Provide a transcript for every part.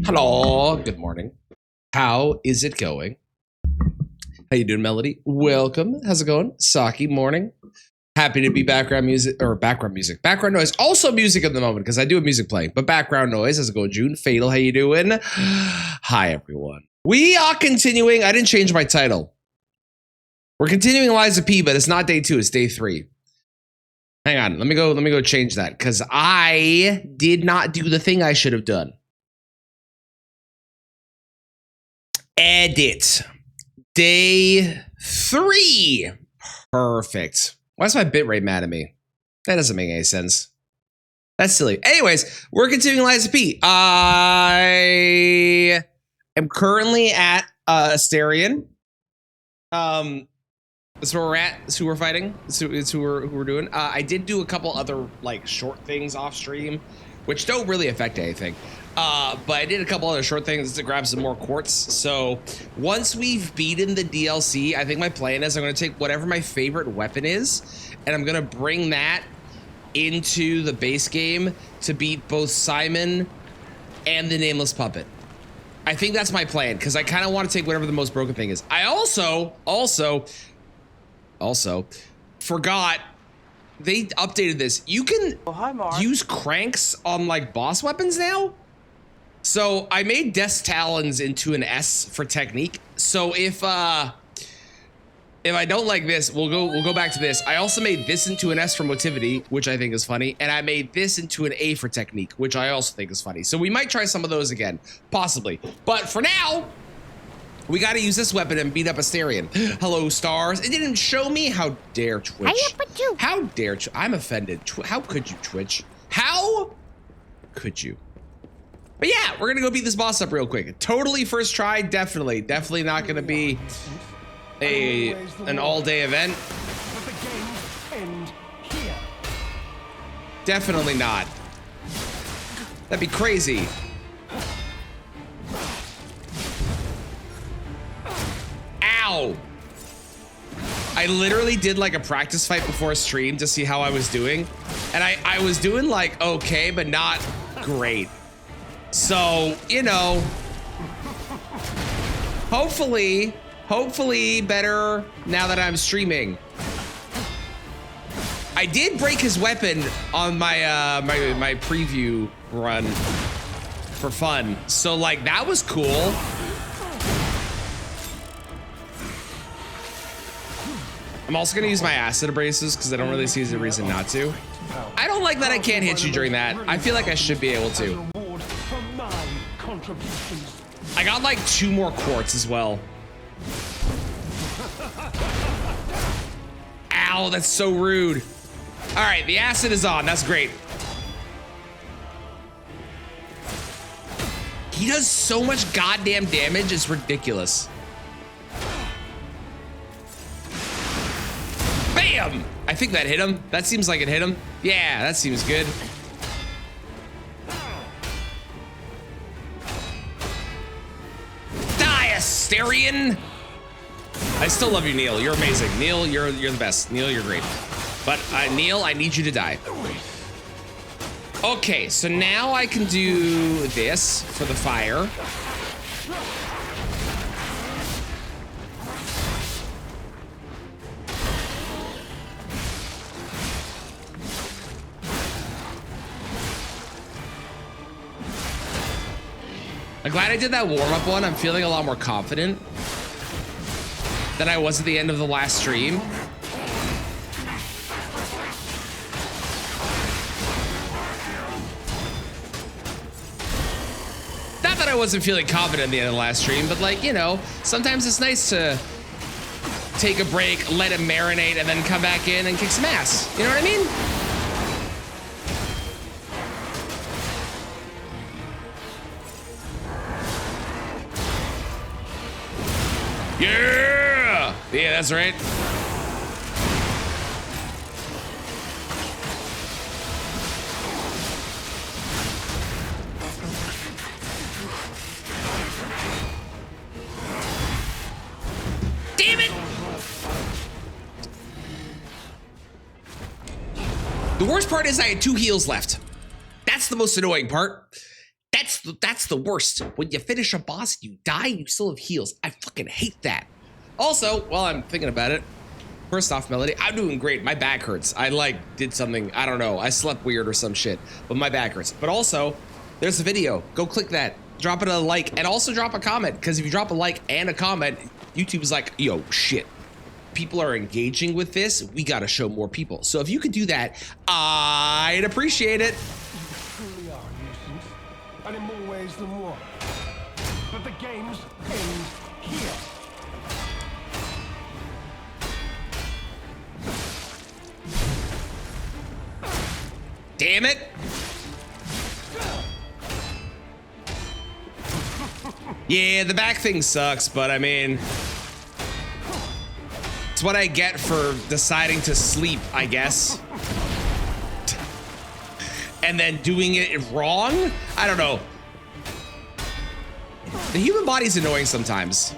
Hello, good morning. How is it going? How you doing, Melody? Welcome. How's it going? Saki, morning. Happy to be background noise. Also music at the moment because I do have music playing, but background noise. How's it going, June? Fatal, how you doing? Hi, everyone. We are continuing. I didn't change my title. We're continuing Lies of P, but it's not day 2, it's day 3. Hang on, let me go change that because I did not do the thing I should have done. Edit. Day 3. Perfect. Why is my bitrate mad at me? That doesn't make any sense. That's silly. Anyways, we're continuing Lies of P. I am currently at Astarion. That's where we're at. It's who we're fighting. It's who we're doing. I did do a couple other like short things off stream, which don't really affect anything. But I did a couple other short things to grab some more quartz. So once we've beaten the DLC, I think my plan is I'm going to take whatever my favorite weapon is, and I'm going to bring that into the base game to beat both Simon and the Nameless Puppet. I think that's my plan because I kind of want to take whatever the most broken thing is. I also forgot they updated this. You can use cranks on like boss weapons now. So I made Death's Talons into an S for technique. So if I don't like this, we'll go back to this. I also made this into an S for motivity, which I think is funny, and I made this into an A for technique, which I also think is funny. So we might try some of those again, possibly. But for now, we got to use this weapon and beat up Astarion. Hello, stars. It didn't show me. How dare Twitch? How dare I'm offended. How could you, Twitch? How could you? But yeah, we're gonna go beat this boss up real quick. Totally first try, definitely not gonna be an all-day event. Definitely not. That'd be crazy. Ow! I literally did like a practice fight before a stream to see how I was doing, and I was doing like okay, but not great. So, you know, hopefully better now that I'm streaming. I did break his weapon on my my preview run for fun. So like that was cool. I'm also gonna use my acid abrasives because I don't really see a reason not to. I don't like that I can't hit you during that. I feel like I should be able to. I got like 2 more quartz as well. Ow, that's so rude. All right, the acid is on. That's great. He does so much goddamn damage. It's ridiculous. Bam! I think that hit him. That seems like it hit him. Yeah, that seems good. Astarion. I still love you, Neil. You're amazing. Neil, you're the best. Neil, you're great. But Neil, I need you to die. Okay, so now I can do this for the fire. I'm glad I did that warm-up one. I'm feeling a lot more confident than I was at the end of the last stream. Not that I wasn't feeling confident at the end of the last stream, but like, you know, sometimes it's nice to take a break, let it marinate, and then come back in and kick some ass. You know what I mean? Yeah! Yeah, that's right. Damn it! The worst part is I had 2 heals left. That's the most annoying part. That's the worst. When you finish a boss, you die, you still have heals. I fucking hate that. Also, while I'm thinking about it, first off, Melody, I'm doing great. My back hurts. I like did something, I don't know. I slept weird or some shit, but my back hurts. But also, there's a video. Go click that. Drop it a like and also drop a comment, because if you drop a like and a comment, YouTube is like, yo, shit. People are engaging with this. We got to show more people. So if you could do that, I'd appreciate it. You truly are a nuisance, and in more ways than one. But the game's end here. Damn it. Yeah, the back thing sucks, but I mean, it's what I get for deciding to sleep, I guess. And then doing it wrong? I don't know. The human body's annoying sometimes.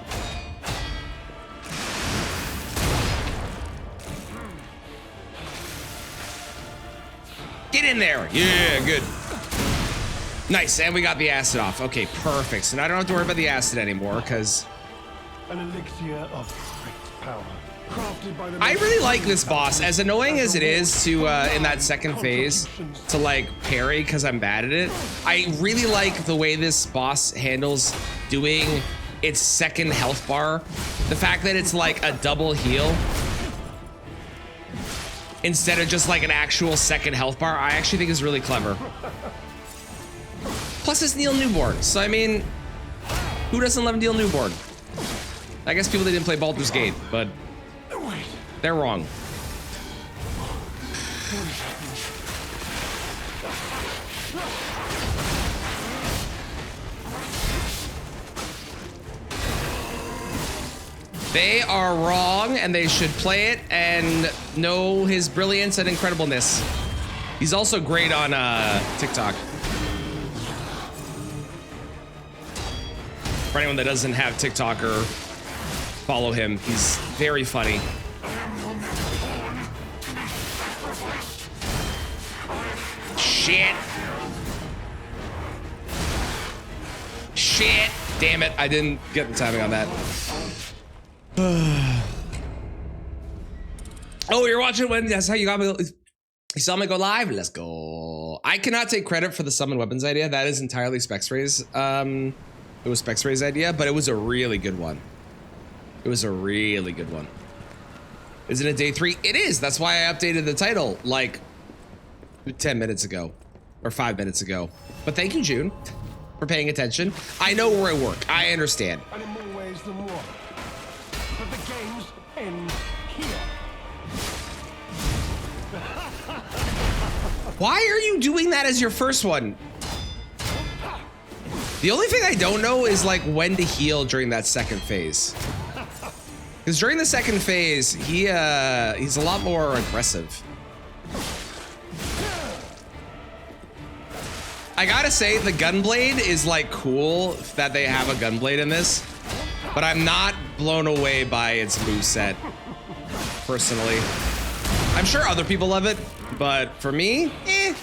Get in there. Yeah, good. Nice, and we got the acid off. Okay, perfect. So now I don't have to worry about the acid anymore, because An elixir of great power. Crafted by the I really like this boss. As annoying as it is to, in that second phase, to like parry because I'm bad at it, I really like the way this boss handles doing its second health bar. The fact that it's like a double heal instead of just like an actual second health bar, I actually think is really clever. Plus it's Neil Newborn, so I mean, who doesn't love Neil Newborn? I guess people that didn't play Baldur's Gate, but they're wrong. They are wrong, and they should play it and know his brilliance and incredibleness. He's also great on TikTok. For anyone that doesn't have TikTok or follow him, he's very funny. Shit. Shit. Damn it. I didn't get the timing on that. Oh, you're watching when that's how you got me. You saw me go live. Let's go. I cannot take credit for the summon weapons idea. That is entirely Spexray's. It was Spexray's idea, but it was a really good one. It was a really good one. Isn't it day 3? It is. That's why I updated the title like 10 minutes ago or 5 minutes ago. But thank you, June, for paying attention. I know where I work. I understand. And in more ways than one. But the game's end here. Why are you doing that as your first one? The only thing I don't know is like when to heal during that second phase. Because during the second phase, he's a lot more aggressive. I gotta say, the gunblade is like cool that they have a gunblade in this, but I'm not blown away by its moveset, personally. I'm sure other people love it, but for me, eh.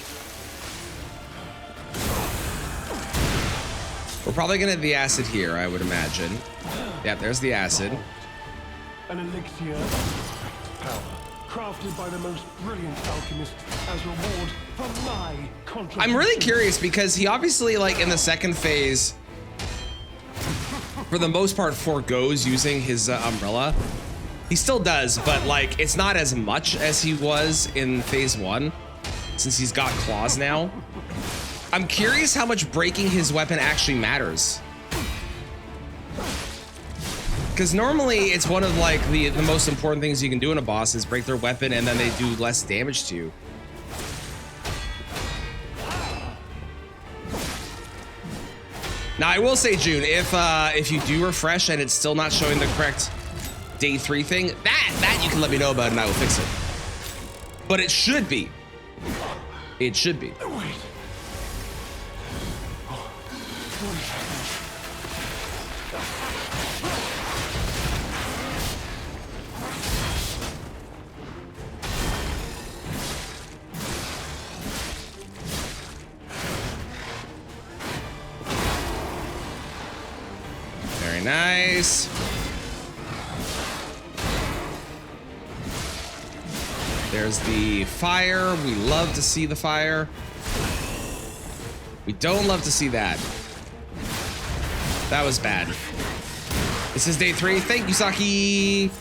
We're probably gonna have the acid here, I would imagine. Yeah, there's the acid. An elixir of power, crafted by the most brilliant alchemists as reward for my contribution. I'm really curious because he obviously, like, in the second phase, for the most part, forgoes using his umbrella. He still does, but like, it's not as much as he was in phase 1, since he's got claws now. I'm curious how much breaking his weapon actually matters. Because normally it's one of like the most important things you can do in a boss is break their weapon and then they do less damage to you. Now I will say, June, if you do refresh and it's still not showing the correct day 3 thing, that you can let me know about and I will fix it. But it should be. It should be. nice. There's the fire. We love to see the fire. We don't love to see that. That was bad. This is day 3. Thank you, Saki.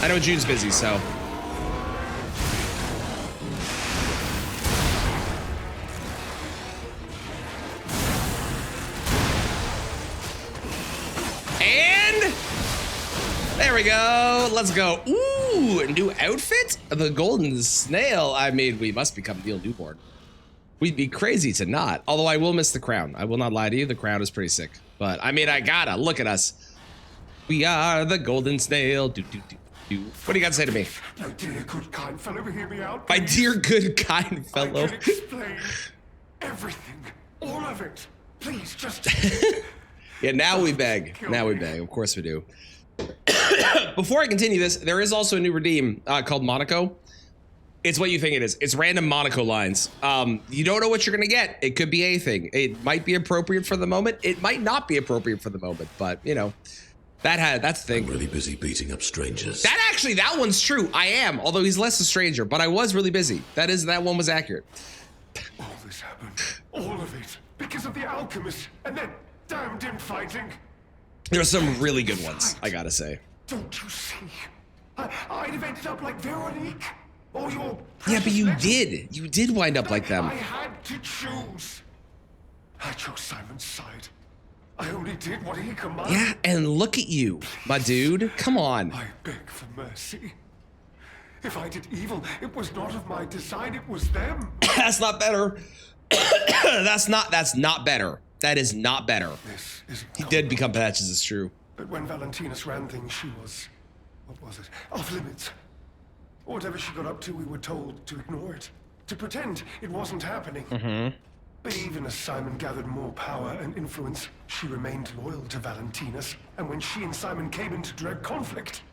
I know June's busy, so. And there we go. Let's go. Ooh, a new outfit? The golden snail. I mean, we must become Neil Newborn. We'd be crazy to not. Although I will miss the crown. I will not lie to you. The crown is pretty sick. But I mean, I gotta look at us. We are the golden snail. Do, do, do, do. What do you got to say to me? My dear good kind fellow, hear me out. My dear good kind I fellow. can explain everything, all of it. Please, just. Yeah, now we beg. Now we beg. Of course we do. Before I continue this, there is also a new redeem called Monaco. It's what you think it is. It's random Monaco lines. You don't know what you're gonna get. It could be anything. It might be appropriate for the moment. It might not be appropriate for the moment, but you know, that's the thing. I'm really busy beating up strangers. That one's true. I am, although he's less a stranger, but I was really busy. That one was accurate. All this happened, all of it, because of the alchemist and that damned infighting. There are some really good ones, I gotta say. Don't you see? I'd have ended up like Veronique. Or your Yeah, but you precious did. You did wind up like them. I had to choose. I chose Simon's side. I only did what he commanded. Yeah, and look at you, my dude. Come on. I beg for mercy. If I did evil, it was not of my design, it was them. That's not better. That's not better. That is not better. This isn't He did become Patches, it's true. But when Valentinus ran things, she was, what was it, off limits. Whatever she got up to, we were told to ignore it, to pretend it wasn't happening. But even as Simon gathered more power and influence, she remained loyal to Valentinus, and when she and Simon came into direct conflict,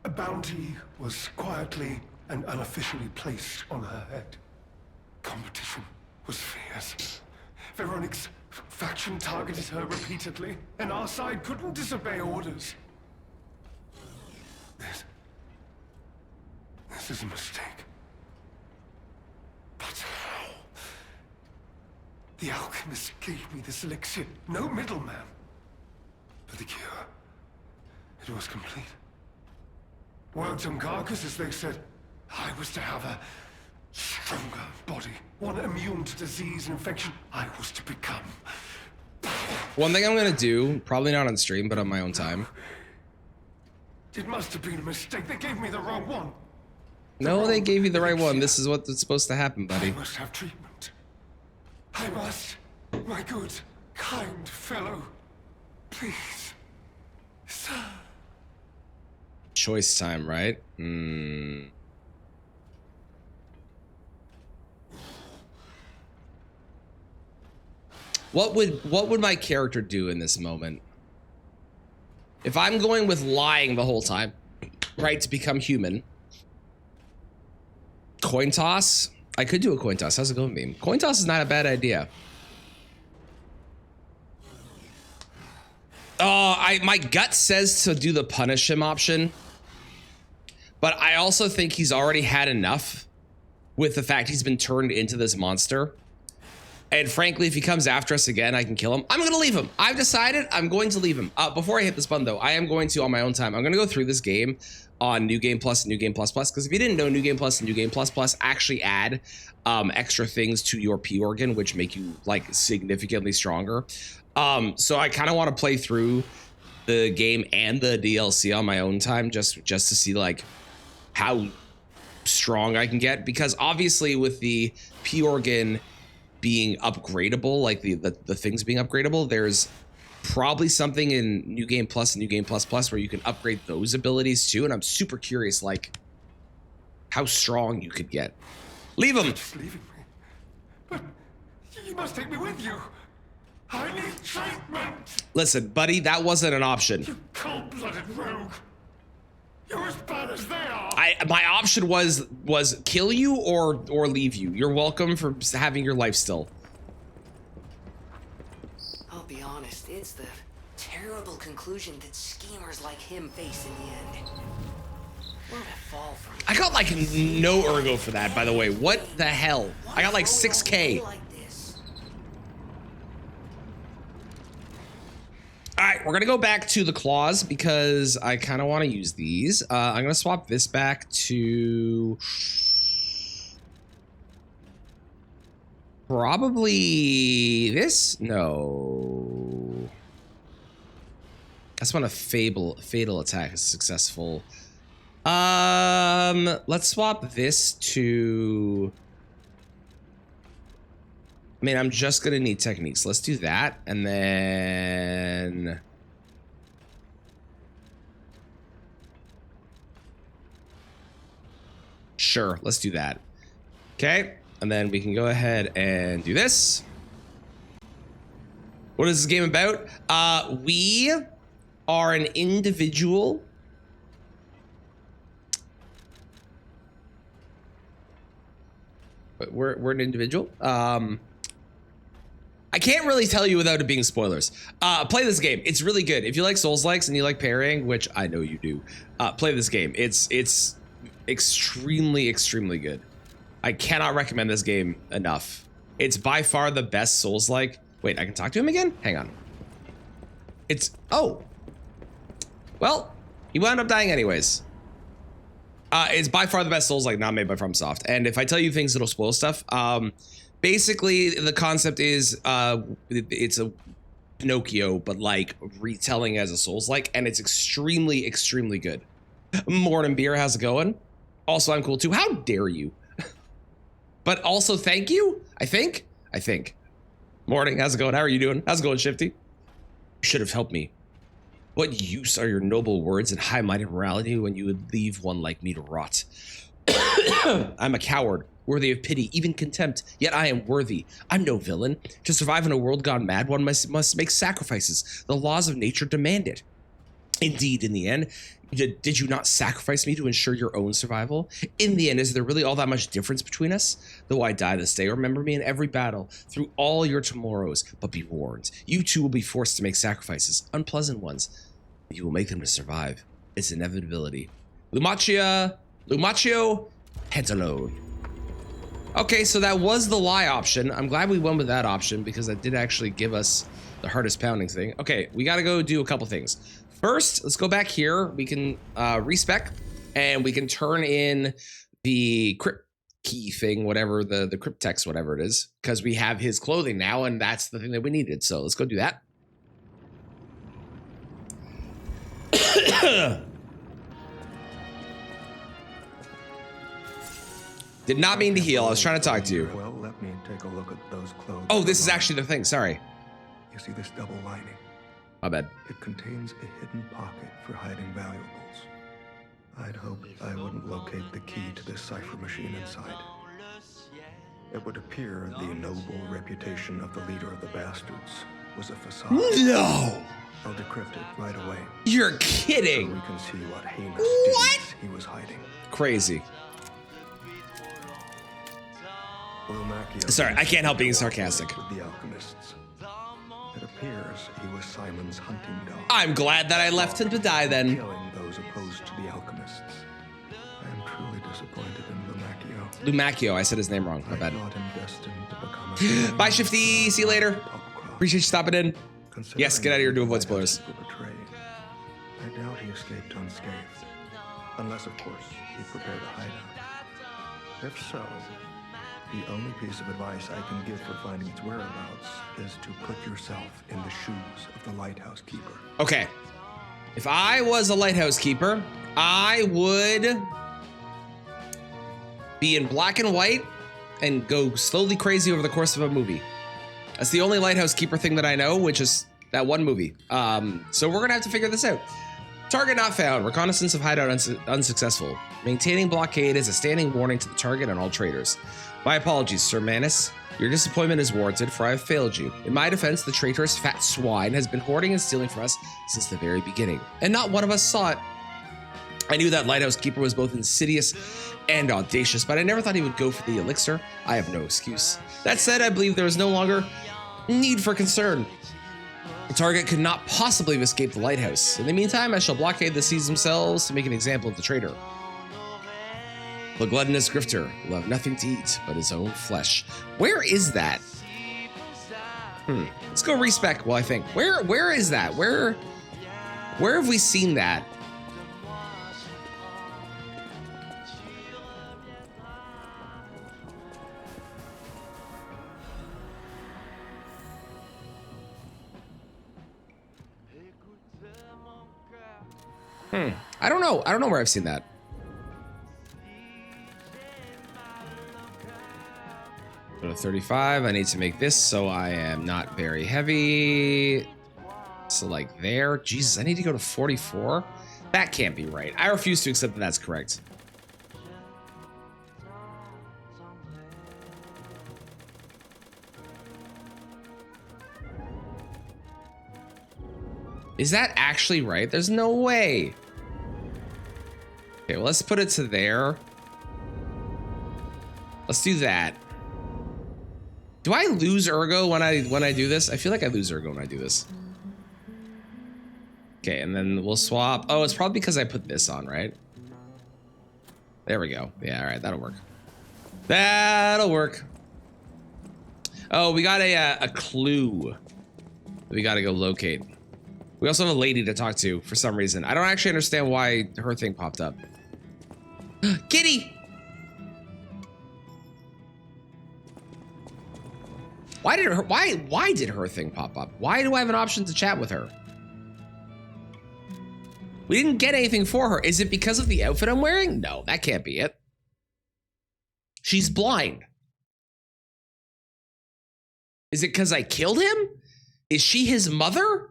a bounty was quietly and unofficially placed on her head. Competition was fierce. Veronique's faction targeted her repeatedly, and our side couldn't disobey orders. This is a mistake. But how? The alchemist gave me this elixir, no middleman. For the cure, it was complete. Worked on carcass, as they said. I was to have a stronger body, one immune to disease and infection. I was to become. One thing I'm gonna do, probably not on stream, but on my own time. It must have been a mistake. They gave me the wrong one. No, they gave you the right one. This is what's supposed to happen, buddy. I must have treatment. I must. My good, kind fellow. Please. Sir. Choice time, right? What would my character do in this moment? If I'm going with lying the whole time, right, to become human. Coin toss? I could do a coin toss. How's it going, Beam? Coin toss is not a bad idea. My gut says to do the punish him option, but I also think he's already had enough with the fact he's been turned into this monster. And frankly, if he comes after us again, I can kill him. I'm gonna leave him. I've decided I'm going to leave him. Before I hit this button though, I am going to, on my own time, I'm gonna go through this game on New Game Plus and New Game Plus Plus, because if you didn't know, New Game Plus and New Game Plus Plus actually add extra things to your P organ, which make you like significantly stronger. So I kind of want to play through the game and the DLC on my own time, just to see like how strong I can get, because obviously with the P organ being upgradable, like the things being upgradable, there's probably something in New Game Plus and New Game Plus Plus where you can upgrade those abilities too, and I'm super curious like how strong you could get. Leave him. Just leaving me. But you must take me with you. I need treatment. Listen, buddy, that wasn't an option. You cold-blooded rogue. You're as bad as they are. My option was kill you or leave you. You're welcome for having your life still. I'll be honest, it's the terrible conclusion that schemers like him face in the end. What a fall from. I got like no ergo for that, by the way. What the hell? I got like 6K. All right, we're gonna go back to the claws because I kind of want to use these. I'm gonna swap this back to probably this. No, that's when a fatal attack is successful. Let's swap this to. I mean, I'm just gonna need techniques. Let's do that, and then sure, let's do that. Okay, and then we can go ahead and do this. What is this game about? We are an individual. But we're an individual. I can't really tell you without it being spoilers. Play this game. It's really good. If you like Souls-likes and you like parrying, which I know you do, play this game. It's extremely, extremely good. I cannot recommend this game enough. It's by far the best Souls-like. Wait, I can talk to him again? Hang on. Oh. Well, he wound up dying anyways. It's by far the best Souls-like not made by FromSoft. And if I tell you things, it'll spoil stuff. Basically, the concept is it's a Pinocchio, but like retelling as a Souls-like, and it's extremely, extremely good. Morning Beer, how's it going? Also, I'm cool too. How dare you? But also, thank you. I think. Morning, how's it going? How are you doing? How's it going, Shifty? You should have helped me. What use are your noble words and high-minded morality when you would leave one like me to rot? I'm a coward, worthy of pity, even contempt, yet I am worthy. I'm no villain. To survive in a world gone mad, one must make sacrifices. The laws of nature demand it. Indeed, in the end, did you not sacrifice me to ensure your own survival? In the end, is there really all that much difference between us? Though I die this day, remember me in every battle, through all your tomorrows. But be warned, you too will be forced to make sacrifices, unpleasant ones. You will make them to survive. It's inevitability. Lumaccio Pentalone. Okay, so that was the lie option. I'm glad we went with that option because that did actually give us the hardest pounding thing. Okay, we gotta go do a couple things. First, let's go back here. We can respec and we can turn in the crypt key thing, whatever the crypt text, whatever it is, because we have his clothing now and that's the thing that we needed. So let's go do that. Did not mean to heal. I was trying to talk to you. Well, let me take a look at those clothes. Oh, this is actually the thing. Sorry. You see this double lining? My bad. It contains a hidden pocket for hiding valuables. I'd hoped I wouldn't locate the key to this cipher machine inside. It would appear the noble reputation of the leader of the bastards was a facade. No! I'll decrypt it right away. You're kidding! So we can see what heinous deeds he was hiding. Crazy. Lumaccio Sorry, I can't help being sarcastic. with the alchemists. It appears he was Simon's hunting dog. I'm glad that I left him to die then. Killing those opposed to the alchemists. I am truly disappointed in Lumaccio. Lumaccio, I said his name wrong. My bad. I thought him destined to become a Bye, Shifty. See you later. Appreciate you stopping in. Yes, get out of here to avoid spoilers. I doubt he escaped unscathed. Unless, of course, he prepared a hideout. If so, the only piece of advice I can give for finding its whereabouts is to put yourself in the shoes of the lighthouse keeper. Okay. If I was a lighthouse keeper, I would be in black and white and go slowly crazy over the course of a movie. That's the only lighthouse keeper thing that I know, which is that one movie. So we're gonna have to figure this out. Target not found. Reconnaissance of hideout unsuccessful. Maintaining blockade is a standing warning to the target and all traitors. My apologies, Sir Manus. Your disappointment is warranted, for I have failed you. In my defense, the traitorous fat swine has been hoarding and stealing from us since the very beginning, and not one of us saw it. I knew that lighthouse keeper was both insidious and audacious, but I never thought he would go for the elixir. I have no excuse. That said, I believe there is no longer need for concern. The target could not possibly have escaped the lighthouse. In the meantime, I shall blockade the seas themselves to make an example of the traitor. The gluttonous grifter will have nothing to eat but his own flesh. Where is that? Let's go respec while I think. Where is that? Where have we seen that? I don't know. I don't know where I've seen that. Go to 35. I need to make this so I am not very heavy. So like there. Jesus, I need to go to 44. That can't be right. I refuse to accept that that's correct. Is that actually right? There's no way. Okay, well, let's put it to there. Let's do that. Do I lose ergo when I do this? I feel like I lose ergo when I do this. Okay, and then we'll swap. Oh, it's probably because I put this on, right? There we go. Yeah, all right, that'll work. That'll work. Oh, we got a clue that we got to go locate. We also have a lady to talk to for some reason. I don't actually understand why her thing popped up. Kitty! Why did her thing pop up? Why do I have an option to chat with her? We didn't get anything for her. Is it because of the outfit I'm wearing? No, that can't be it. She's blind. Is it because I killed him? Is she his mother?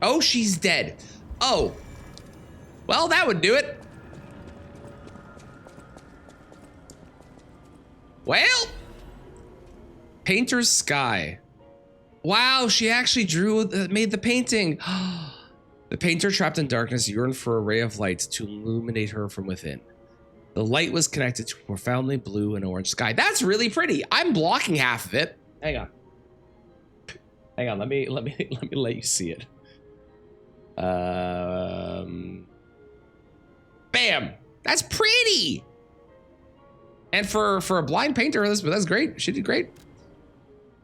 Oh, she's dead. Oh. Well, that would do it. Well. Painter's Sky. Wow, she actually made the painting. The painter, trapped in darkness, yearned for a ray of light to illuminate her from within. The light was connected to a profoundly blue and orange sky. That's really pretty. I'm blocking half of it. Hang on. Hang on, let me let you see it. Bam! That's pretty! And for a blind painter, that's great. She did great.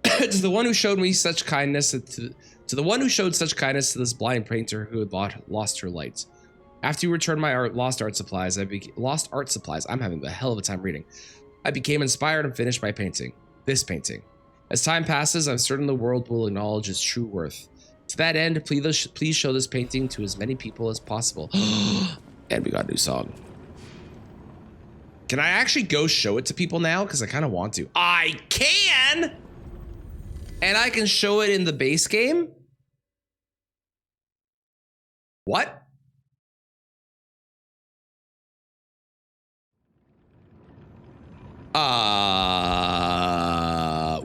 To the one who showed me such kindness, to the one who showed such kindness to this blind painter who had lost her light. After you returned my lost art supplies, I'm having a hell of a time reading. I became inspired and finished my painting. This painting. As time passes, I'm certain the world will acknowledge its true worth. To that end, please show this painting to as many people as possible. And we got a new song. Can I actually go show it to people now? Because I kind of want to. I can! And I can show it in the base game? What?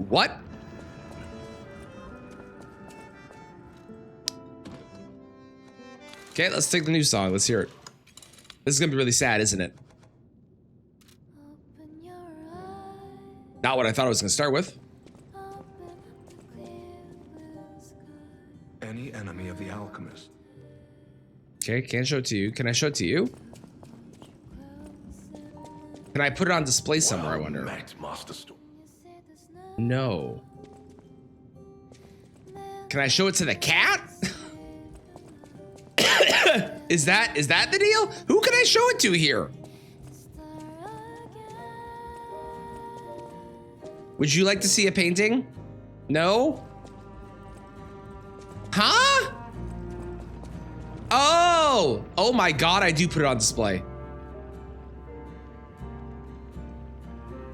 What? Okay, let's take the new song. Let's hear it. This is gonna be really sad, isn't it? Not what I thought I was gonna start with. Any enemy of the alchemist. Okay, can't show it to you. Can I show it to you? Can I put it on display somewhere, I wonder? No. Can I show it to the cat? Is that the deal? Who can I show it to here? Would you like to see a painting? No? Huh? Oh my God, I do put it on display.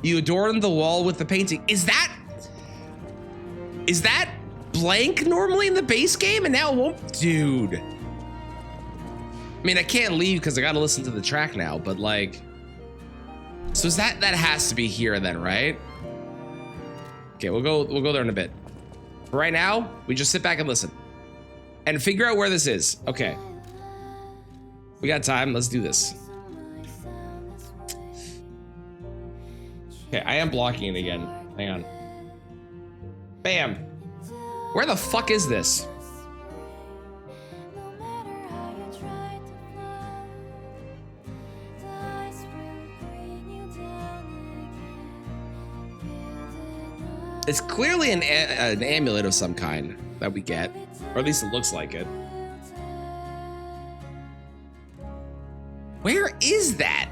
You adorn the wall with the painting. Is that blank normally in the base game? And now it won't, dude. I mean, I can't leave because I gotta listen to the track now, but like, so is that has to be here then, right? Okay, we'll go there in a bit. For right now, we just sit back and listen. And figure out where this is. Okay. We got time, let's do this. Okay, I am blocking it again. Hang on. Bam. Where the fuck is this? It's clearly an amulet of some kind that we get, or at least it looks like it. Where is that?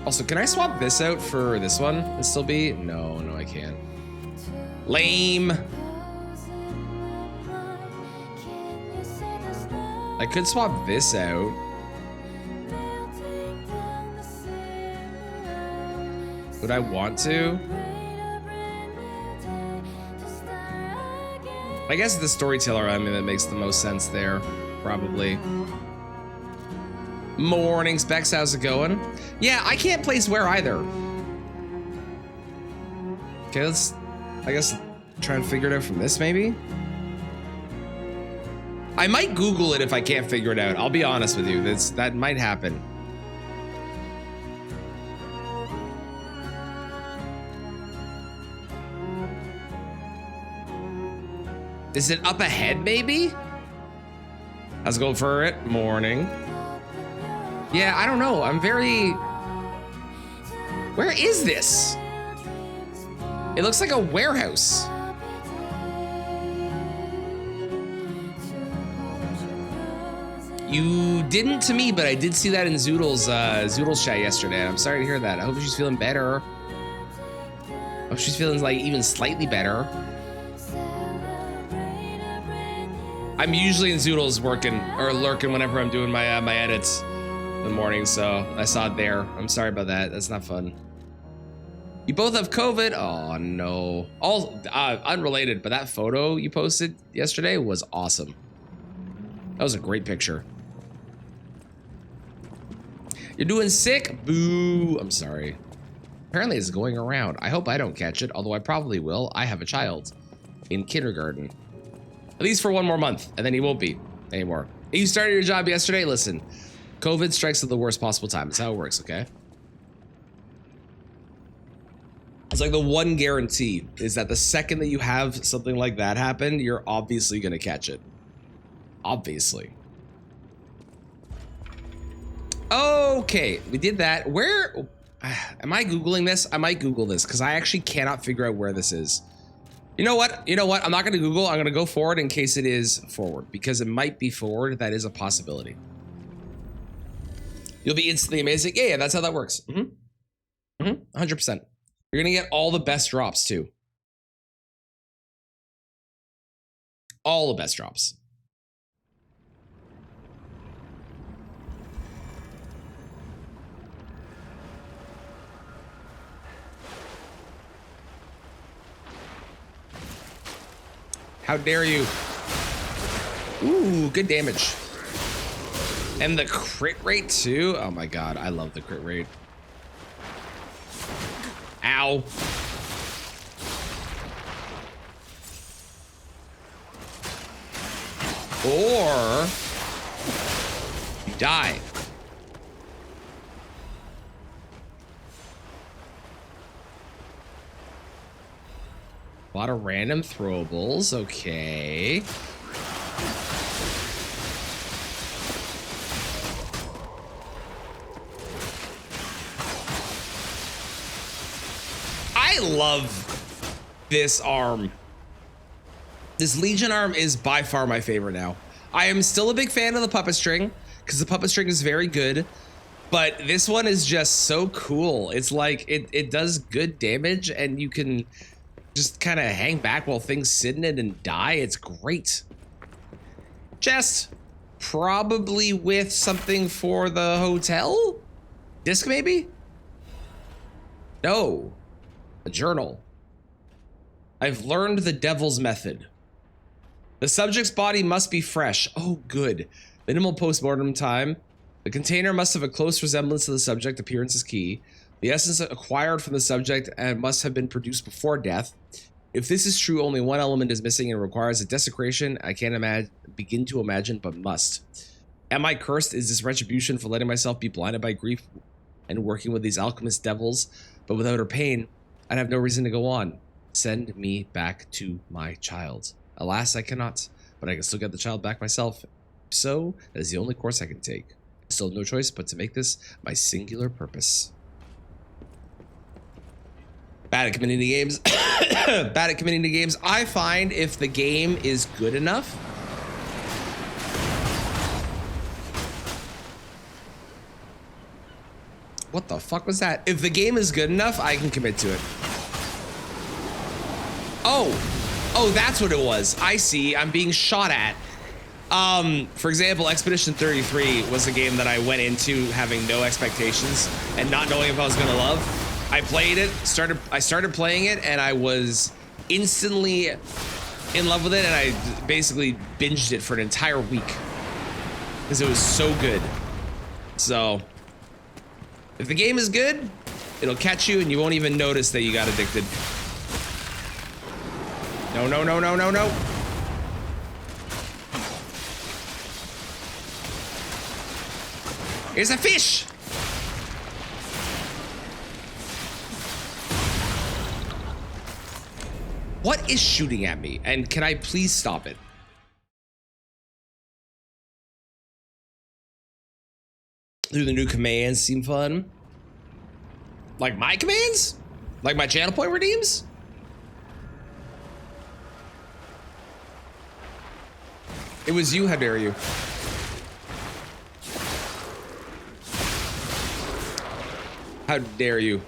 Also, can I swap this out for this one? It'll still be? No, I can't. Lame. I could swap this out. Would I want to? I guess the storyteller that makes the most sense there, probably. Morning, Specs, how's it going? Yeah, I can't place where either. Okay, let's, I guess, try and figure it out from this, maybe? I might Google it if I can't figure it out. I'll be honest with you, that might happen. Is it up ahead, maybe? Let's go for it. Morning. Yeah, I don't know. I'm very... Where is this? It looks like a warehouse. You didn't to me, but I did see that in Zoodle's chat yesterday. I'm sorry to hear that. I hope she's feeling better. I hope she's feeling like even slightly better. I'm usually in Zoodles working or lurking whenever I'm doing my my edits in the morning, so I saw it there. I'm sorry about that. That's not fun. You both have COVID? Oh no. All unrelated, but that photo you posted yesterday was awesome. That was a great picture. You're doing sick? Boo. I'm sorry. Apparently it's going around. I hope I don't catch it, although I probably will. I have a child in kindergarten. At least for one more month, and then he won't be anymore. You started your job yesterday? Listen, COVID strikes at the worst possible time. That's how it works, okay? It's like the one guarantee is that the second that you have something like that happen, you're obviously gonna catch it. Obviously. Okay, we did that. Where, am I Googling this? I might Google this because I actually cannot figure out where this is. You know what? I'm not gonna Google. I'm gonna go forward in case it is forward because it might be forward. That is a possibility. You'll be instantly amazing. Yeah, that's how that works. 100%. You're gonna get all the best drops too. All the best drops. How dare you? Ooh, good damage. And the crit rate too. Oh my god, I love the crit rate. Ow. Or you die. A lot of random throwables, okay. I love this arm. This Legion arm is by far my favorite now. I am still a big fan of the puppet string because the puppet string is very good, but this one is just so cool. It's like it does good damage and you can just kind of hang back while things sit in it and die. It's great. Chest, probably with something for the hotel? Disc maybe? No, a journal. I've learned the devil's method. The subject's body must be fresh. Oh, good. Minimal post-mortem time. The container must have a close resemblance to the subject. Appearance is key. The essence acquired from the subject and must have been produced before death. If this is true, only one element is missing and requires a desecration. I can't begin to imagine, but must. Am I cursed? Is this retribution for letting myself be blinded by grief? and working with these alchemist devils, but without her pain, I'd have no reason to go on. Send me back to my child. Alas, I cannot, but I can still get the child back myself. So, that is the only course I can take. Still no choice but to make this my singular purpose. Bad at committing to games. Bad at committing to games. I find if the game is good enough, what the fuck was that? If the game is good enough, I can commit to it. Oh, that's what it was. I see. I'm being shot at. For example, Expedition 33 was a game that I went into having no expectations and not knowing if I was gonna love. I played it, I started playing it, and I was instantly in love with it, and I basically binged it for an entire week because it was so good. So, if the game is good, it'll catch you and you won't even notice that you got addicted. No, no, no, no, no, no. Here's a fish. What is shooting at me? And can I please stop it? Do the new commands seem fun? Like my commands? Like my channel point redeems? It was you, how dare you? How dare you?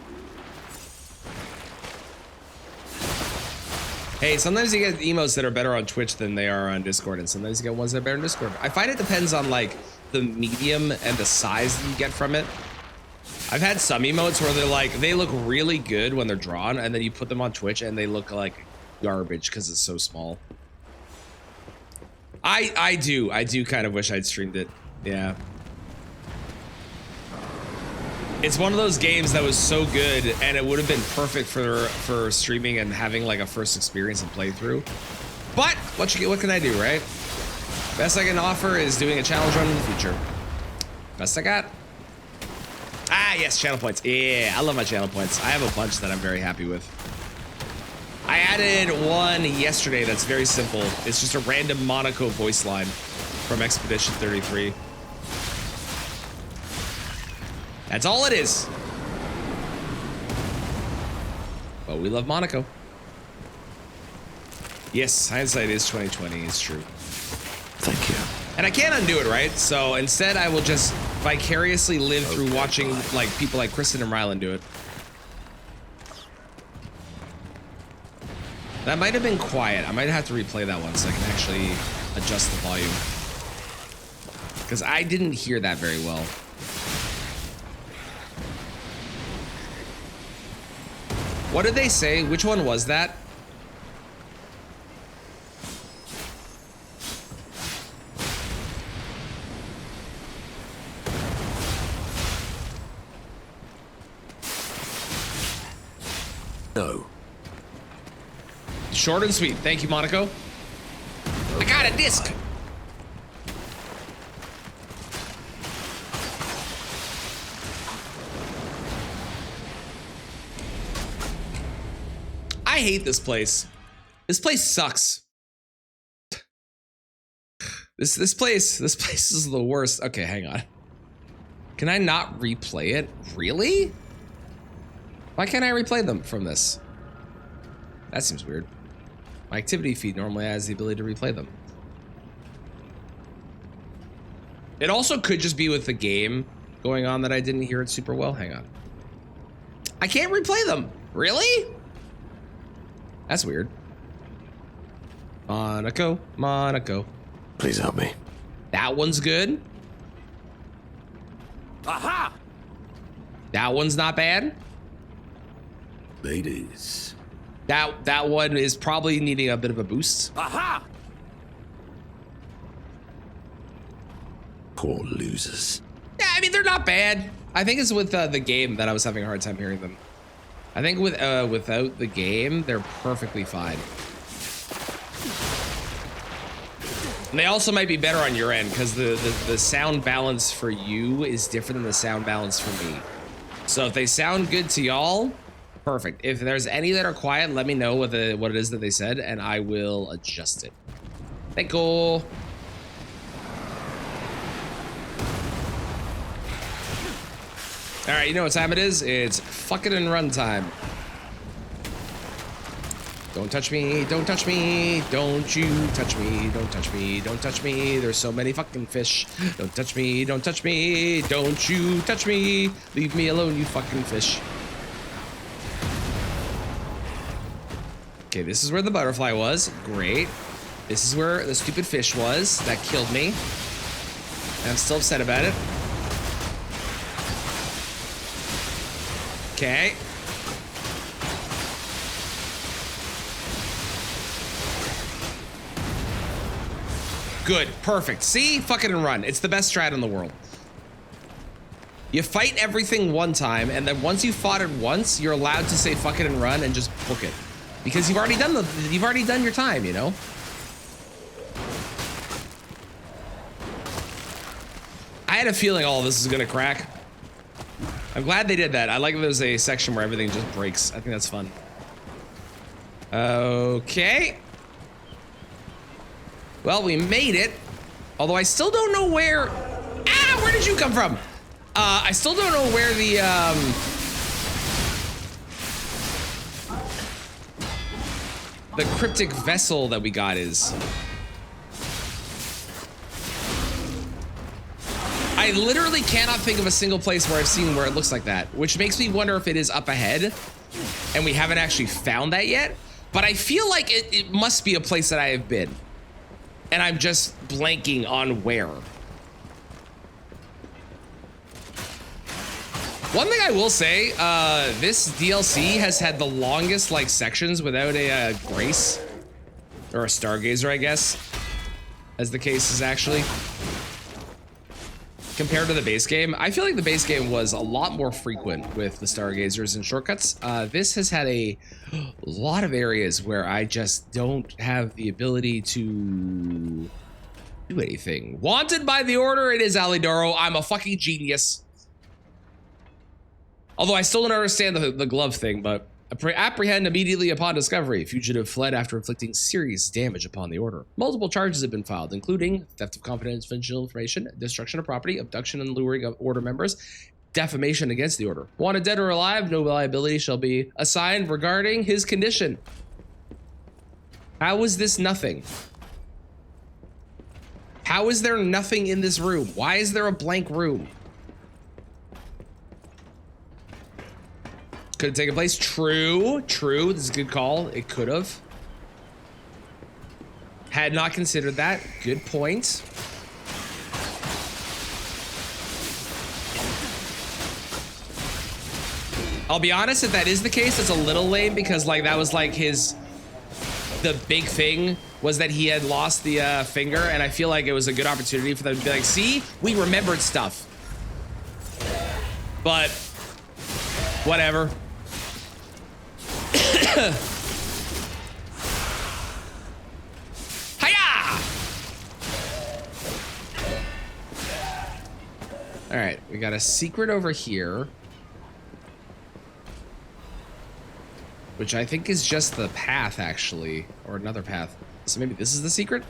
Hey, sometimes you get emotes that are better on Twitch than they are on Discord, and sometimes you get ones that are better on Discord. I find it depends on like the medium and the size that you get from it. I've had some emotes where they're like, they look really good when they're drawn, and then you put them on Twitch and they look like garbage because it's so small. I do kind of wish I'd streamed it. Yeah. It's one of those games that was so good, and it would have been perfect for streaming and having like a first experience and playthrough. But what can I do, right? Best I can offer is doing a challenge run in the future. Best I got. Ah, yes, channel points. Yeah, I love my channel points. I have a bunch that I'm very happy with. I added one yesterday that's very simple. It's just a random Monaco voice line from Expedition 33. That's all it is. But we love Monaco. Yes, hindsight is 2020. It's true. Thank you. And I can't undo it, right? So instead, I will just vicariously live through watching like people like Kristen and Rylan do it. That might have been quiet. I might have to replay that one so I can actually adjust the volume. Because I didn't hear that very well. What did they say? Which one was that? No. Short and sweet. Thank you, Monaco. I got a disc. I hate this place. This place sucks. This place is the worst. Okay, hang on. Can I not replay it? Really? Why can't I replay them from this? That seems weird. My activity feed normally has the ability to replay them. It also could just be with the game going on that I didn't hear it super well. Hang on. I can't replay them. Really? That's weird. Monaco, Monaco. Please help me. That one's good. Aha! That one's not bad. Ladies. That one is probably needing a bit of a boost. Aha! Poor losers. Yeah, I mean, they're not bad. I think it's with the game that I was having a hard time hearing them. I think with without the game, they're perfectly fine. And they also might be better on your end because the sound balance for you is different than the sound balance for me. So if they sound good to y'all, perfect. If there's any that are quiet, let me know what it is that they said, and I will adjust it. Thank you. All right, you know what time it is? It's fucking and run time. Don't touch me, don't touch me, don't you touch me, don't touch me, don't touch me. There's so many fucking fish. Don't touch me, don't touch me, don't you touch me. Leave me alone, you fucking fish. Okay, this is where the butterfly was. Great. This is where the stupid fish was. That killed me. And I'm still upset about it. Okay. Good, perfect. See? Fucking and run. It's the best strat in the world. You fight everything one time, and then once you fought it once, you're allowed to say fuck it and run and just book it. Because you've already done your time, you know? I had a feeling all of this was gonna crack. I'm glad they did that. I like that there's a section where everything just breaks. I think that's fun. Okay. Well, we made it. Although I still don't know where... Ah, where did you come from? I still don't know where the cryptic vessel that we got is. I literally cannot think of a single place where I've seen where it looks like that, which makes me wonder if it is up ahead and we haven't actually found that yet. But I feel like it must be a place that I have been. And I'm just blanking on where. One thing I will say, this DLC has had the longest like sections without a Grace or a Stargazer, I guess, as the case is actually. Compared to the base game, I feel like the base game was a lot more frequent with the Stargazers and shortcuts. This has had a lot of areas where I just don't have the ability to do anything. Wanted by the Order, it is Alidoro. I'm a fucking genius. Although I still don't understand the glove thing, but apprehend immediately upon discovery. Fugitive fled after inflicting serious damage upon the Order. Multiple charges have been filed, including theft of confidential information, destruction of property, abduction and luring of Order members, defamation against the Order. Wanted dead or alive, no liability shall be assigned regarding his condition. How is this nothing? How is there nothing in this room? Why is there a blank room? Could have taken place. True. This is a good call. It could have. Had not considered that. Good point. I'll be honest, if that is the case, it's a little lame because like that was like the big thing was that he had lost the finger, and I feel like it was a good opportunity for them to be like, see, we remembered stuff. But whatever. Hiya! All right, we got a secret over here, which I think is just the path, actually, or another path. So maybe this is the secret?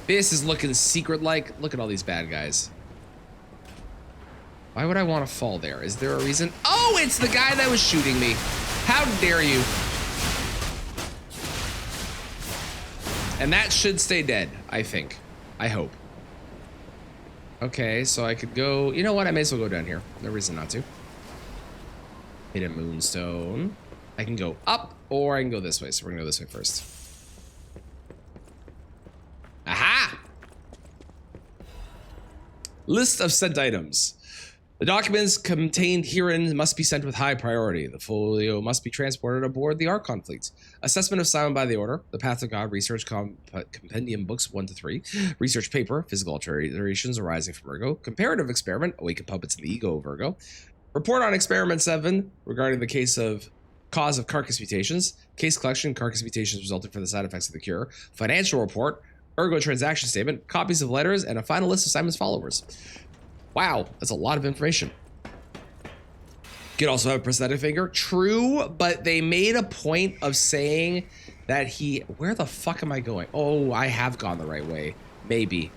This is looking secret-like. Look at all these bad guys. Why would I want to fall there? Is there a reason? Oh, it's the guy that was shooting me. How dare you? And that should stay dead, I think. I hope. Okay, so I could go... You know what? I may as well go down here. No reason not to. Hit a moonstone. I can go up, or I can go this way. So we're gonna go this way first. Aha! List of sent items. The documents contained herein must be sent with high priority. The folio must be transported aboard the Archon fleet. Assessment of Silent by the Order, the Path of God Research Compendium Books 1 to 3, Research Paper, Physical Alterations arising from Virgo, Comparative Experiment, Awakened Puppets in the Ego of Virgo, Report on Experiment 7 regarding the case of cause of carcass mutations, Case collection, carcass mutations resulting from the side effects of the cure, Financial Report, Ergo Transaction Statement, copies of letters, and a final list of Simon's followers. Wow, that's a lot of information. You could also have a prosthetic finger. True, but they made a point of saying that he... Where the fuck am I going? Oh, I have gone the right way. Maybe.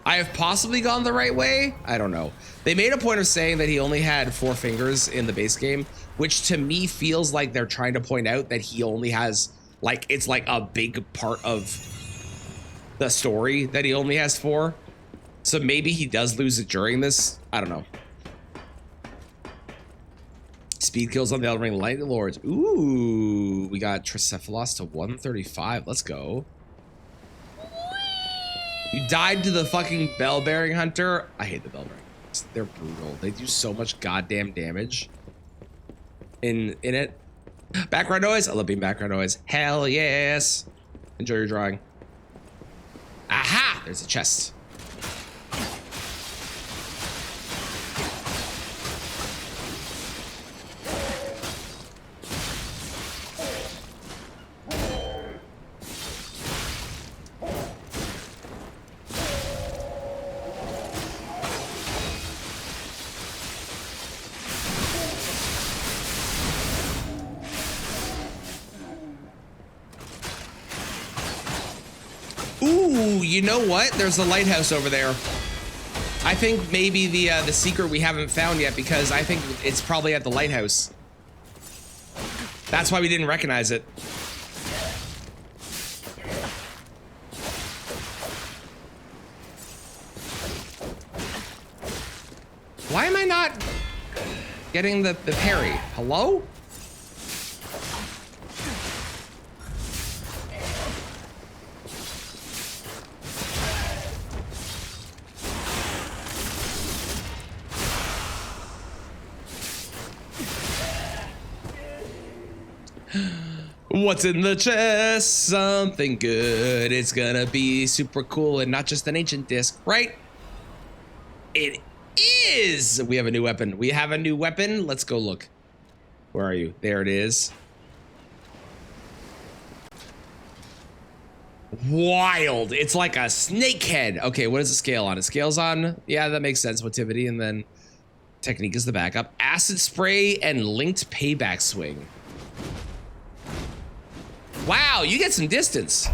I have possibly gone the right way? I don't know. They made a point of saying that he only had 4 fingers in the base game, which to me feels like they're trying to point out that he only has, like, it's like a big part of the story that he only has 4. So maybe he does lose it during this. I don't know. Speed kills on the Elden Ring Lightning Lords. Ooh, we got Tricephalos to 135. Let's go. You died to the fucking Bell-bearing hunter. I hate the Bell-bearing. They're brutal. They do so much goddamn damage in it. Background noise. I love being background noise. Hell yes. Enjoy your drawing. Aha! There's a chest. Ooh, you know what? There's a lighthouse over there. I think maybe the secret we haven't found yet, because I think it's probably at the lighthouse. That's why we didn't recognize it. Why am I not getting the parry? Hello? What's in the chest? Something good. It's gonna be super cool and not just an ancient disc, right? It is. We have a new weapon. We have a new weapon. Let's go look. Where are you? There it is. Wild. It's like a snake head. Okay, what is the scale on? It scales on, yeah, that makes sense. Motivity, and then technique is the backup. Acid spray and linked payback swing. Wow, you get some distance.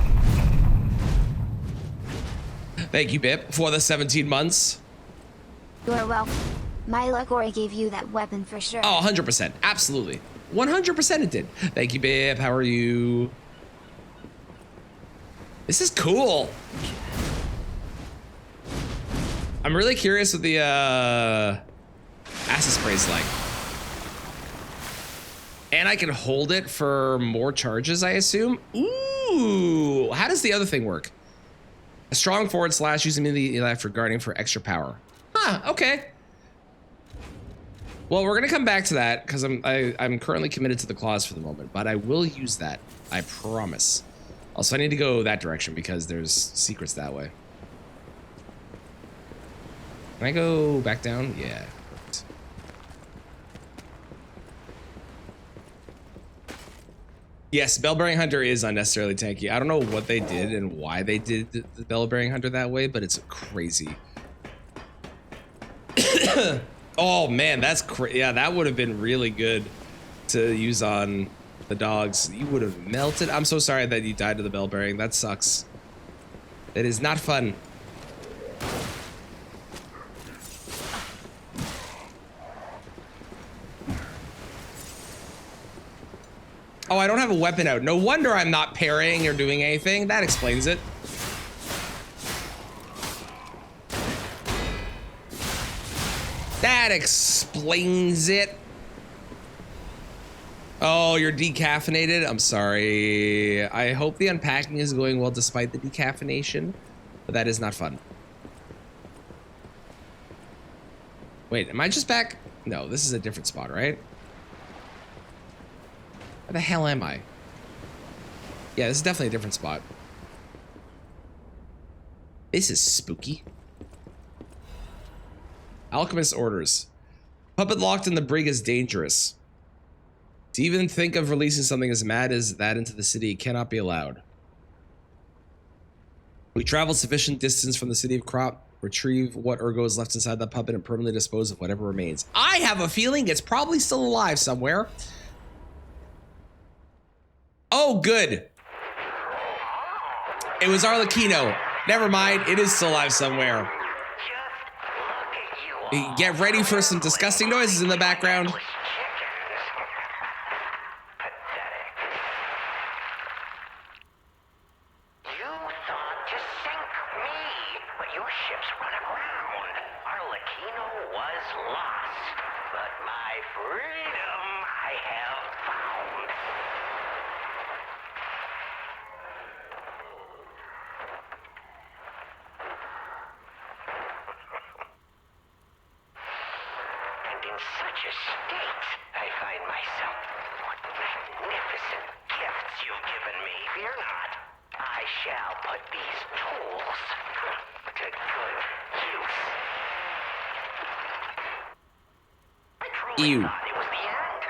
Thank you, Bip, for the 17 months. You're welcome. My Lagori gave you that weapon for sure. Oh, 100%. Absolutely. 100% it did. Thank you, Bip. How are you? This is cool. I'm really curious what the acid spray's like. And I can hold it for more charges, I assume. Ooh, how does the other thing work? A strong forward slash using immediately after guarding for extra power. Huh, okay. Well, we're gonna come back to that because I'm currently committed to the claws for the moment, but I will use that, I promise. Also, I need to go that direction because there's secrets that way. Can I go back down? Yeah. Perfect. Yes, Bell-bearing hunter is unnecessarily tanky. I don't know what they did and why they did the Bell-bearing hunter that way, but it's crazy. Oh man, that's yeah, that would have been really good to use on the dogs. You would have melted. I'm so sorry that you died to the Bell-bearing. That sucks. That is not fun. Oh, I don't have a weapon out. No wonder I'm not parrying or doing anything. That explains it. That explains it. Oh, you're decaffeinated? I'm sorry. I hope the unpacking is going well despite the decaffeination, but that is not fun. Wait, am I just back? No, this is a different spot, right? Where the hell am I? Yeah, this is definitely a different spot. This is spooky. Alchemist orders. Puppet locked in the brig is dangerous. To even think of releasing something as mad as that into the city cannot be allowed. We traveled sufficient distance from the city of Crop Retrieve what ergo is left inside that puppet and permanently dispose of whatever remains. I have a feeling it's probably still alive somewhere. Oh, good. It was Arlecchino. Never mind, it is still alive somewhere. Get ready for some disgusting noises in the background. Such a state I find myself. What magnificent gifts you've given me. Fear not. I shall put these tools to good use. I truly thought it was the end.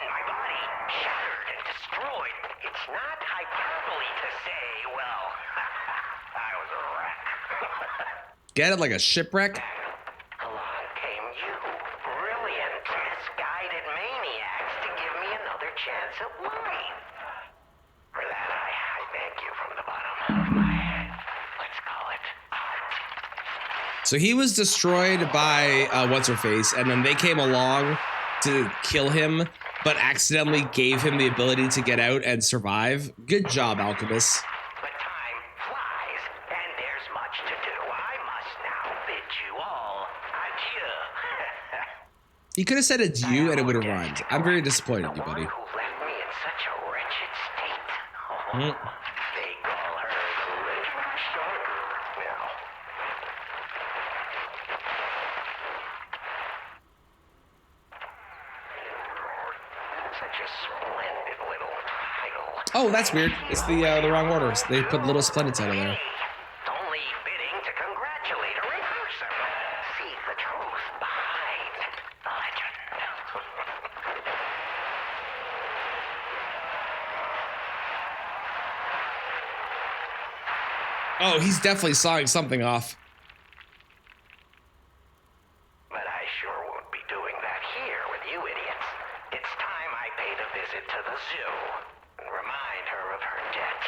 My body shattered and destroyed. It's not hyperbole to say, well, I was a wreck. Get it like a shipwreck? So he was destroyed by what's-her-face, and then they came along to kill him, but accidentally gave him the ability to get out and survive. Good job, Alchemist. But time flies, and there's much to do. I must now bid you all adieu. He could have said adieu and it would have rhymed. I'm very disappointed in you, buddy. Who left me in such a wretched state? They call her the Legend Stalker now. Such a splendid little title. Oh, that's weird. It's the wrong order. They put Little Splendid title there. Only fitting to congratulate her in person. See the truth behind the legend. Oh, he's definitely sawing something off. But I sure won't be doing that here with you idiots. It's time I paid a visit to the zoo and remind her of her debt.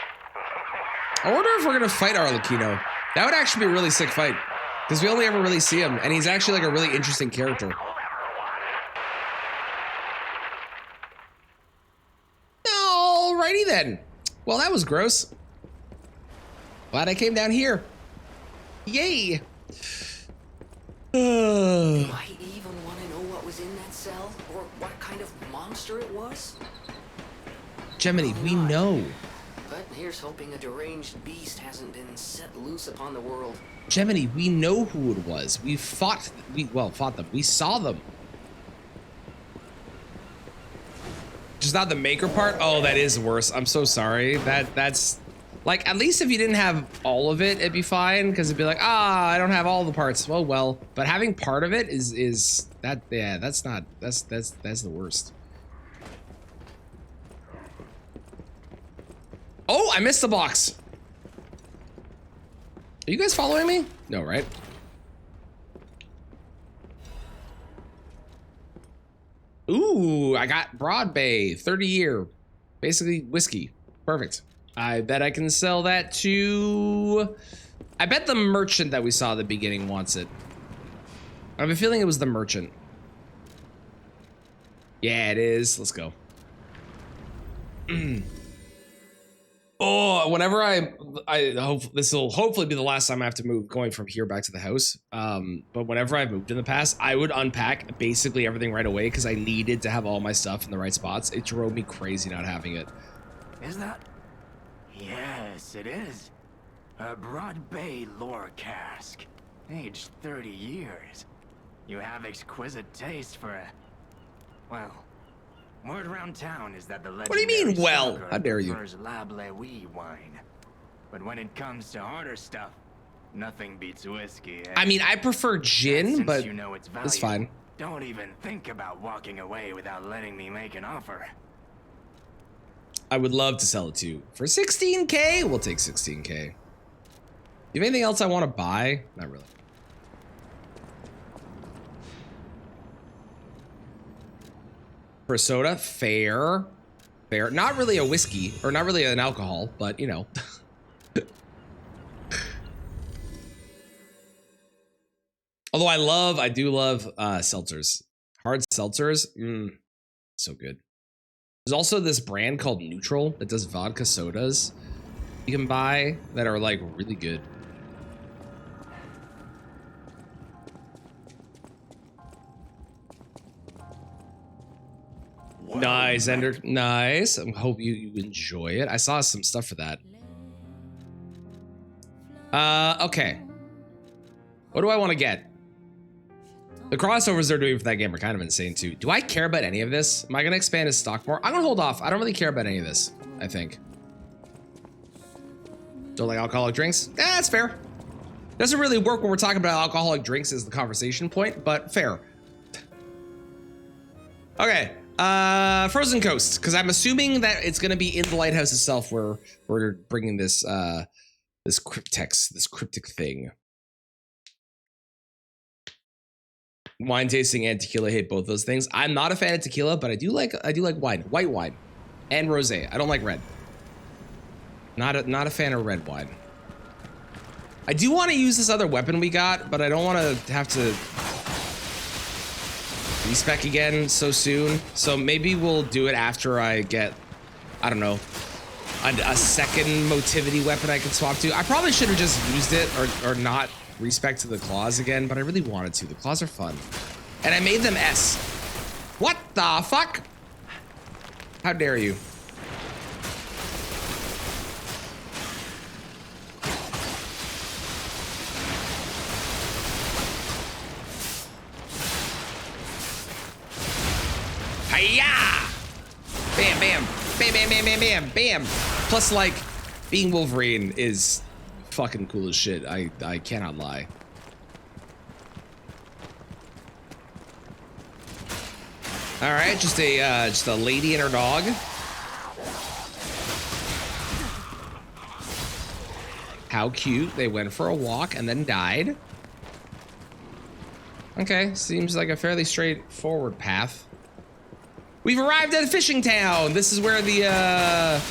I wonder if we're gonna fight Arlecchino. That would actually be a really sick fight. Because we only ever really see him, and he's actually like a really interesting character. Alrighty then. Well, that was gross. Glad I came down here. Yay! Do I even want to know what was in that cell? Or what kind of monster it was? Gemini, we know. But here's hoping a deranged beast hasn't been set loose upon the world. Gemini, we know who it was. We fought them. We saw them. Just not the maker part? Oh, that is worse. I'm so sorry. That's... Like, at least if you didn't have all of it, it'd be fine, because it'd be like, I don't have all the parts. Well. But having part of it is that, yeah, that's the worst. Oh, I missed the box. Are you guys following me? No, right? Ooh, I got Broad Bay, 30 year. Basically whiskey. Perfect. I bet I can sell that to... I bet the merchant that we saw at the beginning wants it. I have a feeling it was the merchant. Yeah, it is. Let's go. Oh, whenever I hope this will hopefully be the last time I have to move going from here back to the house. But whenever I've moved in the past, I would unpack basically everything right away because I needed to have all my stuff in the right spots. It drove me crazy not having it. Is that? Yes, it is. A Broad Bay lore cask. Aged 30 years. You have exquisite taste for a... Well, word around town is that the What do you mean, well? How dare you? Prefers Lab Lewy wine. But when it comes to harder stuff, nothing beats whiskey, eh? I mean, I prefer gin, Since but you know its value, it's fine. Don't even think about walking away without letting me make an offer. I would love to sell it to you. For 16K, we'll take 16K. you have anything else I want to buy? Not really. For a soda, fair. Fair. Not really a whiskey, or not really an alcohol, but you know. Although I do love seltzers. Hard seltzers, so good. There's also this brand called Neutral that does vodka sodas you can buy that are like really good. Whoa, nice, Ender. Nice. I hope you enjoy it. I saw some stuff for that. Okay. What do I want to get? The crossovers they're doing for that game are kind of insane too. Do I care about any of this? Am I gonna expand his stock more? I'm gonna hold off. I don't really care about any of this, I think. Don't like alcoholic drinks? That's fair. Doesn't really work when we're talking about alcoholic drinks as the conversation point, but fair. Okay, Frozen Coast, because I'm assuming that it's gonna be in the lighthouse itself where we're bringing this this cryptic thing. Wine tasting and tequila hate both those things. I'm not a fan of tequila, but I do like wine, white wine, and rosé. I don't like red. Not a fan of red wine. I do want to use this other weapon we got, but I don't want to have to respec again so soon. So maybe we'll do it after I get, I don't know, a second motivity weapon I can swap to. I probably should have just used it or not respec to the claws again, but I really wanted to. The claws are fun. And I made them S. What the fuck? How dare you? Hiya! Bam, bam, bam, bam, bam, bam, bam, bam. Plus, like, being Wolverine is fucking cool as shit. I cannot lie. All right, just a lady and her dog. How cute. They went for a walk and then died. Okay, seems like a fairly straightforward path. We've arrived at a fishing town. This is where the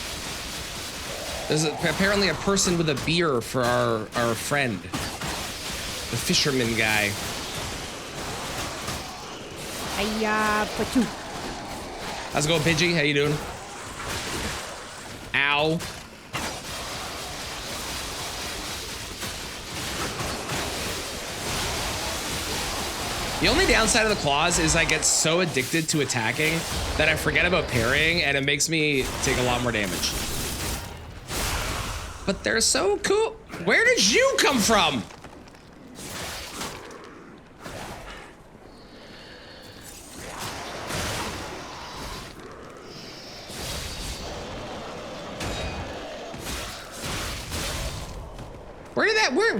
there's apparently a person with a beer for our friend, the fisherman guy. Hiya, Pachu. How's it going, Pidgey? How you doing? Ow. The only downside of the claws is I get so addicted to attacking that I forget about parrying, and it makes me take a lot more damage. But they're so cool. Where did you come from?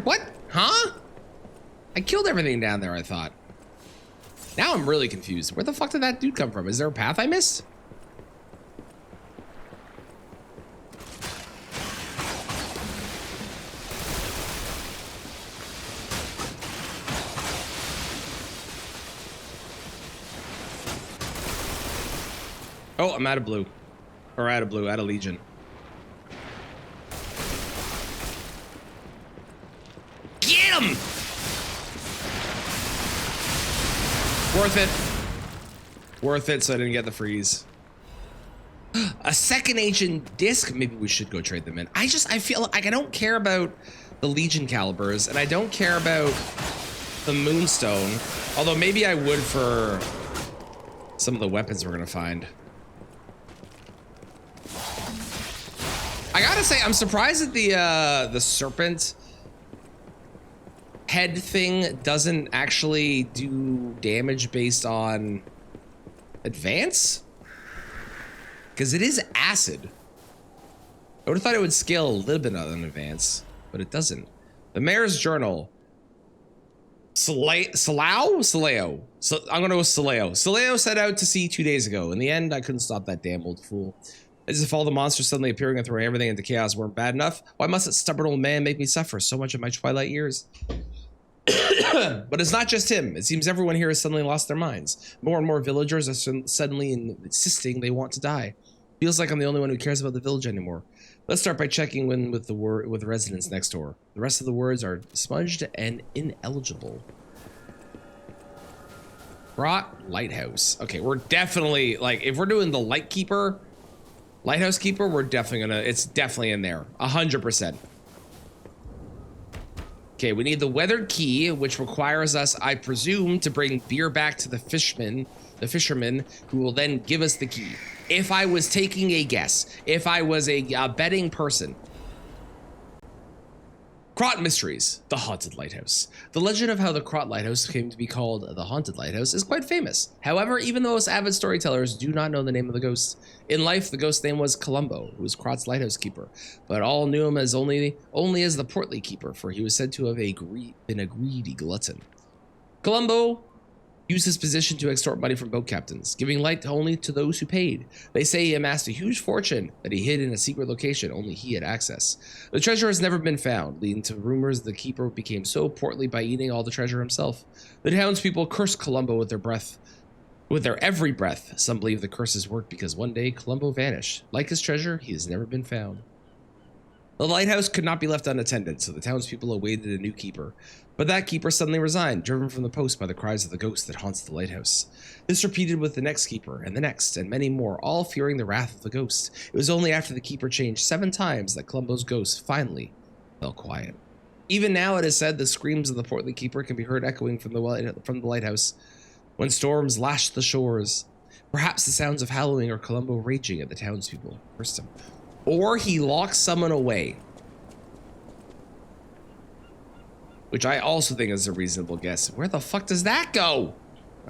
What? Huh? I killed everything down there, I thought. Now I'm really confused. Where the fuck did that dude come from? Is there a path I missed? Oh, I'm out of blue. Or out of blue, out of Legion. Get him! Worth it. Worth it so I didn't get the freeze. A second ancient disc? Maybe we should go trade them in. I feel like I don't care about the Legion calibers, and I don't care about the Moonstone. Although maybe I would for some of the weapons we're gonna find. I gotta say, I'm surprised that the serpent head thing doesn't actually do damage based on advance, because it is acid. I would have thought it would scale a little bit on advance, but it doesn't. The Mayor's Journal. Saleo? So I'm gonna go with Saleo. Saleo set out to sea 2 days ago. In the end, I couldn't stop that damn old fool. As if all the monsters suddenly appearing and throwing everything into chaos weren't bad enough, why must that stubborn old man make me suffer so much in my twilight years? But it's not just him. It seems everyone here has suddenly lost their minds. More and more villagers are suddenly insisting they want to die. Feels like I'm the only one who cares about the village anymore. Let's start by checking in with the residents next door. The rest of the words are smudged and ineligible. Grot Lighthouse. Okay, we're definitely, like, if we're doing the Lighthouse Keeper, we're definitely gonna, it's definitely in there. 100%. Okay, we need the weathered key, which requires us, I presume, to bring beer back to the fisherman, who will then give us the key. If I was taking a guess, if I was a betting person. Krot Mysteries, the Haunted Lighthouse. The legend of how the Krot Lighthouse came to be called the Haunted Lighthouse is quite famous. However, even those avid storytellers do not know the name of the ghost. In life, the ghost's name was Columbo, who was Krot's lighthouse keeper, but all knew him as only as the portly keeper, for he was said to have been a greedy glutton. Columbo used his position to extort money from boat captains, giving light only to those who paid. They say he amassed a huge fortune that he hid in a secret location only he had access. The treasure has never been found, leading to rumors the keeper became so portly by eating all the treasure himself. The townspeople cursed Columbo with their every breath. Some believe the curses worked because one day Columbo vanished. Like his treasure, he has never been found. The lighthouse could not be left unattended, so the townspeople awaited a new keeper. But that keeper suddenly resigned, driven from the post by the cries of the ghost that haunts the lighthouse. This repeated with the next keeper, and the next, and many more, all fearing the wrath of the ghost. It was only after the keeper changed 7 times that Columbo's ghost finally fell quiet. Even now, it is said the screams of the portly keeper can be heard echoing from the lighthouse when storms lash the shores. Perhaps the sounds of howling or Columbo raging at the townspeople cursed him. Or he locks someone away, which I also think is a reasonable guess. Where the fuck does that go?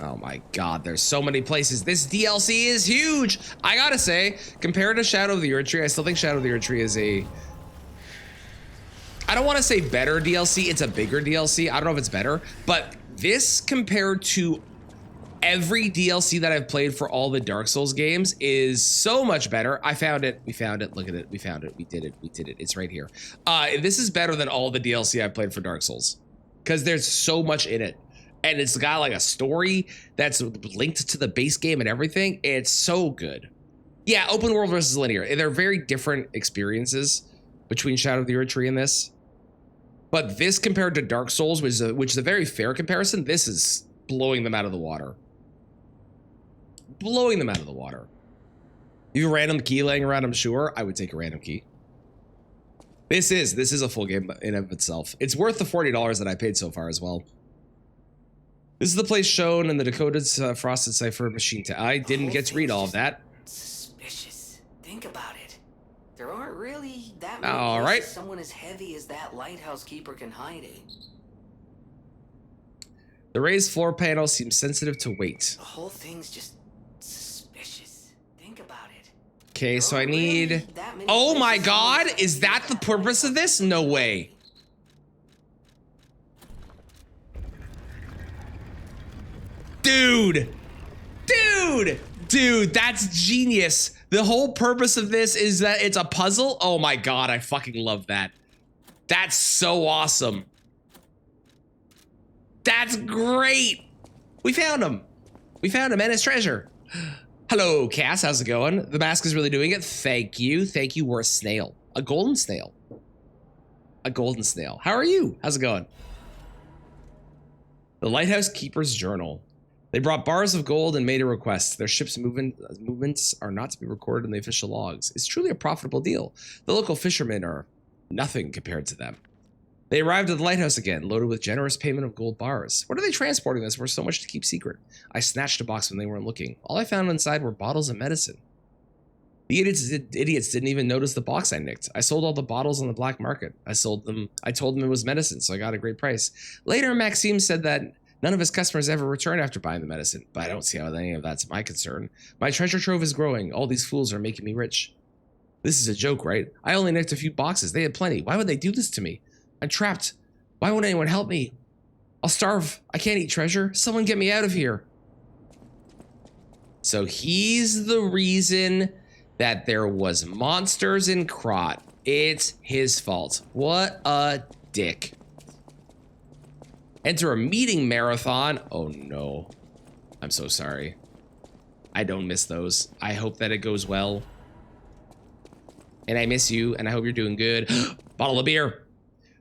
Oh my god, there's so many places. This DLC is huge. I gotta say, compared to Shadow of the Erdtree, I still think Shadow of the Erdtree is a, I don't want to say better DLC, it's a bigger DLC. I don't know if it's better, but this compared to every DLC that I've played for all the Dark Souls games is so much better. I found it. We found it. Look at it. We found it. We did it. We did it. It's right here. This is better than all the DLC I've played for Dark Souls because there's so much in it. And it's got like a story that's linked to the base game and everything. It's so good. Yeah, open world versus linear. They're very different experiences between Shadow of the Erdtree and this. But this compared to Dark Souls, which is a very fair comparison, this is blowing them out of the water. Blowing them out of the water. You have a random key laying around, I'm sure. I would take a random key. This is a full game in of itself. It's worth the $40 that I paid so far as well. This is the place shown in the Dakota's Frosted Cipher machine. I didn't get to read all of that. Suspicious. Think about it. There aren't really that All many right. places someone as heavy as that lighthouse keeper can hide in. The raised floor panel seems sensitive to weight. The whole thing's just suspicious. Think about it. Okay, so I There aren't need... really that many Oh my places god, someone is that the purpose of this? No way. Dude, that's genius. The whole purpose of this is that it's a puzzle. Oh my god, I fucking love that. That's so awesome. That's great. We found him. We found him and his treasure. Hello, Cass, how's it going? The mask is really doing it. Thank you. Thank you. We're a snail. A golden snail. A golden snail. How are you? How's it going? The Lighthouse Keeper's Journal. They brought bars of gold and made a request. Their ship's movements are not to be recorded in the official logs. It's truly a profitable deal. The local fishermen are nothing compared to them. They arrived at the lighthouse again, loaded with generous payment of gold bars. What are they transporting this for so much to keep secret? I snatched a box when they weren't looking. All I found inside were bottles of medicine. The idiots didn't even notice the box I nicked. I sold all the bottles on the black market. I told them it was medicine, so I got a great price. Later, Maxime said that none of his customers ever return after buying the medicine, but I don't see how any of that's my concern. My treasure trove is growing. All these fools are making me rich. This is a joke, right? I only nicked a few boxes. They had plenty. Why would they do this to me? I'm trapped. Why won't anyone help me? I'll starve. I can't eat treasure. Someone get me out of here. So he's the reason that there was monsters in Krot. It's his fault. What a dick. Enter a meeting marathon. Oh no. I'm so sorry. I don't miss those. I hope that it goes well. And I miss you, and I hope you're doing good. Bottle of beer.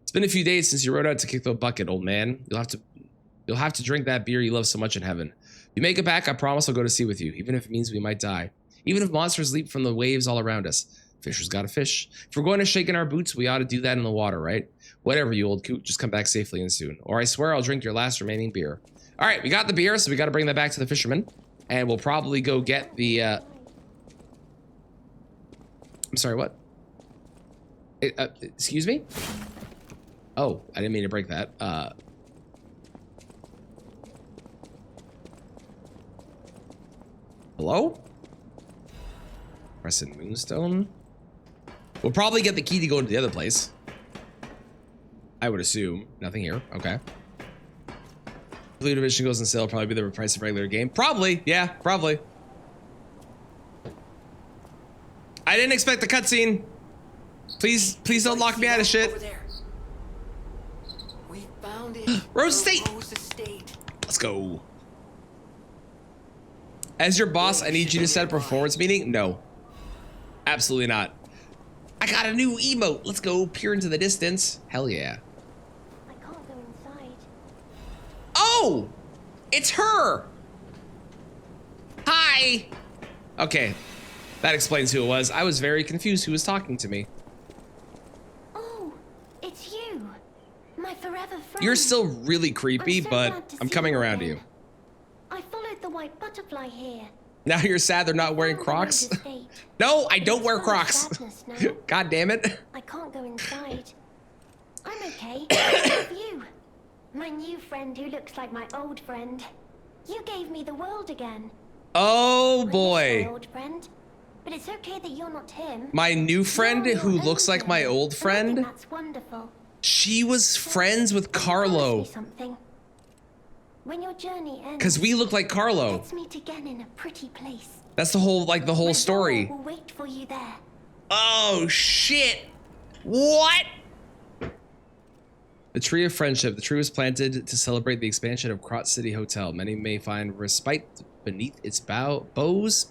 It's been a few days since you rode out to kick the bucket, old man. You'll have to drink that beer you love so much in heaven. If you make it back, I promise I'll go to sea with you, even if it means we might die. Even if monsters leap from the waves all around us. Fisher's gotta fish. If we're going to shake in our boots, we ought to do that in the water, right? Whatever, you old coot. Just come back safely and soon. Or I swear I'll drink your last remaining beer. All right, we got the beer, so we got to bring that back to the fisherman. And we'll probably go get the... I'm sorry, what? Excuse me? Oh, I didn't mean to break that. Hello? Crescent Moonstone? We'll probably get the key to go to the other place. I would assume. Nothing here. Okay. Blue Division goes on sale. Probably be the price of regular game. Probably. Yeah, probably. I didn't expect the cutscene. Please don't lock me out of shit. Over there. We found it. Rose Estate. Rose Estate. Let's go. As your boss, I need you to set a performance meeting. No. Absolutely not. I got a new emote. Let's go peer into the distance. Hell yeah. I can't go inside. Oh! It's her! Hi! Okay. That explains who it was. I was very confused who was talking to me. Oh, it's you. My forever friend. You're still really creepy, I'm so but glad to I'm see coming you around to again. you. I followed the white butterfly here. Now you're sad they're not wearing Found the Crocs? Rose Estate. No, I don't It's wear full of Crocs. sadness now. God damn it. I can't go inside. I'm okay. I love you. My new friend who looks like my old friend. You gave me the world again. Oh I miss boy. my old friend. But it's okay that you're not him. My new friend You're who your looks own like my friend, old and I friend? think that's wonderful. She was friends with Promise Carlo. me something. When your journey ends, Because we look like Carlo. let's meet again in a pretty place. That's the whole, like, the whole My story. doll will wait for you there. Oh, shit. What? The Tree of Friendship. The tree was planted to celebrate the expansion of Krot City Hotel. Many may find respite beneath its boughs,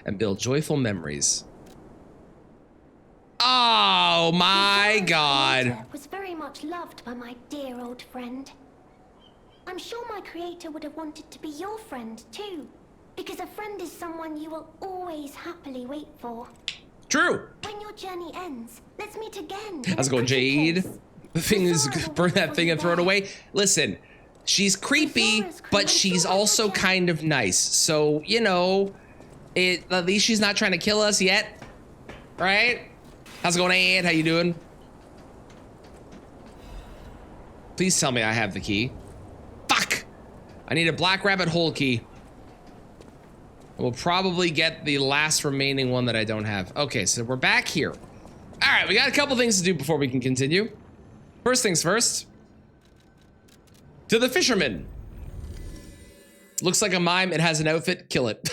and build joyful memories. Oh my The god. creator was very much loved by my dear old friend. I'm sure my creator would have wanted to be your friend too, because a friend is someone you will always happily wait for. True. When your journey ends, let's meet again. How's it going, Jade? The thing is, burn that thing and throw it away. Listen, she's creepy, but she's also kind of nice. So, you know, at least she's not trying to kill us yet. Right? How's it going, Ed? How you doing? Please tell me I have the key. Fuck! I need a black rabbit hole key. We'll probably get the last remaining one that I don't have. Okay, so we're back here. All right, we got a couple things to do before we can continue. First things first. To the fisherman. Looks like a mime. It has an outfit. Kill it.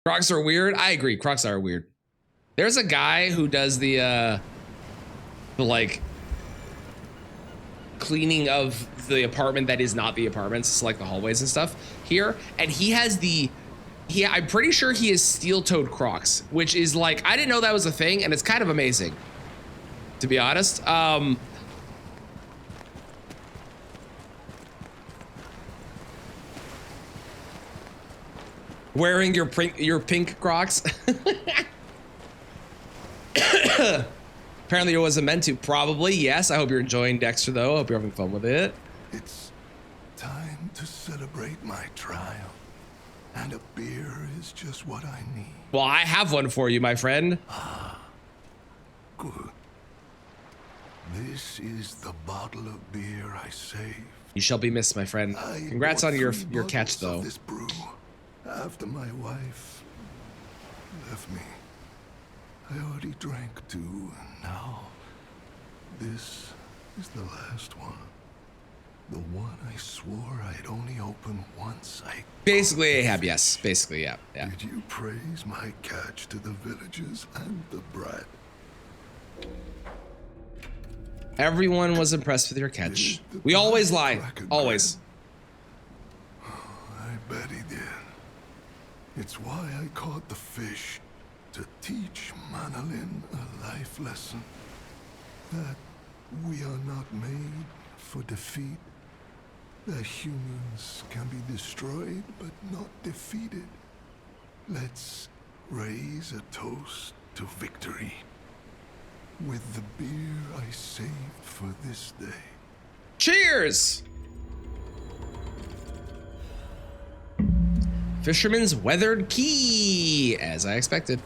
Crocs are weird. I agree. Crocs are weird. There's a guy who does the like cleaning of the apartment that is not the apartments. It's like the hallways and stuff here. And he has I'm pretty sure he has steel-toed Crocs, which is like, I didn't know that was a thing, and it's kind of amazing, to be honest. Wearing your pink Crocs. Apparently it wasn't meant to. Probably, yes. I hope you're enjoying Dexter, though. I hope you're having fun with it. It's time to celebrate my trial. And a beer is just what I need. Well, I have one for you, my friend. Good. This is the bottle of beer I saved. You shall be missed, my friend. Congrats on your catch, though. This brew after my wife left me. I already drank 2, and now this is the last one. The one I swore I'd only open once. Basically, Ahab, yes. Basically, yeah. Did you praise my catch to the villagers and the brat? Everyone was impressed with your catch. We always lie. Always. I bet he did. It's why I caught the fish. To teach Manolin a life lesson. That we are not made for defeat. That humans can be destroyed but not defeated. Let's raise a toast to victory. With the beer I saved for this day. Cheers! Fisherman's Weathered Key, as I expected.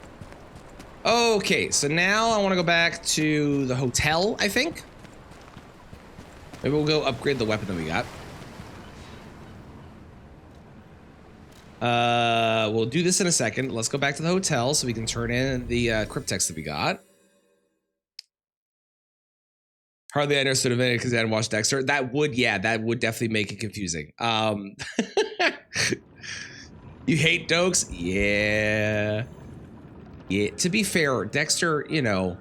Okay, so now I want to go back to the hotel, I think. Maybe we'll go upgrade the weapon that we got. We'll do this in a second. Let's go back to the hotel so we can turn in the cryptex that we got. Hardly I understood of it because I hadn't watched Dexter. That would definitely make it confusing. You hate Dokes? Yeah. Yeah, to be fair, Dexter, you know,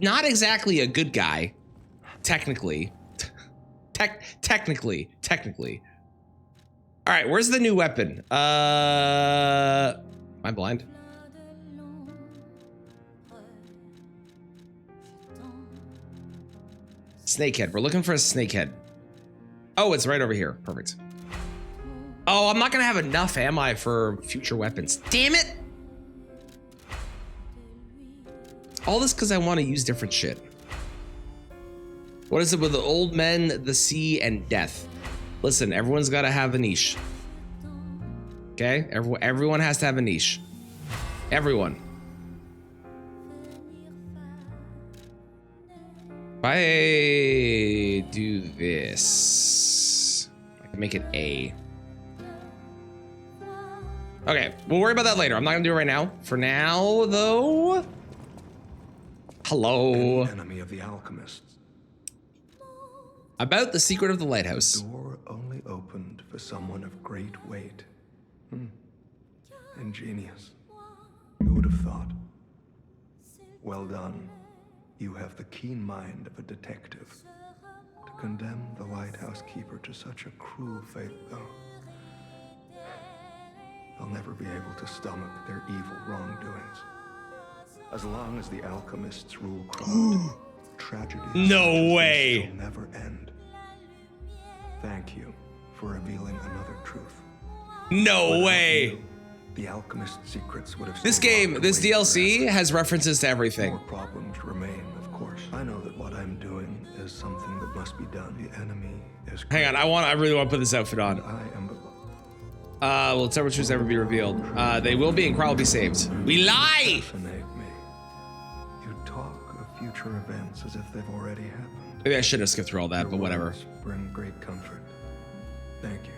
not exactly a good guy, technically. Technically. All right, where's the new weapon? Am I blind? Snakehead. We're looking for a snakehead. Oh, it's right over here. Perfect. Oh, I'm not gonna have enough, am I, for future weapons? Damn it! All this because I want to use different shit. What is it with the old men, the sea, and death? Listen, everyone's got to have a niche. Okay? Everyone has to have a niche. Everyone. If I do this, I can make it A. Okay, we'll worry about that later. I'm not gonna do it right now. For now, though. Hello. An enemy of the alchemists. About the secret of the lighthouse. The door only opened for someone of great weight. Ingenious. Who would have thought? Well done. You have the keen mind of a detective. To condemn the lighthouse keeper to such a cruel fate, though. I'll never be able to stomach their evil wrongdoings. As long as the alchemists rule Crond, tragedy No way. will never end. Thank you for revealing another truth. No Without way. you, the alchemist secrets would have This stayed game, locked this away DLC forever. has references to everything. More problems remain, of course. I know that what I'm doing is something that must be done. The enemy is. Hang on, I really want to put this outfit on. I am. Will temperatures ever be revealed? They will be and Carl will be saved. We lie! Fascinate me. You talk of future events as if they've already happened. Maybe I should have skipped through all that, Your but whatever. words bring great comfort. Thank you.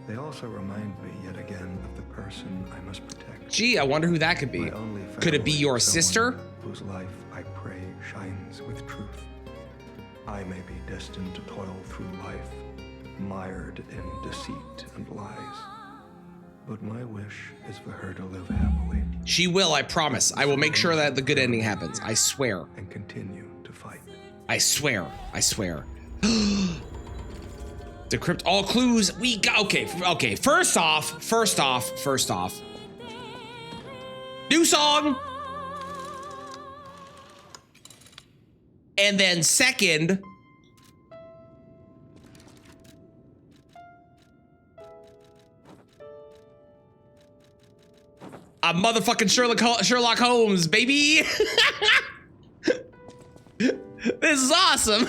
They also remind me yet again of the person I must protect. Gee, I wonder who that could be. My only Could it be family, your someone sister? Whose life I pray shines with truth. I may be destined to toil through life, mired in deceit and lies. But my wish is for her to live happily. She will, I promise. I will make sure that the good ending happens. I swear. And continue to fight. I swear. I swear. Decrypt all clues. We got. Okay. First off. New song. And then second. A motherfucking Sherlock Holmes, baby. This is awesome.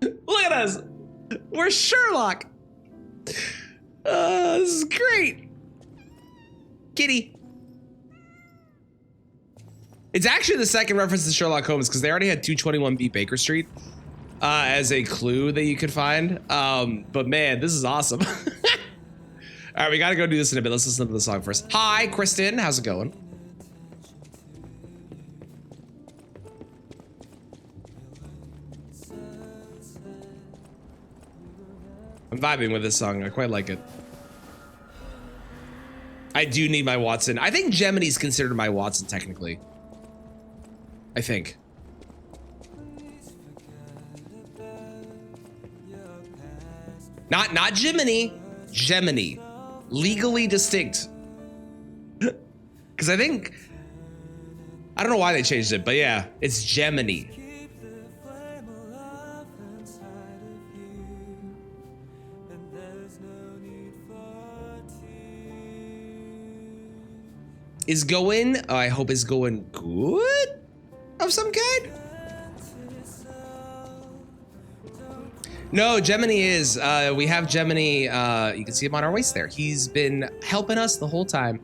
Look at us. We're Sherlock. This is great. Kitty. It's actually the second reference to Sherlock Holmes because they already had 221B Baker Street as a clue that you could find. But man, this is awesome. All right, we gotta go do this in a bit. Let's listen to the song first. Hi, Kristen. How's it going? I'm vibing with this song. I quite like it. I do need my Watson. I think Gemini's considered my Watson technically. I think. Not Jiminy, Gemini. Legally distinct. Because I think, I don't know why they changed it, but yeah, it's Gemini. Is going, I hope it's going good of some kind. No, Gemini is. We have Gemini. You can see him on our waist there. He's been helping us the whole time.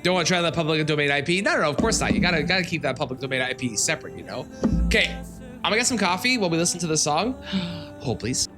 Don't want to try that public domain IP? No, of course not. You gotta keep that public domain IP separate, you know? Okay, I'm gonna get some coffee while we listen to the song. Hold, please.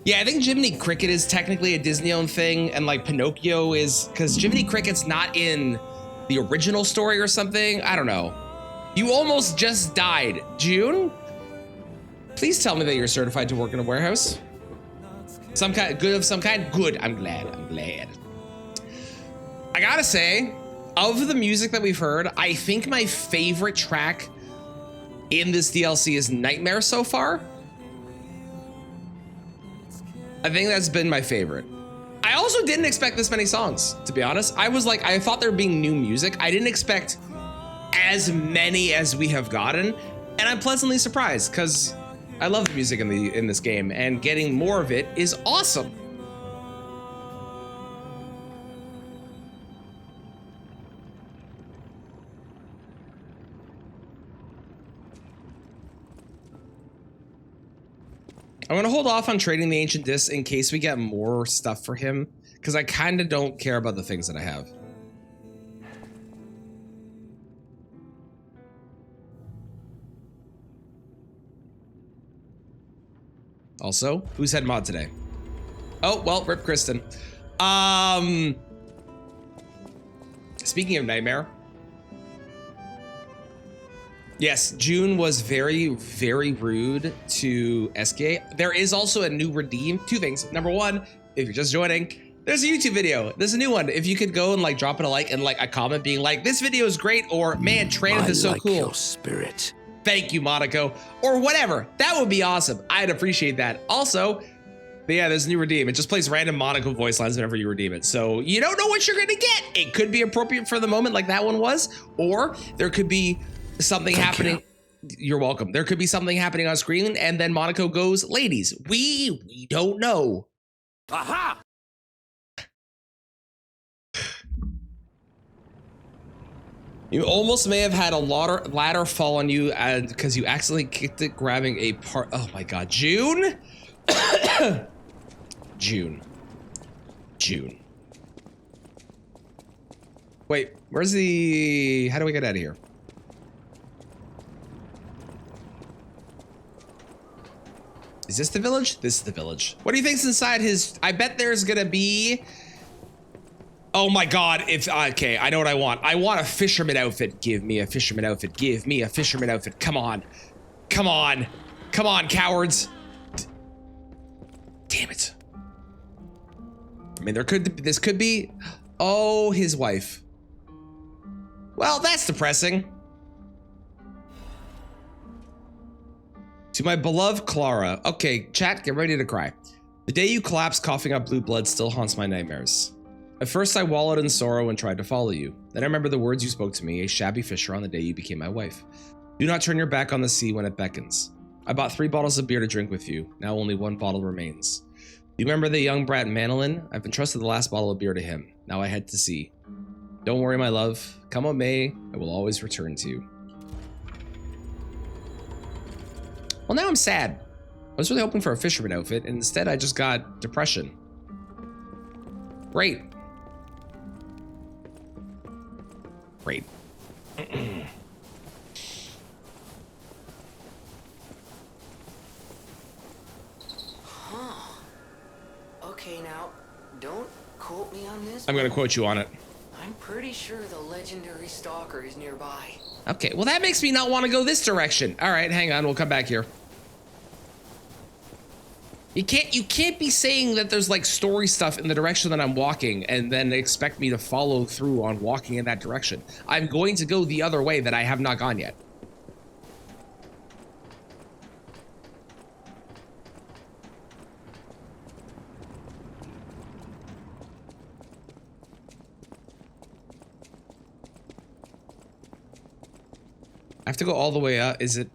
Yeah, I think Jiminy Cricket is technically a Disney-owned thing, and like Pinocchio is, because Jiminy Cricket's not in the original story or something. I don't know. You almost just died. June? Please tell me that you're certified to work in a warehouse. Some kind, good of some kind? Good, I'm glad. I gotta say, of the music that we've heard, I think my favorite track in this DLC is Nightmare so far. I think that's been my favorite. I also didn't expect this many songs, to be honest. I was like, I thought there being new music. I didn't expect as many as we have gotten, and I'm pleasantly surprised because I love the music in this game, and getting more of it is awesome. I'm gonna hold off on trading the Ancient Disc in case we get more stuff for him, because I kind of don't care about the things that I have. Also, who's head mod today? Oh, well, rip Kristen. Speaking of Nightmare. Yes, June was very, very rude to SK. There is also a new redeem. Two things. Number one, if you're just joining, there's a YouTube video. There's a new one. If you could go and like drop it a like and like a comment being like, this video is great, or man, Traneth is so cool. Your spirit. Thank you, Monaco, or whatever. That would be awesome. I'd appreciate that. Also, but yeah, there's a new redeem. It just plays random Monaco voice lines whenever you redeem it. So you don't know what you're gonna get. It could be appropriate for the moment like that one was, or there could be something happening. You're welcome. There could be something happening on screen and then Monaco goes, ladies, we don't know. Aha! You almost may have had a ladder fall on you because you accidentally kicked it grabbing a part. Oh my God, June? June. Wait, where's the, how do we get out of here? Is this the village? This is the village. What do you think's inside his, I bet there's gonna be, oh my God, it's, okay, I know what I want. I want a fisherman outfit. Give me a fisherman outfit. Give me a fisherman outfit. Come on. Come on. Come on, cowards. Damn it. I mean, this could be, oh, his wife. Well, that's depressing. To my beloved Clara. Okay, chat, get ready to cry. The day you collapsed coughing up blue blood still haunts my nightmares. At first I wallowed in sorrow and tried to follow you. Then I remember the words you spoke to me, a shabby fisher, on the day you became my wife. Do not turn your back on the sea when it beckons. I bought 3 bottles of beer to drink with you. Now only 1 bottle remains. You remember the young brat Manolin? I've entrusted the last bottle of beer to him. Now I head to sea. Don't worry, my love. Come what may, I will always return to you. Well, now I'm sad. I was really hoping for a fisherman outfit, and instead I just got depression. Great. Great. Huh. Okay, now, don't quote me on this. I'm gonna quote you on it. I'm pretty sure the legendary stalker is nearby. Okay, well that makes me not want to go this direction. All right, hang on, we'll come back here. You can't be saying that there's like story stuff in the direction that I'm walking and then expect me to follow through on walking in that direction. I'm going to go the other way that I have not gone yet. I have to go all the way up. Isn't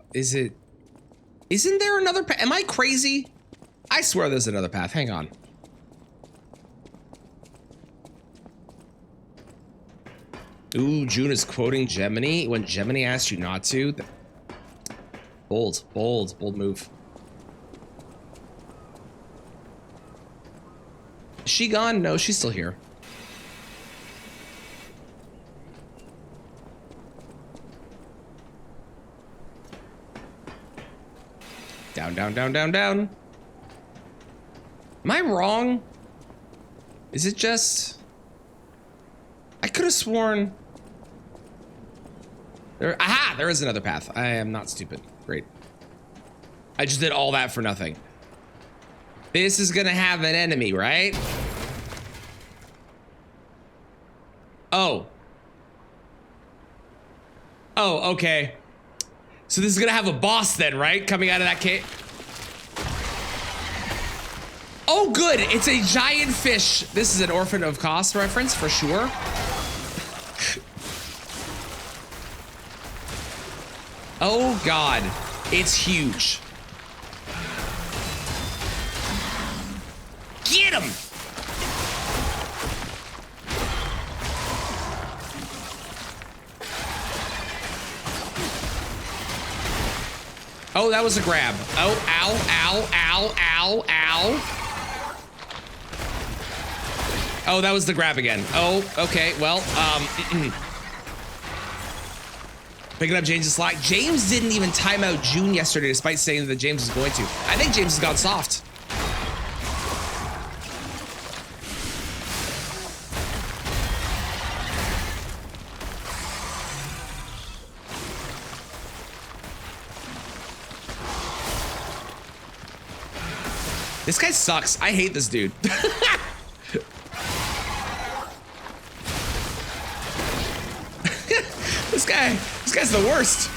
there another path? Am I crazy? I swear there's another path. Hang on. Ooh, June is quoting Gemini when Gemini asked you not to. Bold move. Is she gone? No, she's still here. Down, down, down, down, down. Am I wrong? Is it just... I could have sworn... Aha! There is another path. I am not stupid. Great. I just did all that for nothing. This is gonna have an enemy, right? Oh. Oh, okay. So this is gonna have a boss then, right? Coming out of that cave. Oh, good. It's a giant fish. This is an Orphan of Kos reference for sure. Oh, God. It's huge. Get him! Oh, that was a grab. Oh, ow, ow, ow, ow, ow. Oh, that was the grab again. Oh, okay, well, picking up James' slack. James didn't even time out June yesterday despite saying that James was going to. I think James has gone soft. This guy sucks. I hate this dude. This guy's the worst.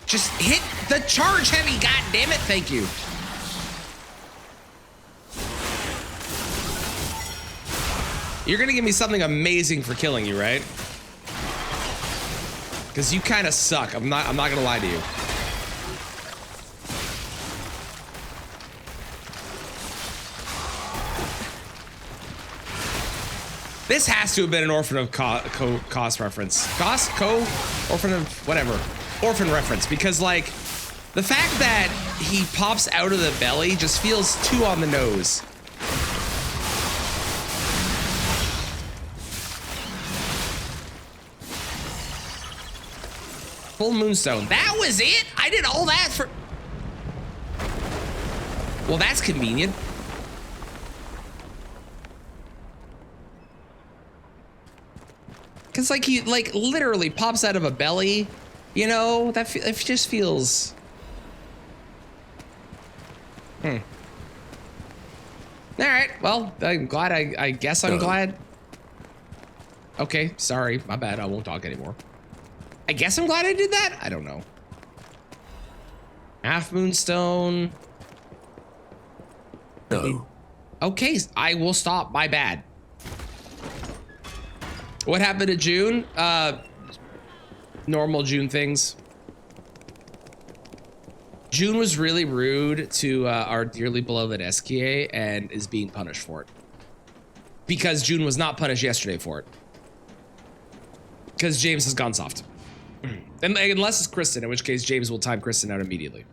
Just hit the charge heavy, god damn it, thank you. You're gonna give me something amazing for killing you, right? Because you kind of suck. I'm not gonna lie to you. This has to have been an Orphan of Kos reference. Orphan of whatever. Orphan reference, because like the fact that he pops out of the belly just feels too on the nose. Full moonstone. That was it? I did all that for... Well, that's convenient. Cause like he like literally pops out of a belly, you know, that it just feels. All right. Well, I'm glad. I guess I'm glad. Okay, sorry. My bad. I won't talk anymore. I guess I'm glad I did that. I don't know. Half Moonstone. No. Okay, I will stop. My bad. What happened to June? Normal June things. June was really rude to our dearly beloved SKA and is being punished for it. Because June was not punished yesterday for it. Because James has gone soft. And unless it's Kristen, in which case James will time Kristen out immediately.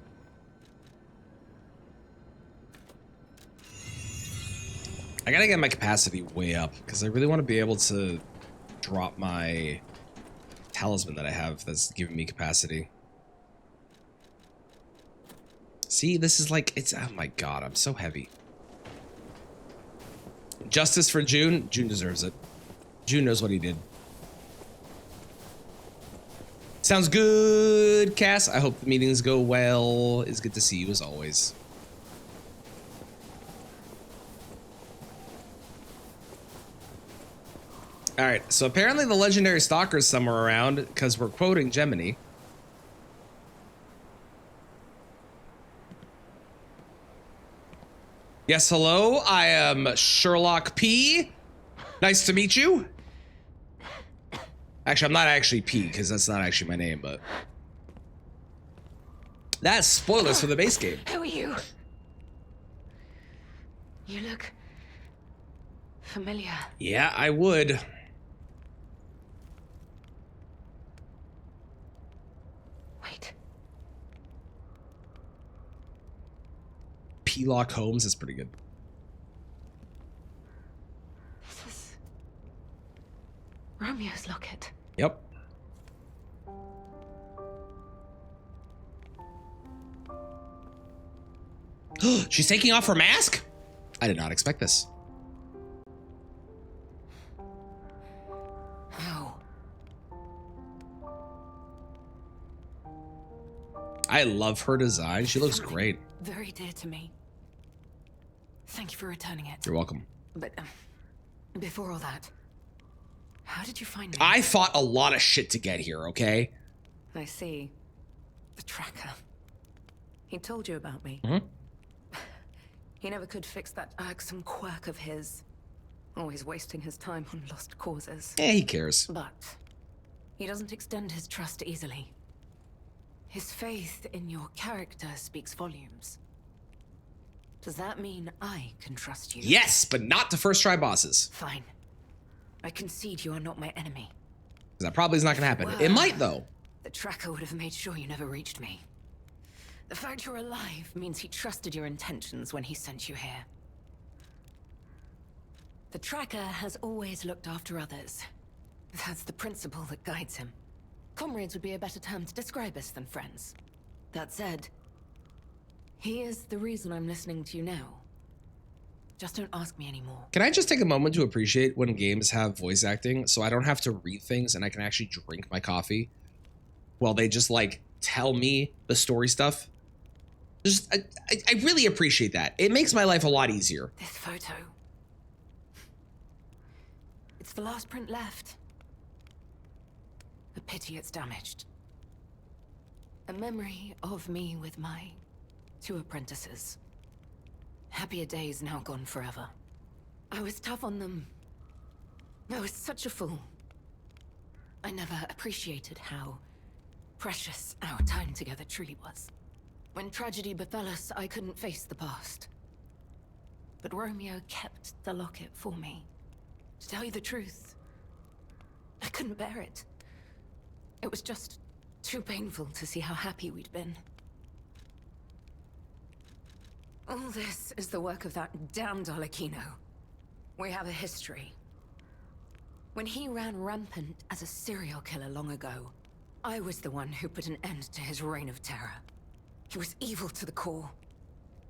I gotta get my capacity way up because I really want to be able to drop my talisman that I have that's giving me capacity. See, this is like, it's, oh my god, I'm so heavy. Justice for June. June deserves it. June knows what he did. Sounds good, Cass. I hope the meetings go well. It's good to see you as always. All right, so apparently the legendary stalker is somewhere around because we're quoting Gemini. Yes, hello. I am Sherlock P. Nice to meet you. Actually, I'm not actually P because that's not actually my name, but that's spoilers for the base game. Who are you? You look familiar. Yeah, I would. Wait. P-Lock Holmes is pretty good. This is Romeo's locket. Yep. She's taking off her mask? I did not expect this. How? I love her design. She looks great. Very dear to me. Thank you for returning it. You're welcome. But before all that, how did you find me? I fought a lot of shit to get here, okay? I see. The tracker. He told you about me. Mm-hmm. He never could fix that irksome quirk of his. Always wasting his time on lost causes. Yeah, he cares. But he doesn't extend his trust easily. His faith in your character speaks volumes. Does that mean I can trust you? Yes, but not to first try bosses. Fine. I concede you are not my enemy. That probably is not gonna happen. It might though. The tracker would have made sure you never reached me. The fact you're alive means he trusted your intentions when he sent you here. The tracker has always looked after others. That's the principle that guides him. Comrades would be a better term to describe us than friends. That said, he is the reason I'm listening to you now. Just don't ask me anymore. Can I just take a moment to appreciate when games have voice acting so I don't have to read things and I can actually drink my coffee while they just like tell me the story stuff? Just, I really appreciate that. It makes my life a lot easier. This photo. It's the last print left. A pity it's damaged. A memory of me with my 2 apprentices. Happier days now gone forever. I was tough on them. I was such a fool. I never appreciated how precious our time together truly was. When tragedy befell us, I couldn't face the past. But Romeo kept the locket for me. To tell you the truth, I couldn't bear it. It was just too painful to see how happy we'd been. All this is the work of that damned Arlecchino. We have a history. When he ran rampant as a serial killer long ago, I was the one who put an end to his reign of terror. He was evil to the core.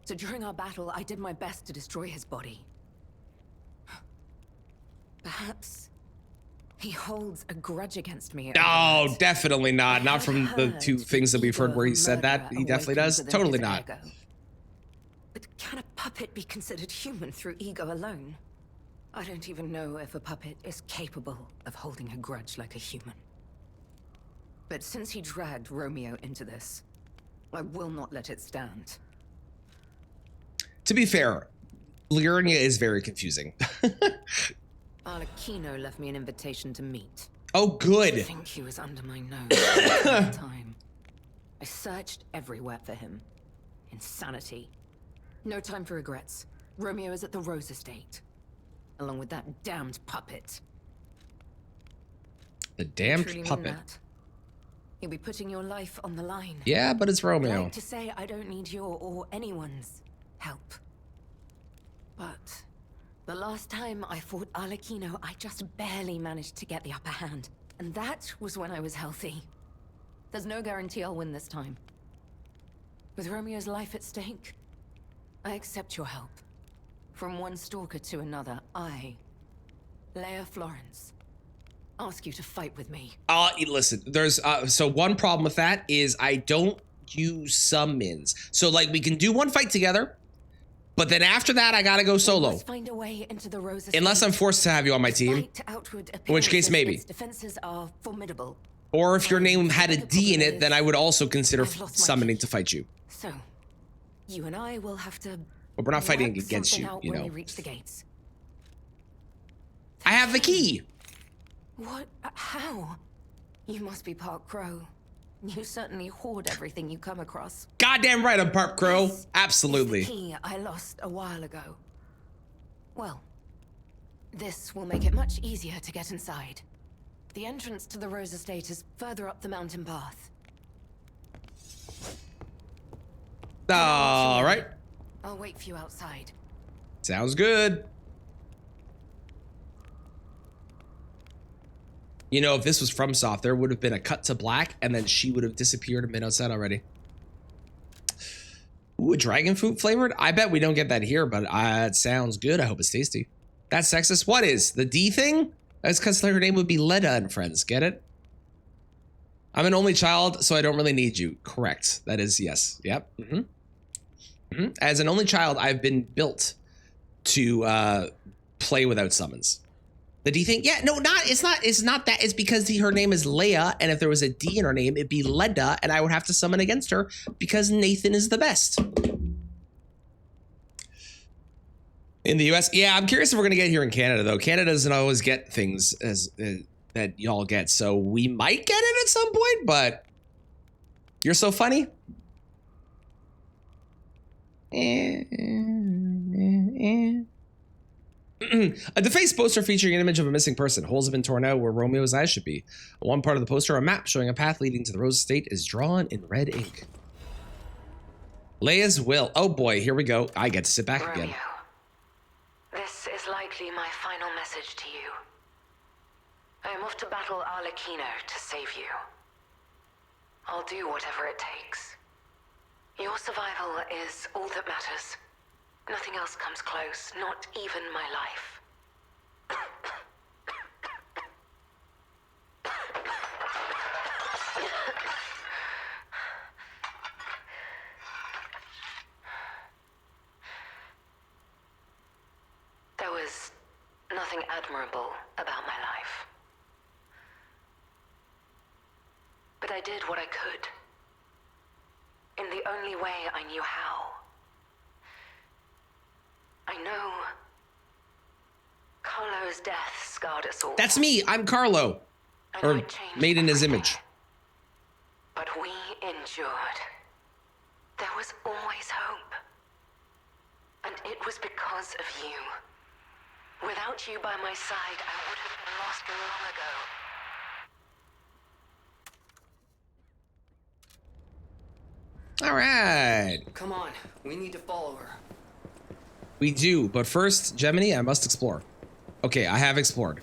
So during our battle, I did my best to destroy his body. Perhaps he holds a grudge against me. Oh, definitely not. Not from the 2 things that we've heard where he said that. He definitely does. Totally not. But can a puppet puppet be considered human through ego alone? I don't even know if a puppet is capable of holding a grudge like a human. But since he dragged Romeo into this, I will not let it stand. To be fair, Liurnia is very confusing. Arlecchino left me an invitation to meet. Oh, good. I think he was under my nose all the time. I searched everywhere for him. Insanity. No time for regrets. Romeo is at the Rose Estate, along with that damned puppet. The damned Truly mean puppet. that? You'll be putting your life on the line. Yeah, but it's I Romeo. like to say I don't need your or anyone's help. But the last time I fought Arlecchino, I just barely managed to get the upper hand. And that was when I was healthy. There's no guarantee I'll win this time. With Romeo's life at stake, I accept your help. From one stalker to another, I, Leia Florence, ask you to fight with me. Listen, there's so one problem with that is I don't use summons. So like we can do one fight together, but then after that I gotta go solo. Let's find a way into the Rose Unless I'm Estate. forced to have you on my team. Despite outward In which case, appearances, maybe. its defenses are formidable. Or if your name had a D in it, then I would also consider I've lost my summoning key. to fight you. So, you and I will have to. But we're not fighting work against something you, out you when know. we reach the gates. I have the key. What? How? You must be Park Crow. You certainly hoard everything you come across. Goddamn right, I'm Park Crow. This is Absolutely. the key I lost a while ago. Well, this will make it much easier to get inside. The entrance to the Rose Estate is further up the mountain path. All right. I'll wait for you outside. Sounds good. You know, if this was FromSoft, there would have been a cut to black, and then she would have disappeared and been outside already. Ooh, a dragon fruit flavored? I bet we don't get that here, but it sounds good. I hope it's tasty. That's sexist. What is? The D thing? That's because her name would be Leda and Friends. Get it? I'm an only child, so I don't really need you. Correct. That is yes. Yep. As an only child, I've been built to play without summons. The D thing? Yeah, no, it's not that. It's because her name is Leia, and if there was a D in her name, it'd be Leda, and I would have to summon against her because Nathan is the best. In the US, yeah, I'm curious if we're gonna get here in Canada though. Canada doesn't always get things as that y'all get, so we might get it at some point. But you're so funny. A defaced poster featuring an image of a missing person. Holes have been torn out where Romeo's eyes should be. On one part of the poster, a map showing a path leading to the Rose Estate is drawn in red ink. Leia's will. Oh boy, here we go. I get to sit back again. Romeo, this is likely my final message to you. I am off to battle Arlecchino to save you. I'll do whatever it takes. Your survival is all that matters. Nothing else comes close, not even my life. There was nothing admirable about my life. But I did what I could. In the only way I knew how. I know Carlo's death scarred us all. That's me. I'm Carlo. And Or I changed made in his everything. image. But we endured. There was always hope. And it was because of you. Without you by my side, I would have been lost long ago. All right. Come on, we need to follow her. We do, but first, Gemini, I must explore. Okay, I have explored.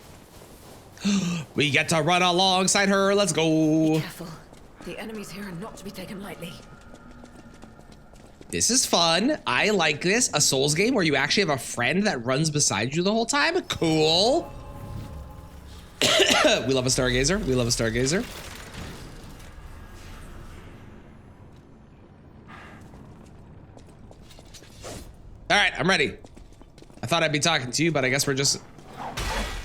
We get to run alongside her. Let's go. Careful. The enemies here are not to be taken lightly. This is fun. I like this. A Souls game where you actually have a friend that runs beside you the whole time. Cool. We love a Stargazer. We love a Stargazer. All right, I'm ready. I thought I'd be talking to you, but I guess we're just...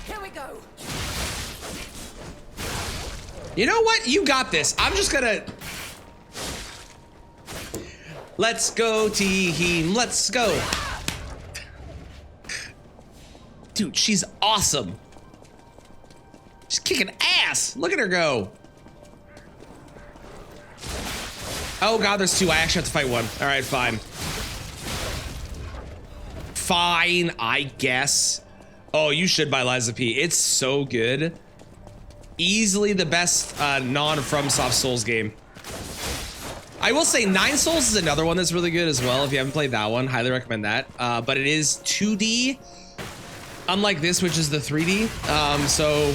Here we go. You know what? You got this. I'm just gonna... Let's go, team. Let's go. Dude, she's awesome. She's kicking ass. Look at her go. Oh God, there's two. I actually have to fight one. All right, fine. Fine, I guess. Oh, you should buy Liza P. It's so good. Easily the best non-FromSoft Souls game. I will say 9 Souls is another one that's really good as well. If you haven't played that one, highly recommend that. But it is 2D, unlike this, which is the 3D. So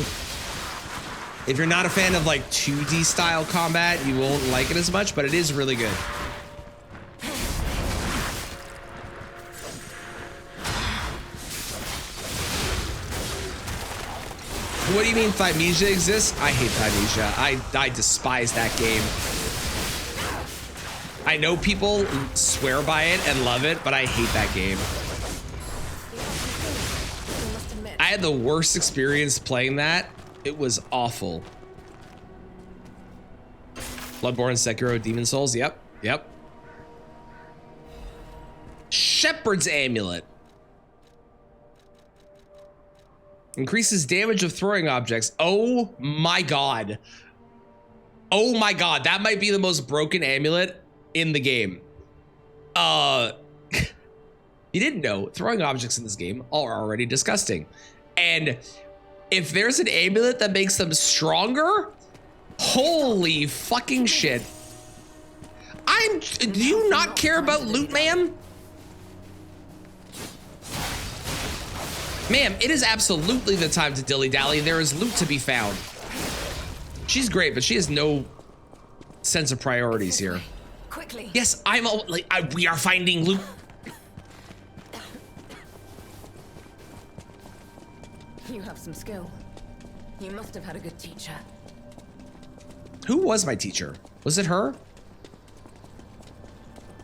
if you're not a fan of like 2D style combat, you won't like it as much, but it is really good. What do you mean Thymesia exists? I hate Thymesia. I despise that game. I know people swear by it and love it, but I hate that game. I had the worst experience playing that. It was awful. Bloodborne, Sekiro, Demon Souls. Yep. Yep. Shepherd's Amulet. Increases damage of throwing objects. Oh my God. Oh my God. That might be the most broken amulet in the game. You didn't know throwing objects in this game are already disgusting. And if there's an amulet that makes them stronger, holy fucking shit. Do you not care about loot, ma'am? Ma'am, it is absolutely the time to dilly-dally. There is loot to be found. She's great, but she has no sense of priorities here. Quickly. Yes, we are finding loot. You have some skill. You must have had a good teacher. Who was my teacher? Was it her?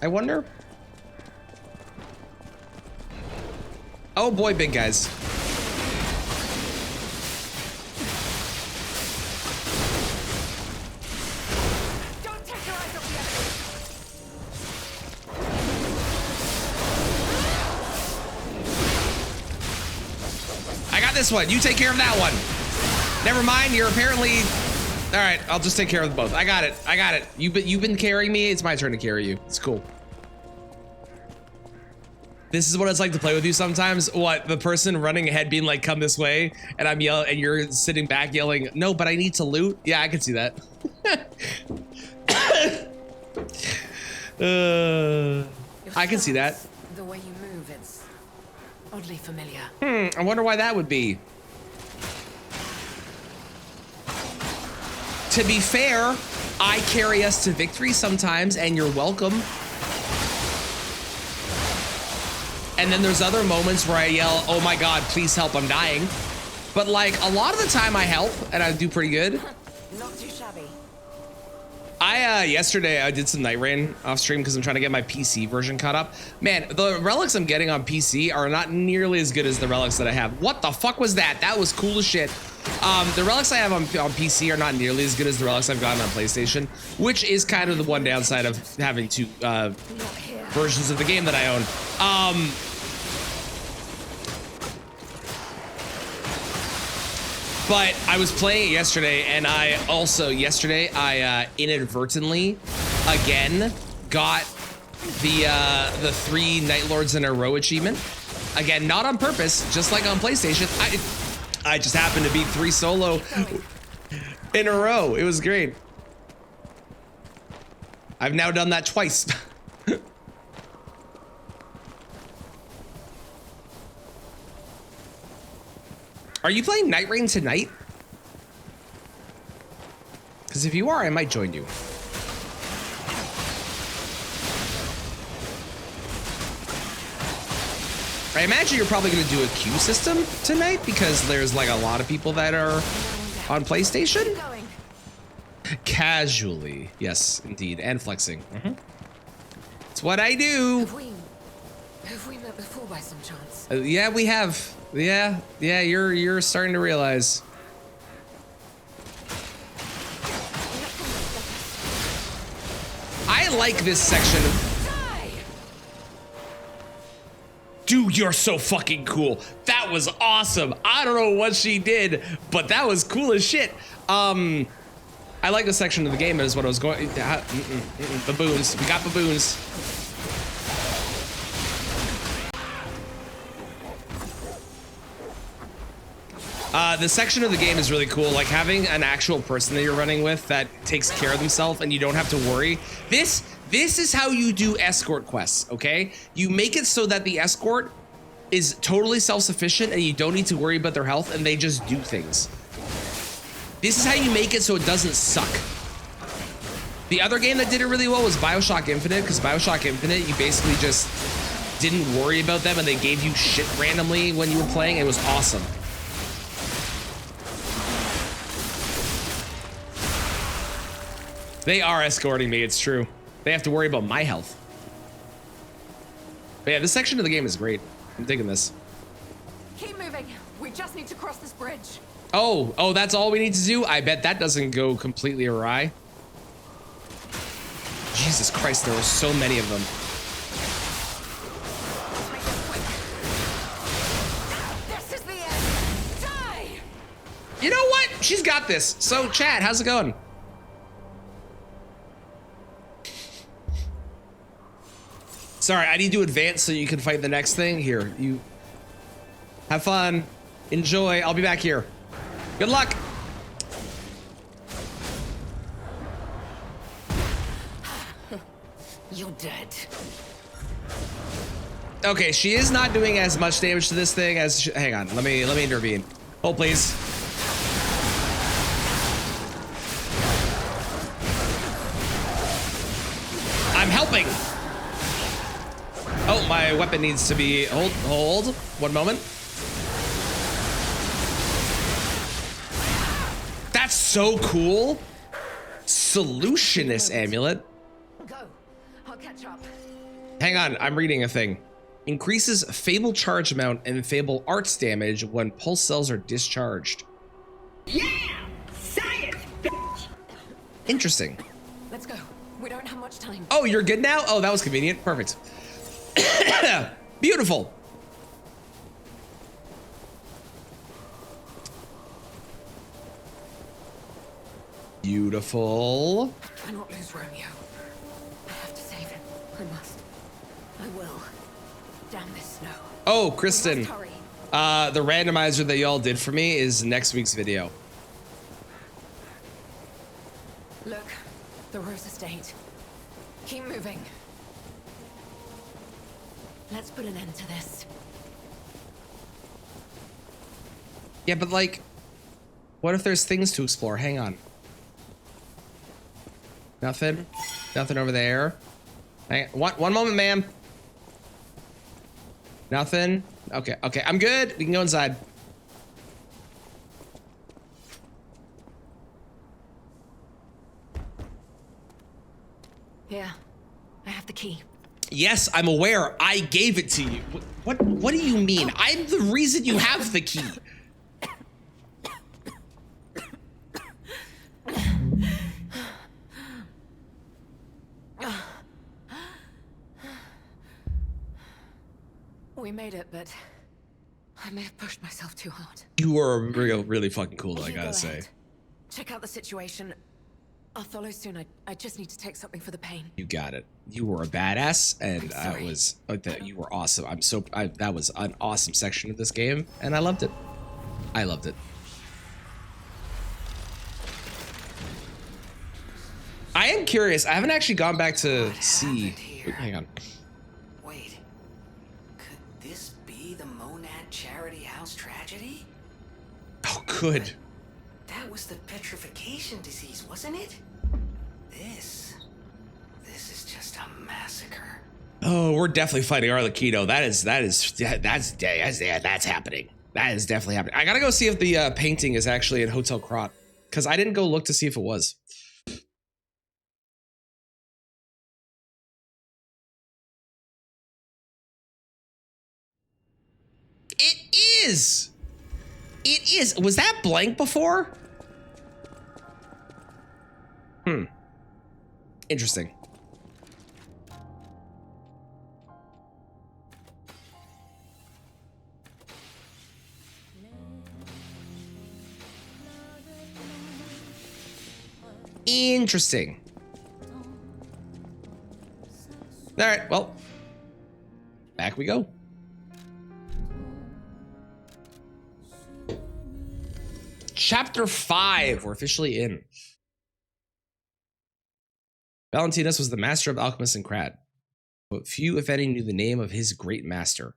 I wonder. Oh boy, big guys. Don't take your eyes off I got this one. You take care of that one. Never mind. You're apparently... All right, I'll just take care of them both. I got it. I got it. You've been carrying me. It's my turn to carry you. It's cool. This is what it's like to play with you sometimes. What, the person running ahead being like, come this way, and I'm yelling, and you're sitting back yelling, no, but I need to loot. Yeah, I can see that. I can see that. The way you move, it's oddly familiar. I wonder why that would be. To be fair, I carry us to victory sometimes, and you're welcome. And then there's other moments where I yell, oh my God, please help, I'm dying. But like a lot of the time I help and I do pretty good. Not too shabby. Yesterday I did some Night Rain off stream because I'm trying to get my PC version caught up. Man, the relics I'm getting on PC are not nearly as good as the relics that I have. What the fuck was that? That was cool as shit. The relics I have on PC are not nearly as good as the relics I've gotten on PlayStation, which is kind of the one downside of having two versions of the game that I own. But I was playing it yesterday, and I inadvertently again got the 3 Night Lords in a row achievement. Again, not on purpose, just like on PlayStation. I just happened to beat 3 solo in a row. It was great. I've now done that twice. Are you playing Night Rain tonight? Because if you are, I might join you. I imagine you're probably going to do a queue system tonight because there's like a lot of people that are on PlayStation. Casually, yes, indeed, and flexing. It's what I do. Have we met before? by some chance? Yeah, we have. Yeah, you're starting to realize. I like this section. Dude, you're so fucking cool. That was awesome. I don't know what she did, but that was cool as shit. I like this section of the game is what I was going. Baboons. We got baboons. The section of the game is really cool. Like having an actual person that you're running with that takes care of themselves and you don't have to worry. This is how you do escort quests, okay? You make it so that the escort is totally self-sufficient and you don't need to worry about their health and they just do things. This is how you make it so it doesn't suck. The other game that did it really well was BioShock Infinite, because BioShock Infinite, you basically just didn't worry about them and they gave you shit randomly when you were playing. It was awesome. They are escorting me, it's true. They have to worry about my health. But yeah, this section of the game is great. I'm digging this. Keep moving. We just need to cross this bridge. Oh, that's all we need to do? I bet that doesn't go completely awry. Jesus Christ, there are so many of them. This is the end. Die! You know what? She's got this. So, chat, how's it going? Sorry, I need to advance so you can fight the next thing. Here, you have fun. Enjoy. I'll be back here. Good luck. You're dead. Okay, she is not doing as much damage to this thing as hang on, let me intervene. Hold please. I'm helping. Oh, my weapon needs to be hold 1 moment. That's so cool. Solutionist amulet. Go. I'll catch up. Hang on, I'm reading a thing. Increases Fable charge amount and Fable arts damage when pulse cells are discharged. Yeah! Science, bitch! Interesting. Let's go. We don't have much time. Oh, you're good now? Oh, that was convenient. Perfect. Beautiful. Beautiful. I cannot lose Romeo. I have to save him. I must. I will. Damn this snow. Oh, Kristen. We must hurry. The randomizer that y'all did for me is next week's video. Look, the Rose Estate. Keep moving. Let's put an end to this. Yeah, but like, what if there's things to explore? Hang on. Nothing. Nothing over there. Hang on. One moment, ma'am. Nothing. Okay, okay, I'm good. We can go inside. Yeah, I have the key. Yes, I'm aware. I gave it to you. What do you mean? I'm the reason you have the key. We made it, but I may have pushed myself too hard. You were really fucking cool, though, I gotta say. Ahead. Check out the situation. I'll follow soon. I just need to take something for the pain. You got it. You were a badass, and I was like that. You were awesome. That was an awesome section of this game, and I loved it. I loved it. I am curious. I haven't actually gone back to see. Hang on. Wait. Could this be the Monad Charity House tragedy? Oh, good. That was the petrification disease, wasn't it? This is just a massacre. Oh, we're definitely fighting Arlecchino. That's happening. That is definitely happening. I gotta go see if the painting is actually in Hotel Krat, because I didn't go look to see if it was. is. It is. Was that blank before? Interesting. Interesting. All right, well, back we go. Chapter 5, we're officially in. Valentinus was the master of alchemists in Krad, but few, if any, knew the name of his great master,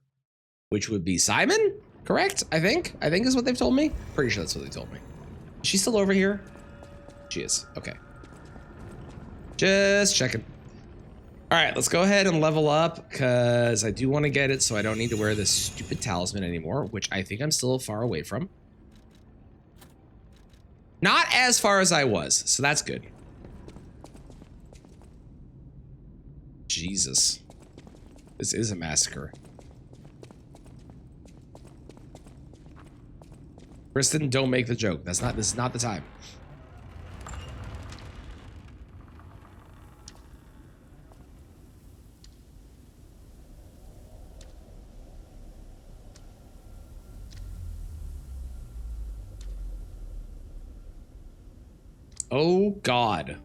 which would be Simon, correct? I think is what they've told me. Pretty sure that's what they told me. Is she still over here? She is, okay. Just checking. All right, let's go ahead and level up because I do want to get it so I don't need to wear this stupid talisman anymore, which I think I'm still far away from. Not as far as I was, so that's good. Jesus. This is a massacre. Kristen, don't make the joke. This is not the time. Oh, God.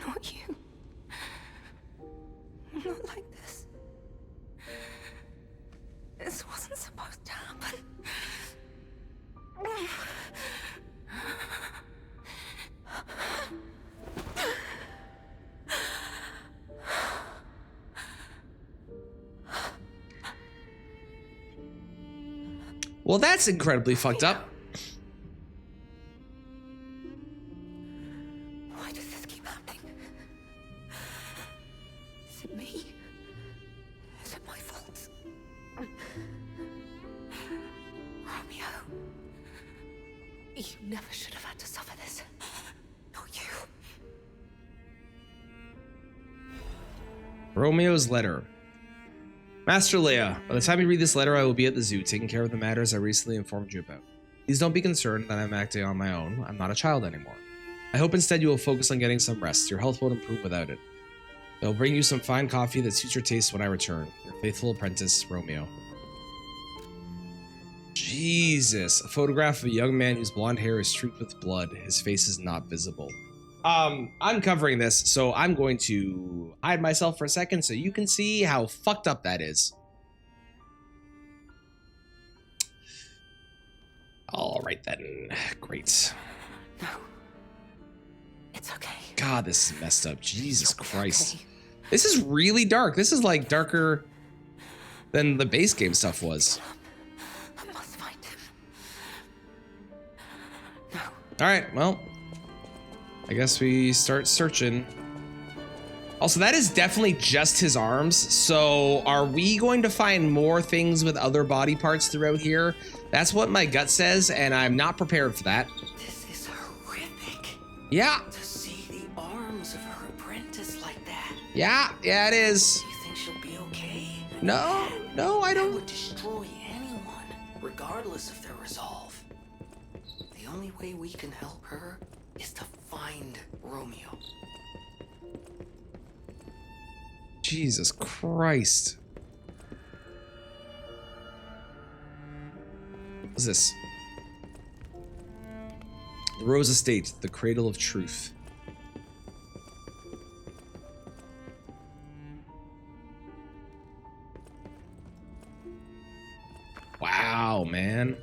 Not you. Not like this. This wasn't supposed to happen. Well, that's incredibly fucked up. Why does this keep happening? Is it me? Is it my fault? Romeo, you never should have had to suffer this. Not you. Romeo's letter. Master Leia, by the time you read this letter, I will be at the zoo taking care of the matters I recently informed you about. Please don't be concerned that I'm acting on my own. I'm not a child anymore. I hope instead you will focus on getting some rest. Your health won't improve without it. I will bring you some fine coffee that suits your taste when I return. Your faithful apprentice, Romeo. Jesus. A photograph of a young man whose blonde hair is streaked with blood. His face is not visible. I'm covering this, so I'm going to hide myself for a second so you can see how fucked up that is. All right then. Great. No. It's okay. God, this is messed up. Jesus Christ. Okay. This is really dark. This is like darker than the base game stuff was. I must find him. No. All right, well, I guess we start searching. Also, that is definitely just his arms. So are we going to find more things with other body parts throughout here? That's what my gut says, and I'm not prepared for that. This is horrific. Yeah. To see the arms of her apprentice like that. Yeah, it is. Do you think she'll be okay? No, I don't. That would destroy anyone, regardless of their resolve. The only way we can help her is to find Romeo. Jesus Christ. What's this? The Rose Estate, the cradle of truth. Wow, man.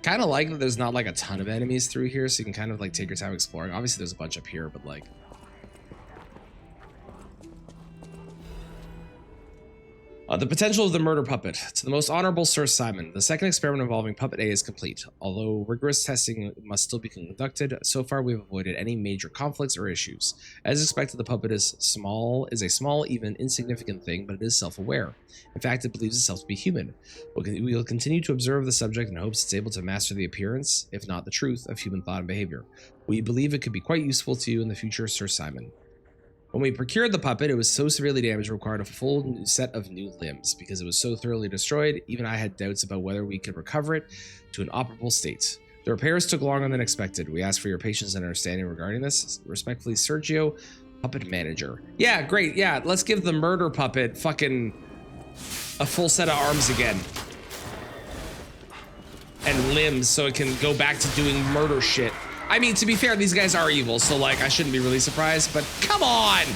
Kind of like that there's not like a ton of enemies through here, so you can kind of like take your time exploring. Obviously there's a bunch up here, but like, The potential of the murder puppet. To the most honorable Sir Simon, the second experiment involving Puppet A is complete. Although rigorous testing must still be conducted, so far we have avoided any major conflicts or issues. As expected, the puppet is a small, even insignificant thing, but it is self-aware. In fact, it believes itself to be human. We will continue to observe the subject in hopes it's able to master the appearance, if not the truth, of human thought and behavior. We believe it could be quite useful to you in the future, Sir Simon. When we procured the puppet, it was so severely damaged it required a full new set of new limbs. Because it was so thoroughly destroyed, even I had doubts about whether we could recover it to an operable state. The repairs took longer than expected. We ask for your patience and understanding regarding this. Respectfully, Sergio, puppet manager. Yeah, great. Yeah, let's give the murder puppet fucking a full set of arms again. And limbs so it can go back to doing murder shit. I mean, to be fair, these guys are evil, so like I shouldn't be really surprised, but come on!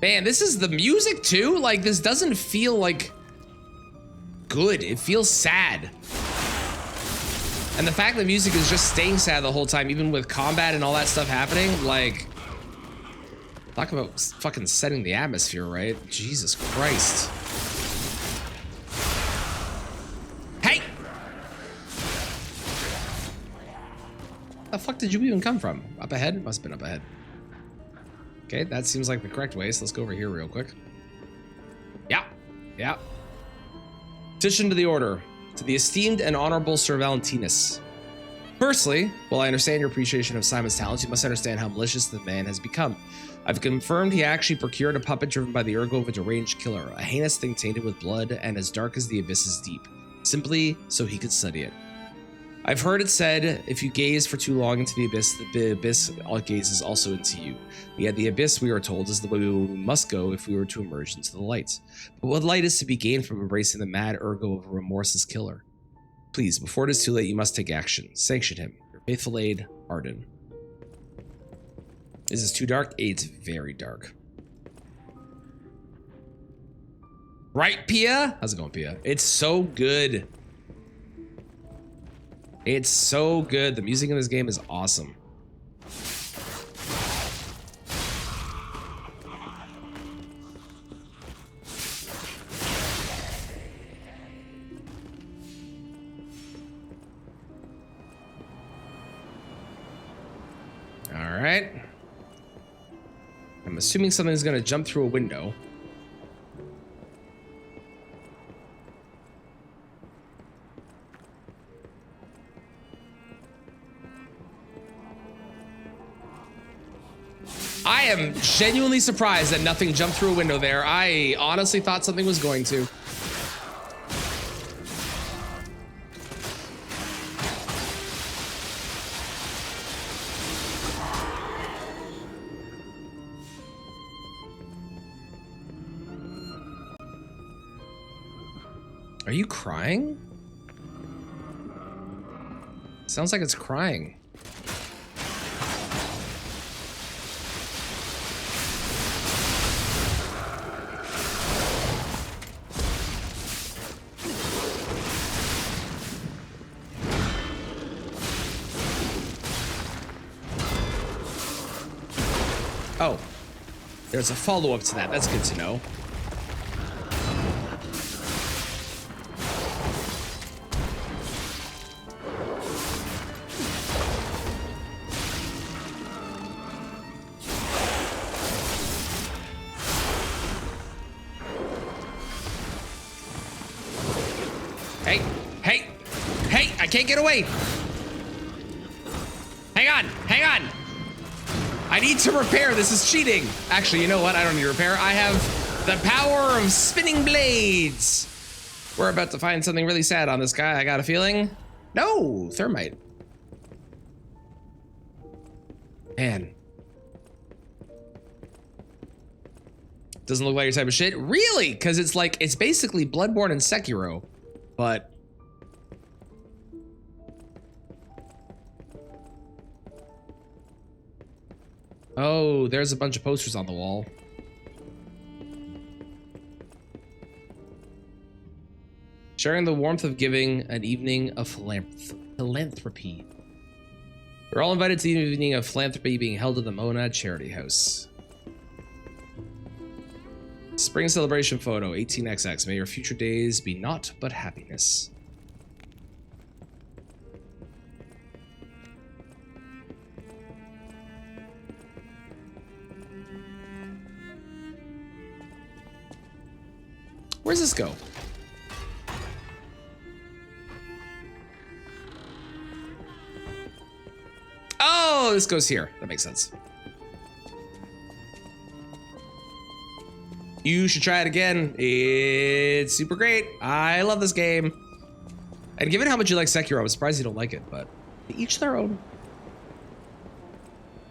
Man, this is the music too? Like, this doesn't feel like good. It feels sad. And the fact that music is just staying sad the whole time, even with combat and all that stuff happening, like, talk about fucking setting the atmosphere, right? Jesus Christ. Hey! The fuck did you even come from? Up ahead? Must have been up ahead. Okay, that seems like the correct way, so let's go over here real quick. Yeah. Petition to the order. To the esteemed and honorable Sir Valentinus. Firstly, while I understand your appreciation of Simon's talents, you must understand how malicious the man has become. I've confirmed he actually procured a puppet driven by the ergo of a deranged killer, a heinous thing tainted with blood and as dark as the abyss is deep, simply so he could study it. I've heard it said, if you gaze for too long into the abyss gazes also into you. Yet the abyss, we are told, is the way we must go if we were to emerge into the light. But what light is to be gained from embracing the mad ergo of a remorseless killer? Please, before it is too late, you must take action. Sanction him. Your faithful aide, Arden. Is this too dark? It's very dark. Right, Pia? How's it going, Pia? It's so good. It's so good. The music in this game is awesome. All right. I'm assuming something's going to jump through a window. I am genuinely surprised that nothing jumped through a window there. I honestly thought something was going to. Are you crying? Sounds like it's crying. Oh, there's a follow-up to that. That's good to know. Hey, I can't get away. Hang on. I need to repair. This is cheating. Actually, you know what? I don't need to repair. I have the power of spinning blades. We're about to find something really sad on this guy. I got a feeling. No, thermite. Man. Doesn't look like your type of shit. Really? Because it's like, it's basically Bloodborne and Sekiro, but Oh, there's a bunch of posters on the wall. Sharing the warmth of giving, an evening of philanthropy. We're all invited to the evening of philanthropy being held at the Monad Charity House. Spring celebration photo, 18XX. May your future days be naught but happiness. Where's this go? Oh, this goes here. That makes sense. You should try it again. It's super great. I love this game. And given how much you like Sekiro, I'm surprised you don't like it, but each their own.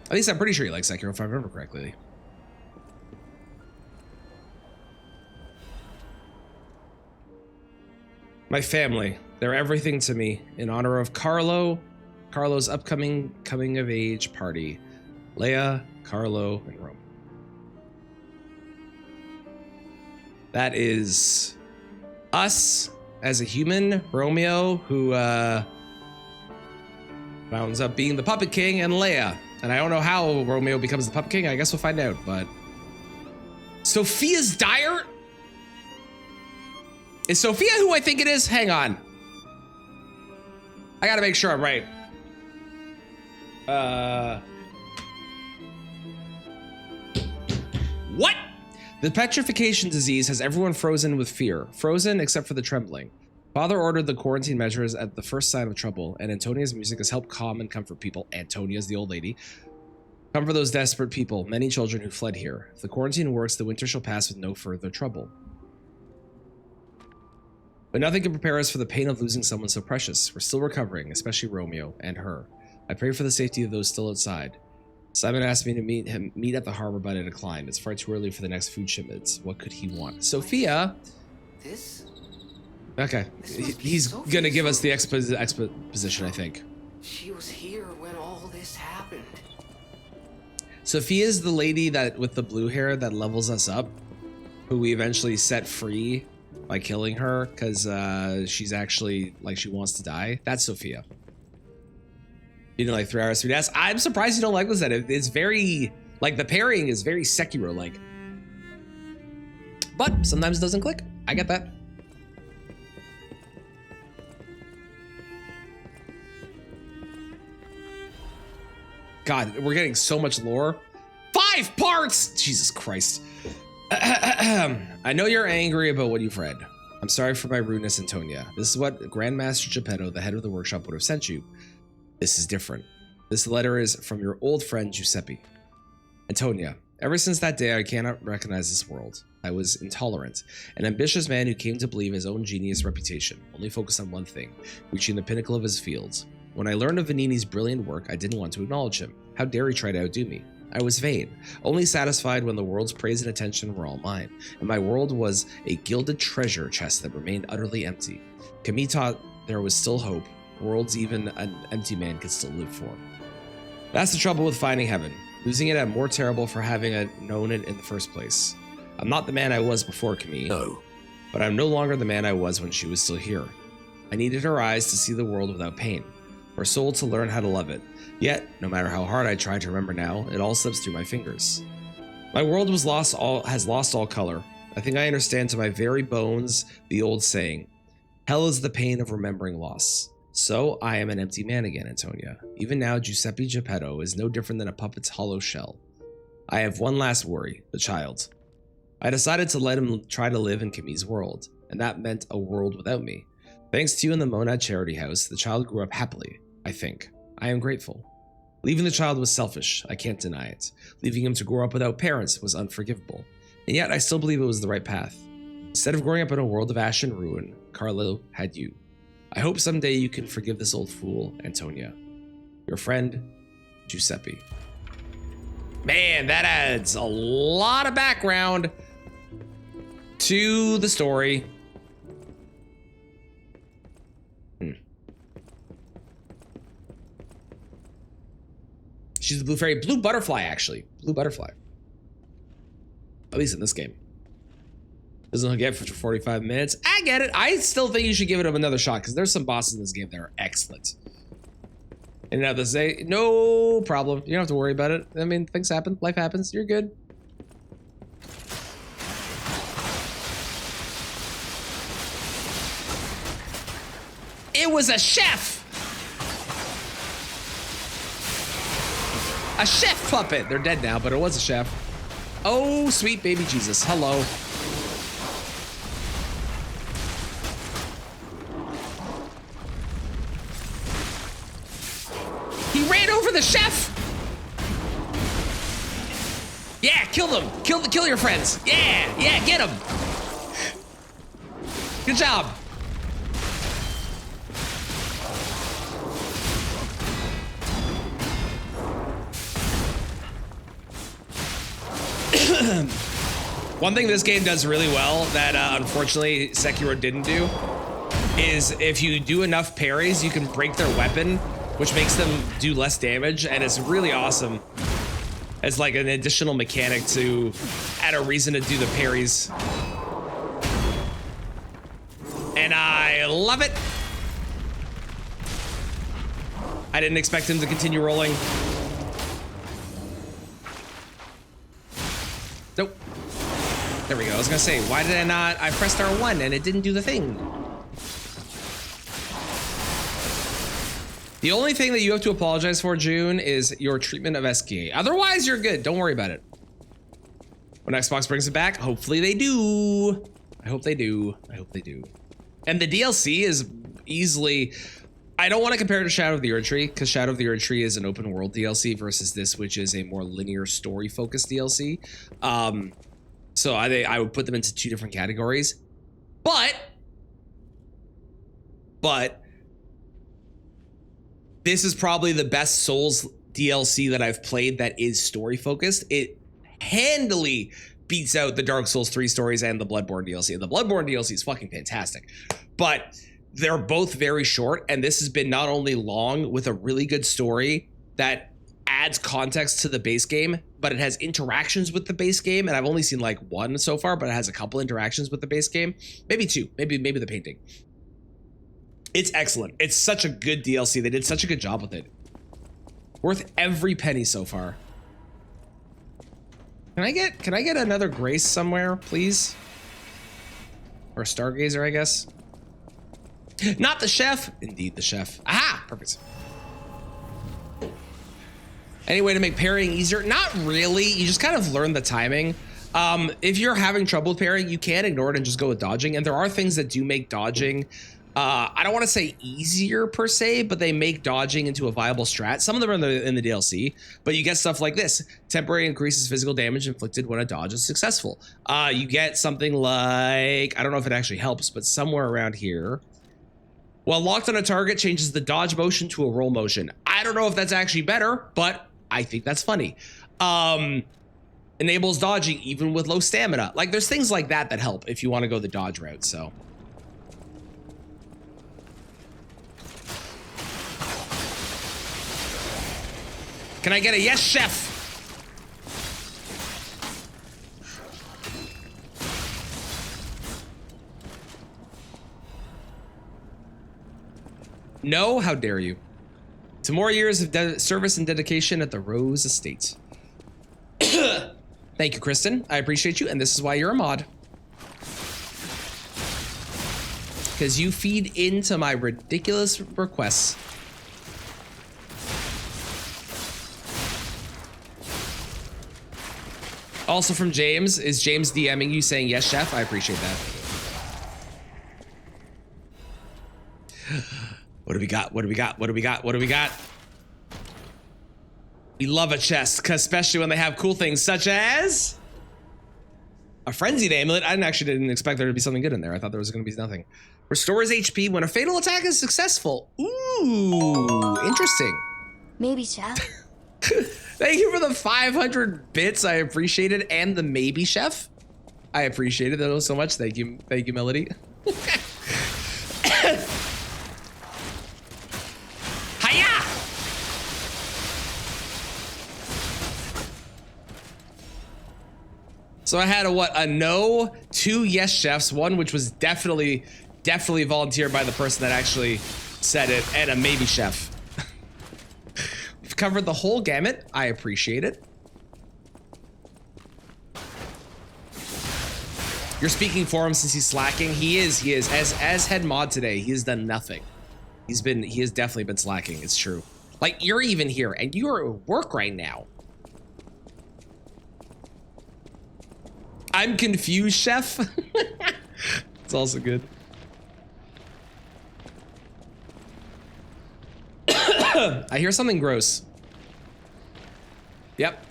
At least I'm pretty sure you like Sekiro, if I remember correctly. My family, they're everything to me. In honor of Carlo's upcoming coming of age party. Leia, Carlo, and Rome. That is us as a human, Romeo, who rounds up being the Puppet King, and Leia. And I don't know how Romeo becomes the Puppet King. I guess we'll find out, but... Sophia's Dyer? Is Sophia who I think it is? Hang on. I gotta make sure I'm right. What? The petrification disease has everyone frozen with fear. Frozen except for the trembling. Father ordered the quarantine measures at the first sign of trouble, and Antonia's music has helped calm and comfort people. Antonia's the old lady. Comfort those desperate people, many children who fled here. If the quarantine works, the winter shall pass with no further trouble. But nothing can prepare us for the pain of losing someone so precious. We're still recovering, especially Romeo and her. I pray for the safety of those still outside. Simon asked me to meet at the harbor, but I declined. It's far too early for the next food shipments. What could he want? Sophia. This? Okay. He's gonna give us the exposition, I think. She was here when all this happened. Sophia's the lady that with the blue hair that levels us up, who we eventually set free by killing her because she's actually like she wants to die. That's Sophia. You know, like 3 hours 3 days. I'm surprised you don't like this. It's very like the parrying is very Sekiro like, but sometimes it doesn't click. I get that. God, we're getting so much lore. 5 parts! Jesus Christ. I know you're angry about what you've read. I'm sorry for my rudeness, Antonia. This is what Grandmaster Geppetto, the head of the workshop, would have sent you. This is different. This letter is from your old friend, Giuseppe. Antonia, ever since that day, I cannot recognize this world. I was intolerant, an ambitious man who came to believe his own genius reputation, only focused on one thing, reaching the pinnacle of his fields. When I learned of Vanini's brilliant work, I didn't want to acknowledge him. How dare he try to outdo me? I was vain, only satisfied when the world's praise and attention were all mine, and my world was a gilded treasure chest that remained utterly empty. Camille taught there was still hope. Worlds even an empty man could still live for. That's the trouble with finding heaven. Losing it, I'm more terrible for having known it in the first place. I'm not the man I was before Camille. No. But I'm no longer the man I was when she was still here. I needed her eyes to see the world without pain, her soul to learn how to love it. Yet, no matter how hard I try to remember now, it all slips through my fingers. My world has lost all color. I think I understand to my very bones the old saying, hell is the pain of remembering loss. So I am an empty man again, Antonia. Even now, Giuseppe Geppetto is no different than a puppet's hollow shell. I have one last worry, the child. I decided to let him try to live in Camille's world, and that meant a world without me. Thanks to you and the Monad Charity House, the child grew up happily, I think. I am grateful. Leaving the child was selfish, I can't deny it. Leaving him to grow up without parents was unforgivable. And yet I still believe it was the right path. Instead of growing up in a world of ash and ruin, Carlo had you. I hope someday you can forgive this old fool, Antonia. Your friend, Giuseppe. Man, that adds a lot of background to the story. She's the blue fairy. Blue butterfly, actually. Blue butterfly. At least in this game. Doesn't get for 45 minutes. I get it. I still think you should give it another shot because there's some bosses in this game that are excellent. And now to say, no problem. You don't have to worry about it. I mean, things happen. Life happens. You're good. It was a chef. A chef puppet. They're dead now, but it was a chef. Oh, sweet baby Jesus. Hello. He ran over the chef. Yeah, kill them. Kill your friends. Yeah, get them. Good job. One thing this game does really well that unfortunately Sekiro didn't do is if you do enough parries, you can break their weapon, which makes them do less damage, and it's really awesome as like an additional mechanic to add a reason to do the parries. And I love it. I didn't expect him to continue rolling. Nope. There we go. I was gonna say, why did I not? I pressed R1 and it didn't do the thing. The only thing that you have to apologize for, June, is your treatment of SKA. Otherwise, you're good. Don't worry about it. When Xbox brings it back, hopefully they do. I hope they do. I hope they do. And the DLC is easily... I don't want to compare it to Shadow of the Erdtree, because Shadow of the Erdtree is an open world DLC versus this, which is a more linear story-focused DLC. So I would put them into two different categories. But this is probably the best Souls DLC that I've played that is story-focused. It handily beats out the Dark Souls 3 stories and the Bloodborne DLC. And the Bloodborne DLC is fucking fantastic. But they're both very short, and this has been not only long with a really good story that adds context to the base game, but it has interactions with the base game, and I've only seen like one so far, but it has a couple interactions with the base game. Maybe two, maybe the painting. It's excellent. It's such a good DLC. They did such a good job with it. Worth every penny so far. Can I get another Grace somewhere, please? Or a Stargazer, I guess. Not the chef. Indeed, the chef. Aha! Perfect. Any way to make parrying easier? Not really. You just kind of learn the timing. If you're having trouble with parrying, you can ignore it and just go with dodging. And there are things that do make dodging, I don't want to say easier per se, but they make dodging into a viable strat. Some of them are in the DLC, but you get stuff like this. Temporary increases physical damage inflicted when a dodge is successful. You get something like, I don't know if it actually helps, but somewhere around here. While locked on a target, changes the dodge motion to a roll motion. I don't know if that's actually better, but I think that's funny. Enables dodging even with low stamina. Like, there's things like that that help if you want to go the dodge route, so. Can I get a yes, chef? No, how dare you? To more years of service and dedication at the Rose Estate. Thank you, Kristen. I appreciate you, and this is why you're a mod. Because you feed into my ridiculous requests. Also from James, is James DMing you saying yes, chef? I appreciate that. What do we got? What do we got? What do we got? What do we got? We love a chest, especially when they have cool things such as a frenzied amulet. I didn't expect there to be something good in there. I thought there was going to be nothing. Restores HP when a fatal attack is successful. Ooh, interesting. Maybe, chef. Thank you for the 500 bits. I appreciate it, and the maybe chef. I appreciate it so much. Thank you, Melody. So I had a no, 2 yes chefs, 1 which was definitely volunteered by the person that actually said it, and a maybe chef. We've covered the whole gamut. I appreciate it. You're speaking for him since he's slacking. He is. As head mod today, he has done nothing. He has definitely been slacking. It's true. Like, you're even here, and you are at work right now. I'm confused, chef. It's also good. I hear something gross. Yep.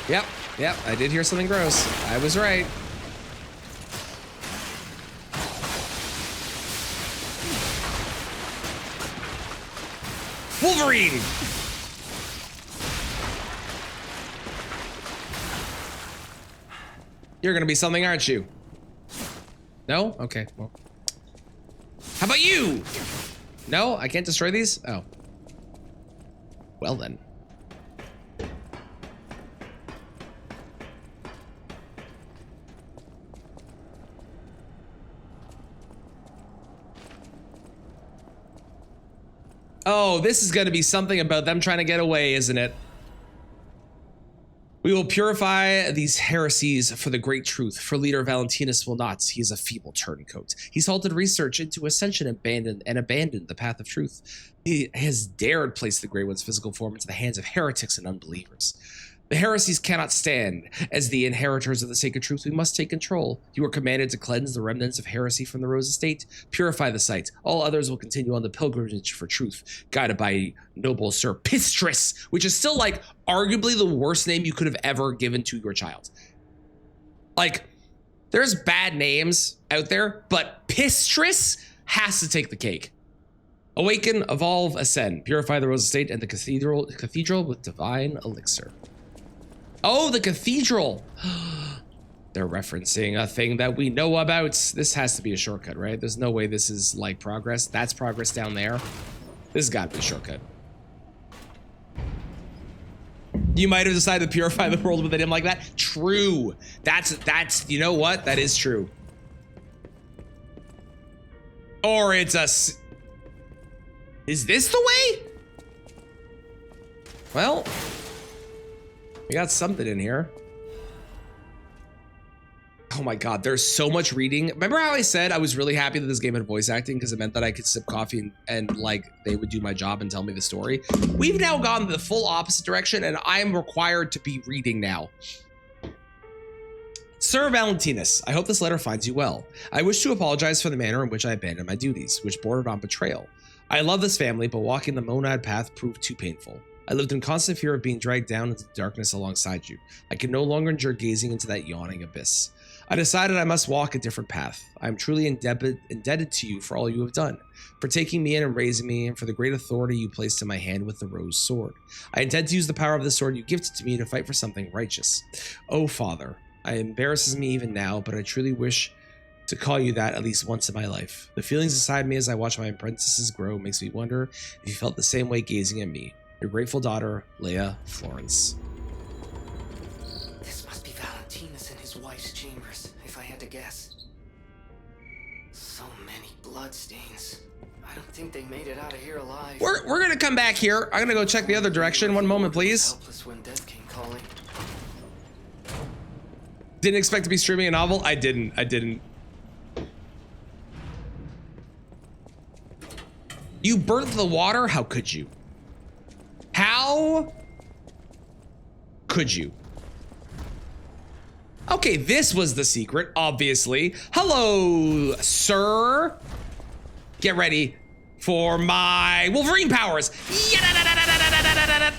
Yep, I did hear something gross. I was right. Wolverine! You're gonna be something, aren't you? No? Okay, well. How about you? No, I can't destroy these? Oh. Well then. Oh, this is going to be something about them trying to get away, isn't it? We will purify these heresies for the great truth, for leader Valentinus will not. He is a feeble turncoat. He's halted research into ascension and abandoned the path of truth. He has dared place the Grey One's physical form into the hands of heretics and unbelievers. The heresies cannot stand. As the inheritors of the sacred truth, we must take control. You are commanded to cleanse the remnants of heresy from the Rose Estate. Purify the site. All others will continue on the pilgrimage for truth, guided by noble Sir Pistris, which is still like arguably the worst name you could have ever given to your child. Like, there's bad names out there, but Pistris has to take the cake. Awaken, evolve, ascend. Purify the Rose Estate and the cathedral with divine elixir. Oh, the cathedral. They're referencing a thing that we know about. This has to be a shortcut, right? There's no way this is like progress. That's progress down there. This has got to be a shortcut. You might have decided to purify the world with a name like that. True. That's, you know what? That is true. Or it's a... Is this the way? Well... We got something in here. Oh my God, there's so much reading. Remember how I said I was really happy that this game had voice acting because it meant that I could sip coffee and like they would do my job and tell me the story? We've now gone the full opposite direction and I am required to be reading now. Sir Valentinus, I hope this letter finds you well. I wish to apologize for the manner in which I abandoned my duties, which bordered on betrayal. I love this family, but walking the monad path proved too painful. I lived in constant fear of being dragged down into the darkness alongside you. I could no longer endure gazing into that yawning abyss. I decided I must walk a different path. I am truly indebted to you for all you have done, for taking me in and raising me, and for the great authority you placed in my hand with the rose sword. I intend to use the power of the sword you gifted to me to fight for something righteous. Oh, Father, it embarrasses me even now, but I truly wish to call you that at least once in my life. The feelings inside me as I watch my apprentices grow makes me wonder if you felt the same way gazing at me. Your grateful daughter, Leia Florence. This must be Valentinus in his wife's chambers, if I had to guess. So many bloodstains. I don't think they made it out of here alive. We're gonna come back here. I'm gonna go check the other direction. One moment, please. Helpless when death came calling. Didn't expect to be streaming a novel. I didn't. You burnt the water? How could you? How could you? Okay, this was the secret, obviously. Hello, sir. Get ready for my Wolverine powers.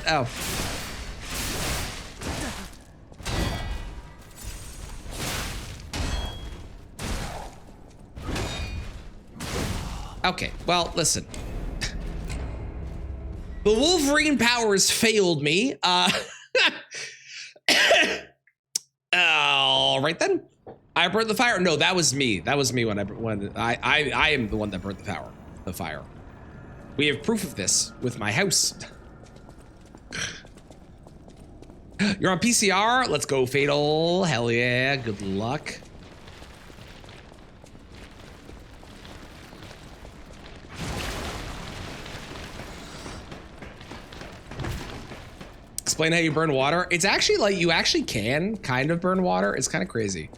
Oh. Okay, well, listen. The Wolverine powers failed me. All right then. I burnt the fire. No, that was me. That was me when I am the one that burnt the fire. We have proof of this with my house. You're on PCR? Let's go, Fatal. Hell yeah, good luck. Explain how you burn water. It's actually like you actually can kind of burn water. It's kind of crazy.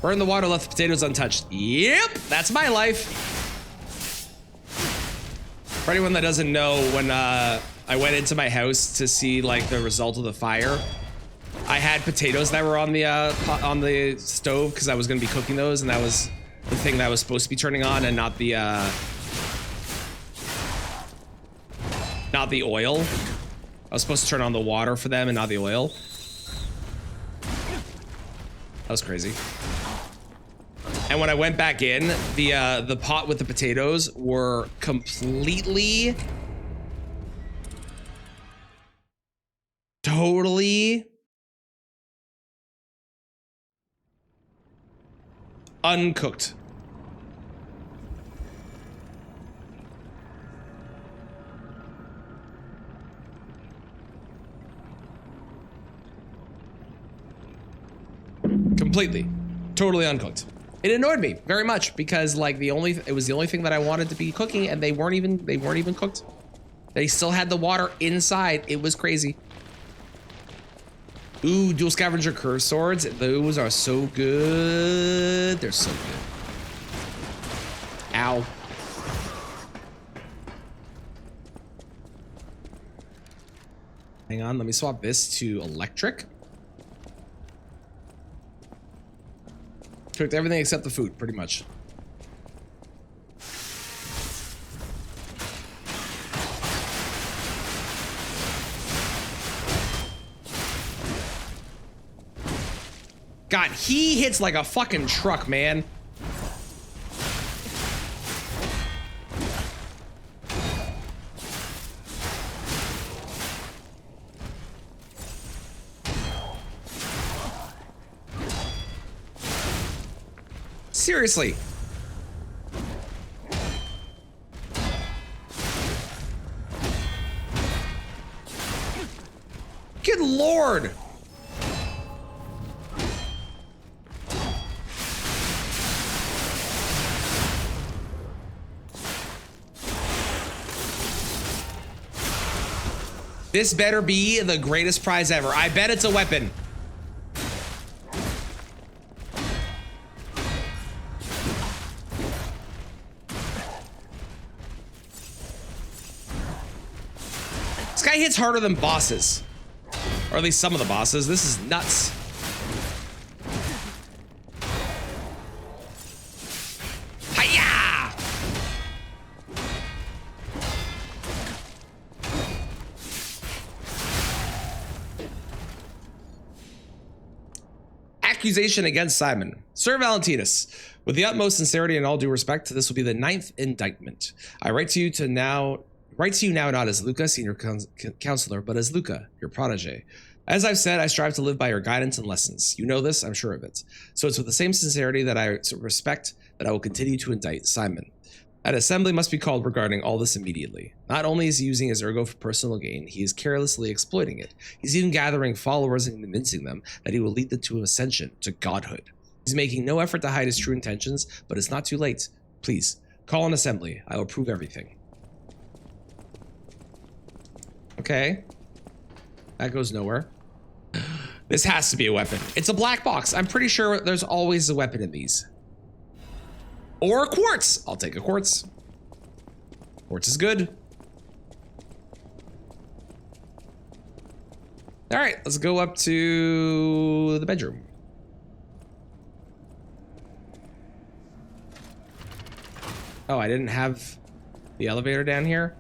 Burn the water, left the potatoes untouched. Yep, that's my life. For anyone that doesn't know, when I went into my house to see like the result of the fire, I had potatoes that were on the stove because I was gonna be cooking those, and that was the thing that was supposed to be turning on, and not the oil. I was supposed to turn on the water for them and not the oil. That was crazy. And when I went back in, the pot with the potatoes were completely, totally uncooked. Completely, totally uncooked. It annoyed me very much because like it was the only thing that I wanted to be cooking, and they weren't even cooked. They still had the water inside. It was crazy. Ooh, dual scavenger curve swords. Those are so good. They're so good. Ow. Hang on, let me swap this to electric. Cooked everything except the food, pretty much. God, he hits like a fucking truck, man. Seriously. Good Lord. This better be the greatest prize ever. I bet it's a weapon. Hits harder than bosses, or at least some of the bosses. This is nuts. Hiya! Accusation against Simon. Sir Valentinus, with the utmost sincerity and all due respect, this will be the 9th indictment. I write to you now not as Luca, senior counselor, but as Luca, your protege. As I've said, I strive to live by your guidance and lessons. You know this, I'm sure of it. So it's with the same sincerity that I respect that I will continue to indict Simon. An assembly must be called regarding all this immediately. Not only is he using his ergo for personal gain, he is carelessly exploiting it. He's even gathering followers and convincing them that he will lead them to ascension, to godhood. He's making no effort to hide his true intentions, but it's not too late. Please, call an assembly. I will prove everything. Okay. That goes nowhere. This has to be a weapon. It's a black box. I'm pretty sure there's always a weapon in these. Or a quartz. I'll take a quartz. Quartz is good. All right, let's go up to the bedroom. Oh, I didn't have the elevator down here.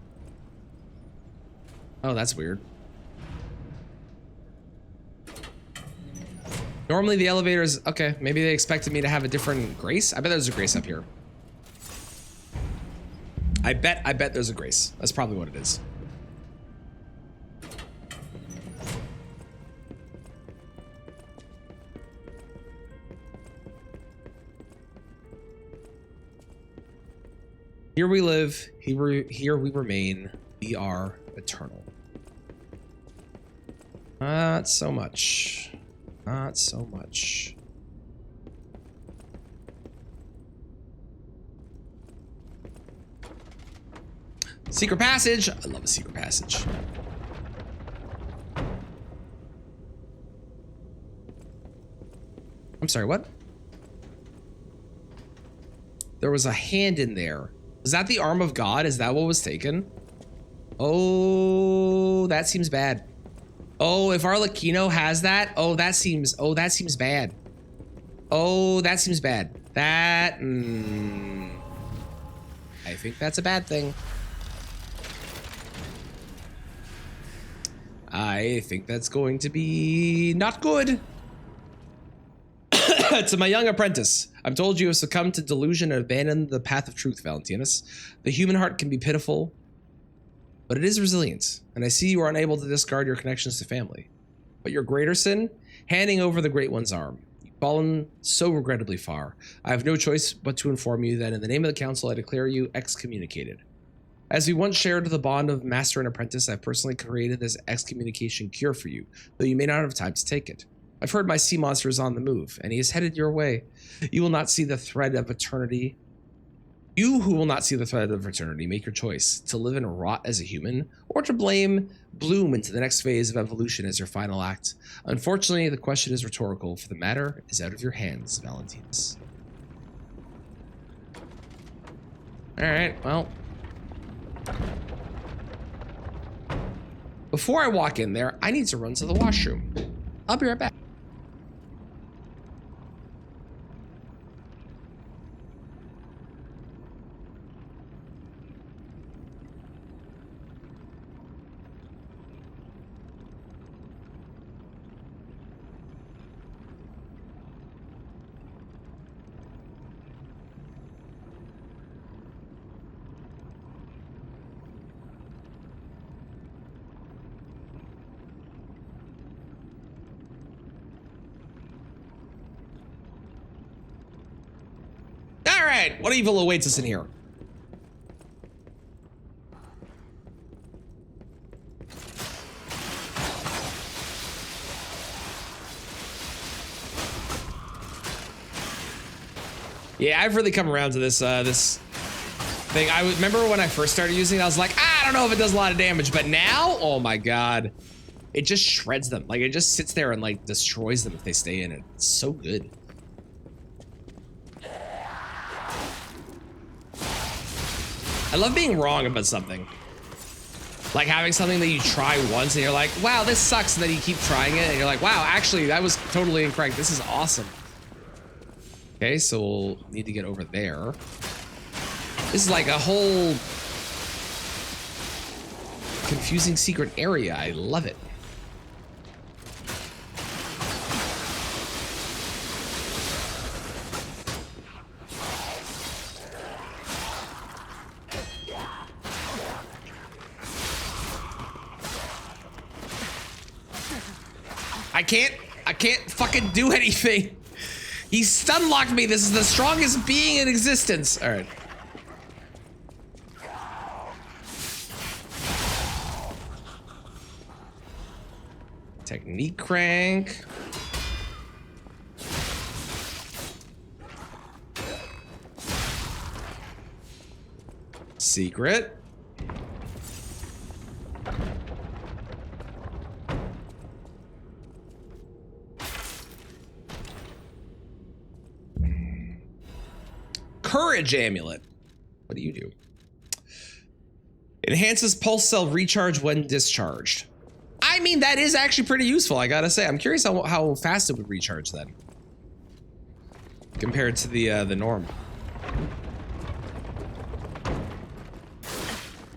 Oh, that's weird. Normally the elevators, okay, maybe they expected me to have a different grace. I bet there's a grace up here. I bet there's a grace. That's probably what it is. Here we live, here we remain, we are eternal. Not so much. Not so much. Secret passage. I love a secret passage. I'm sorry, what? There was a hand in there. Is that the arm of God? Is that what was taken? Oh, that seems bad. Oh, if Arlecchino has that, that seems bad. Oh, that seems bad. That, I think that's a bad thing. I think that's going to be not good. To my young apprentice, I'm told you have succumbed to delusion and abandoned the path of truth, Valentinus. The human heart can be pitiful, but it is resilient, and I see you are unable to discard your connections to family. But your greater sin, handing over the Great One's arm. You've fallen so regrettably far. I have no choice but to inform you that in the name of the Council, I declare you excommunicated. As we once shared the bond of master and apprentice, I've personally created this excommunication cure for you, though you may not have time to take it. I've heard my sea monster is on the move, and he is headed your way. You will not see the thread of eternity. You who will not see the thread of eternity, make your choice, to live and rot as a human, or to bloom into the next phase of evolution as your final act. Unfortunately, the question is rhetorical, for the matter is out of your hands, Valentinus. Alright, well. Before I walk in there, I need to run to the washroom. I'll be right back. Alright, what evil awaits us in here? Yeah, I've really come around to this this thing. I remember when I first started using it, I was like, I don't know if it does a lot of damage, but now, oh my god. It just shreds them. Like, it just sits there and, like, destroys them if they stay in it. It's so good. I love being wrong about something. Like having something that you try once and you're like, wow, this sucks. And then you keep trying it and you're like, wow, actually, that was totally incorrect. This is awesome. Okay, so we'll need to get over there. This is like a whole confusing secret area. I love it. I can't fucking do anything. He stun locked me. This is the strongest being in existence. All right. Technique crank. Secret. Courage amulet. What do you do? Enhances pulse cell recharge when discharged. I mean, that is actually pretty useful, I gotta say. I'm curious how fast it would recharge then, compared to the norm.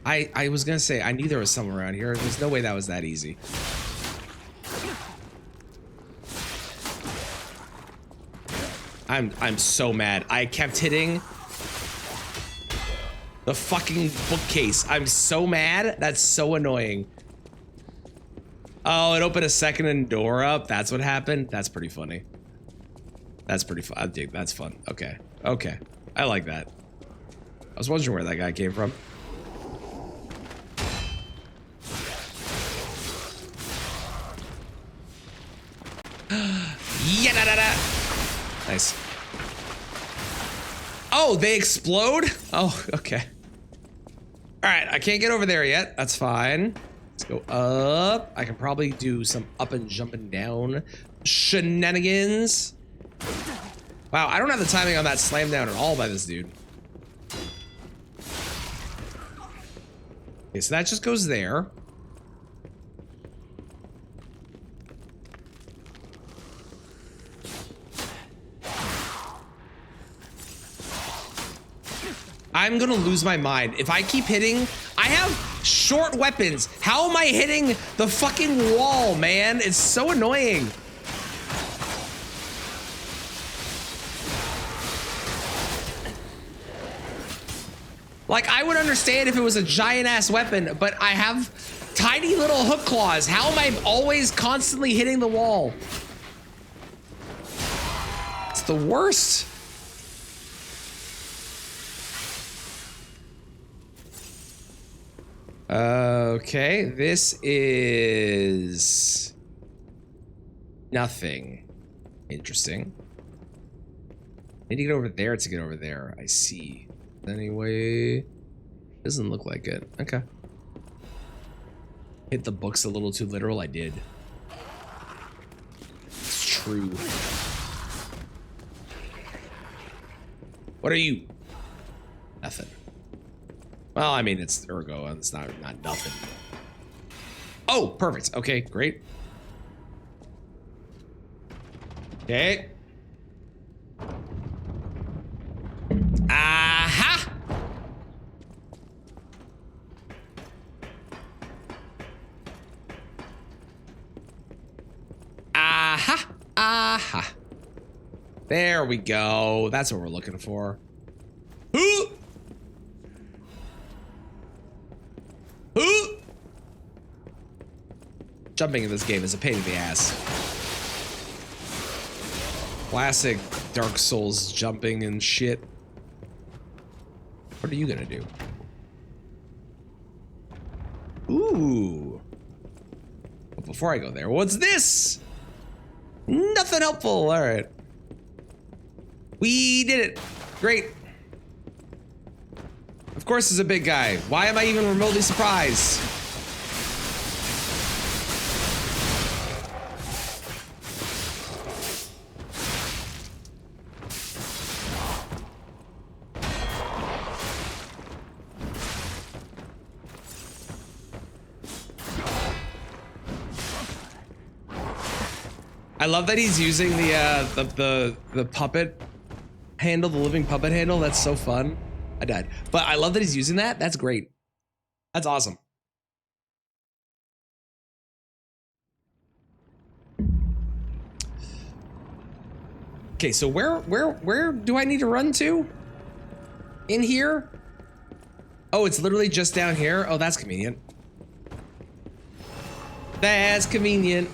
I was gonna say, I knew there was somewhere around here. There's no way that was that easy. I'm so mad. I kept hitting the fucking bookcase. I'm so mad. That's so annoying. Oh, it opened a second door up. That's what happened. That's pretty funny. That's pretty fun. That's fun. Okay. Okay. I like that. I was wondering where that guy came from. Nice. Oh, they explode? Oh, okay. All right, I can't get over there yet. That's fine. Let's go up. I can probably do some up and jumping down shenanigans. Wow, I don't have the timing on that slam down at all by this dude. Okay, so that just goes there. I'm gonna lose my mind. If I keep hitting, I have short weapons. How am I hitting the fucking wall, man? It's so annoying. Like, I would understand if it was a giant ass weapon, but I have tiny little hook claws. How am I always constantly hitting the wall? It's the worst. Okay, this is nothing interesting. I need to get over there to get over there. I see. Anyway, doesn't look like it. Okay. Hit the books a little too literal. I did. It's true. What are you? Nothing. Well, I mean, it's Ergo. It's not nothing. Oh, perfect. Okay, great. Okay. Aha! Aha! Aha! There we go. That's what we're looking for. Ooh! Ooh! Jumping in this game is a pain in the ass. Classic Dark Souls jumping and shit. What are you gonna do? Ooh. But before I go there, what's this? Nothing helpful. All right. We did it. Great. Of course it's a big guy. Why am I even remotely surprised? I love that he's using the puppet handle, the living puppet handle. That's so fun. I died. But I love that he's using that. That's great. That's awesome. Okay, so where do I need to run to? In here? Oh, it's literally just down here. Oh, that's convenient. That's convenient.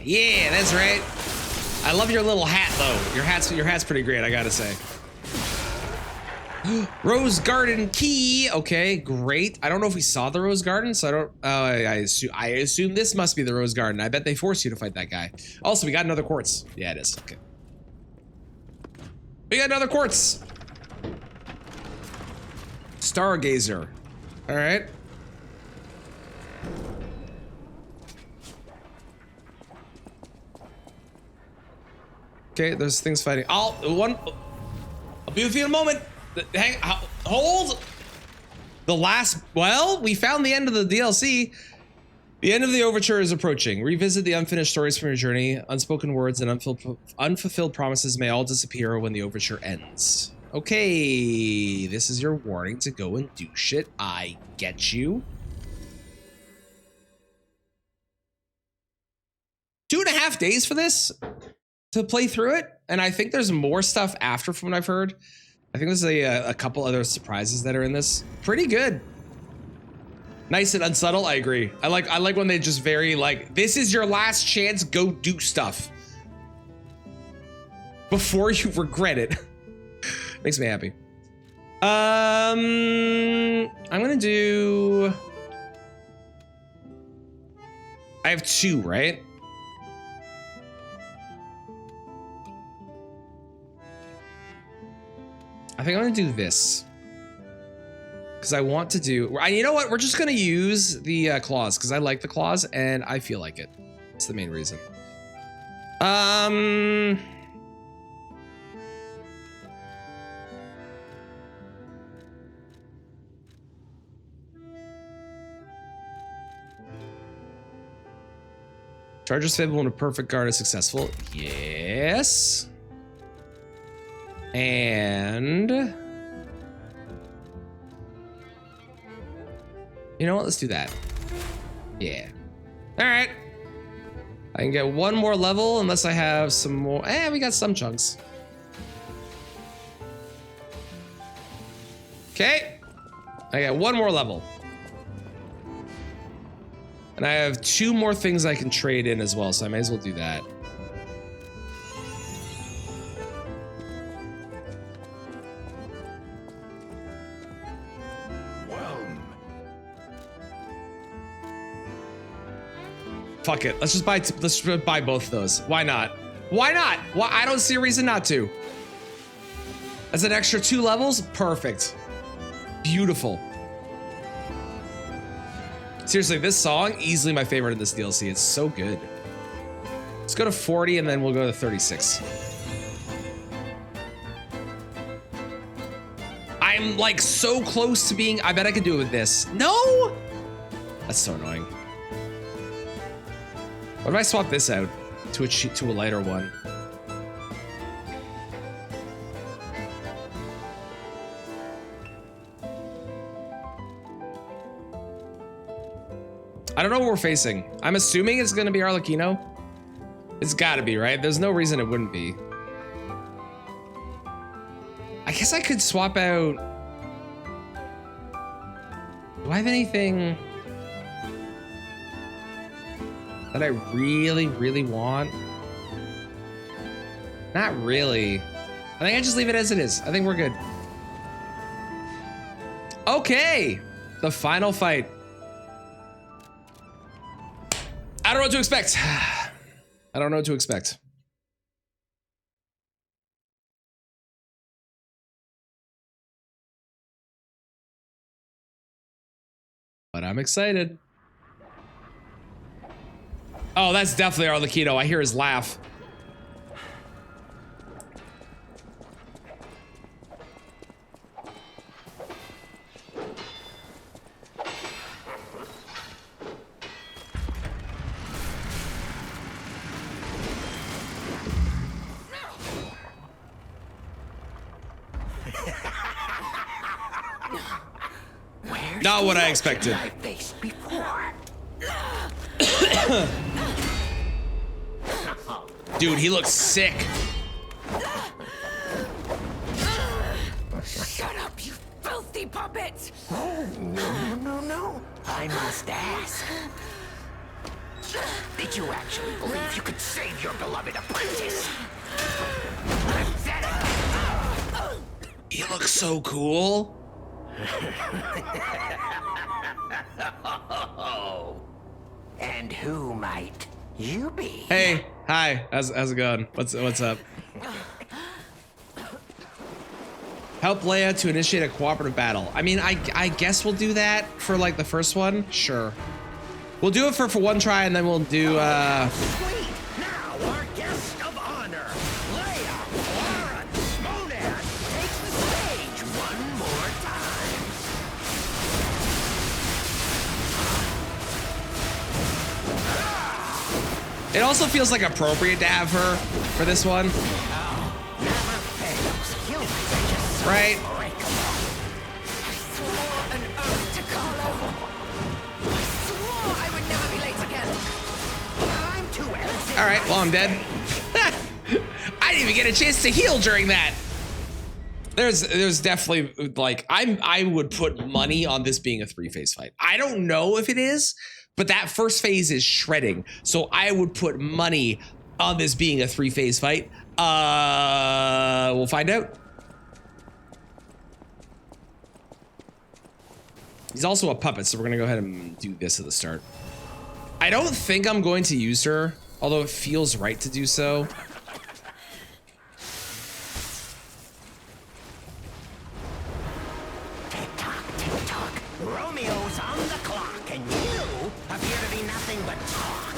Yeah, that's right. I love your little hat though. Your hat's pretty great, I gotta say. Rose Garden key. Okay, great. I don't know if we saw the Rose Garden, so I don't. I assume this must be the Rose Garden. I bet they force you to fight that guy. Also, we got another quartz. Yeah, it is. Okay. We got another quartz. Stargazer. All right. Okay, there's things fighting. I'll be with you in a moment. Hold. The last, well, we found the end of the DLC. The end of the overture is approaching. Revisit the unfinished stories from your journey. Unspoken words and unfulfilled promises may all disappear when the overture ends. Okay, this is your warning to go and do shit. I get you. 2.5 days for this to play through it, and I think there's more stuff after from what I've heard. I think there's a couple other surprises that are in this. Pretty good. Nice and unsubtle. I agree. I like when they just very like, this is your last chance. Go do stuff before you regret it. Makes me happy. I'm gonna do. I have 2, right? I think I'm gonna do this because I want to do. You know what? We're just gonna use the claws because I like the claws and I feel like it. That's the main reason. Charger's Fable when a perfect guard is successful. Yes. And you know what? Let's do that. Yeah. All right. I can get 1 more level unless I have some more. We got some chunks. Okay. I got 1 more level. And I have 2 more things I can trade in as well, so I may as well do that. Fuck it. Let's just buy both of those. Why not? Why not? Why? I don't see a reason not to. As an extra 2 levels, perfect. Beautiful. Seriously, this song, easily my favorite in this DLC. It's so good. Let's go to 40 and then we'll go to 36. I'm like so close to being, I bet I could do it with this. No! That's so annoying. What if I swap this out to a lighter one? I don't know what we're facing. I'm assuming it's gonna be Arlecchino. It's gotta be, right? There's no reason it wouldn't be. I guess I could swap out. Do I have anything that I really, really want? Not really. I think I just leave it as it is. I think we're good. Okay, the final fight. I don't know what to expect. I don't know what to expect. But I'm excited. Oh, that's definitely Arlecchino. I hear his laugh. Not what I expected. Dude, he looks sick. Shut up, you filthy puppet! Oh, no. I must ask. Did you actually believe you could save your beloved apprentice? He looks so cool. And who might you be? Hey, hi. How's it going? What's up? Help Leia to initiate a cooperative battle. I mean, I guess we'll do that for like the first one. Sure. We'll do it for 1 try and then we'll do Sweet. Now our guest of honor, Leia Lauren Monad, takes the stage one more time. It also feels like appropriate to have her for this one. Never fails. Humans are just right? I swore an oath to Carlo. I swore I would never be late again. I'm too exit. All right, well, I'm dead. I didn't even get a chance to heal during that. There's definitely, like, I would put money on this being a 3-phase fight. I don't know if it is, but that first phase is shredding. So I would put money on this being a 3-phase fight. We'll find out. He's also a puppet, so we're gonna go ahead and do this at the start. I don't think I'm going to use her, although it feels right to do so. Tick-tock. Romeo's on the clock, and you appear to be nothing but talk.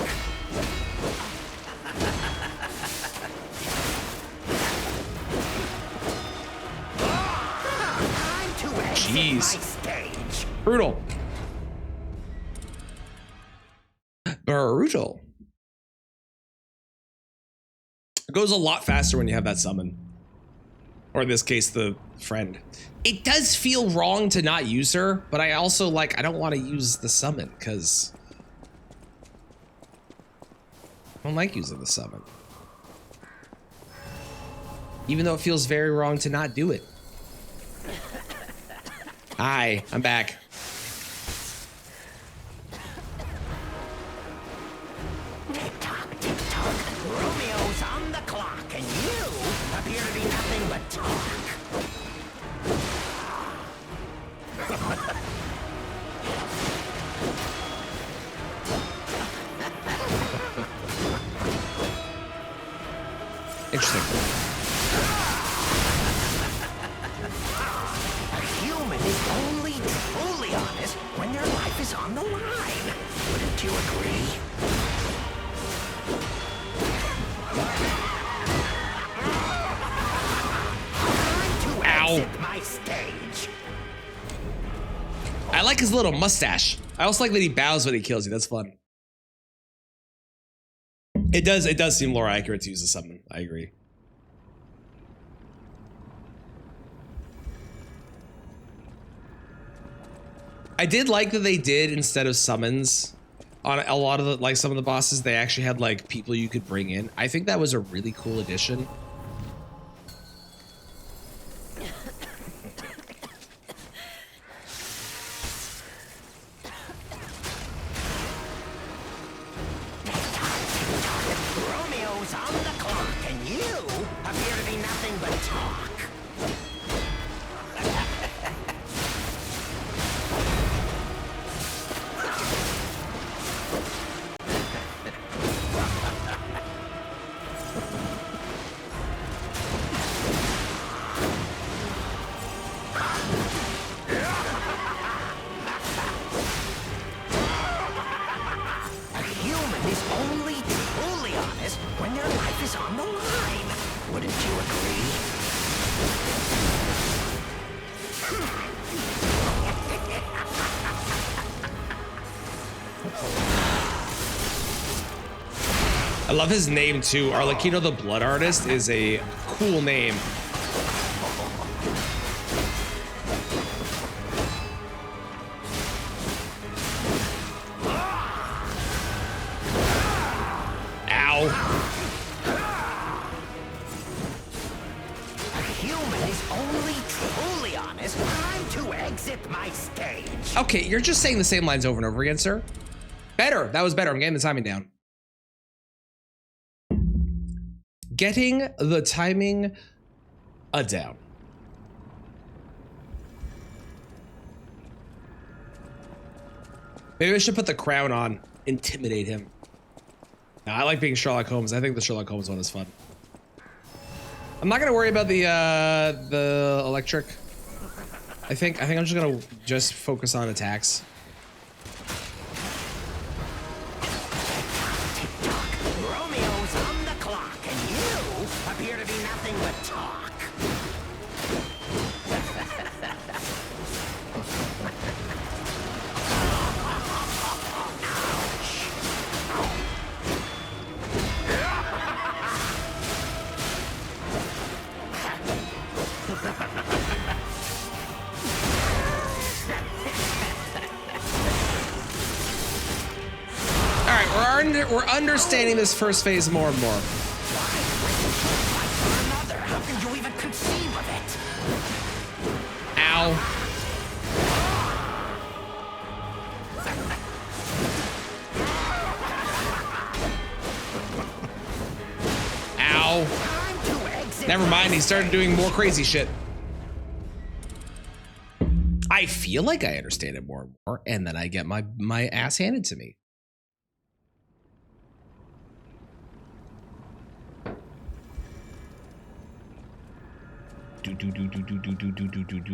Time to exit Jeez. my stage. Brutal. Brutal. It goes a lot faster when you have that summon. Or in this case, the friend. It does feel wrong to not use her, but I also, like, I don't want to use the summon because I don't like using the summon. Even though it feels very wrong to not do it. Hi, I'm back. Tick-tock. Romeo's on the clock, and you appear to be nothing but talk. Interesting. A human is only truly honest when their life is on the line. Wouldn't you agree? Time to Ow. exit my stage. I like his little mustache. I also like that he bows when he kills you. That's fun. It does seem lore accurate to use the summon. I agree. I did like that they did, instead of summons on a lot of the, like some of the bosses, they actually had like people you could bring in. I think that was a really cool addition. Romeo's on the clock, and you appear to be nothing but talk. A human is only truly honest when their life is on the line. Wouldn't you agree? I love his name too. Arlecchino the Blood Artist is a cool name. Ow. A human is only truly honest. Time to exit my stage. Okay, you're just saying the same lines over and over again, sir. Better. That was better. I'm getting the timing down. Getting the timing down. Maybe I should put the crown on. Intimidate him. No, I like being Sherlock Holmes. I think the Sherlock Holmes one is fun. I'm not gonna worry about the electric. I think I'm just gonna focus on attacks. Romeo's on the clock, and you appear to be nothing but talk. we're understanding this first phase more and more. How can you even conceive of it? Ow. Ow. Never mind, he started doing more crazy shit. I feel like I understand it more and more, and then I get my ass handed to me.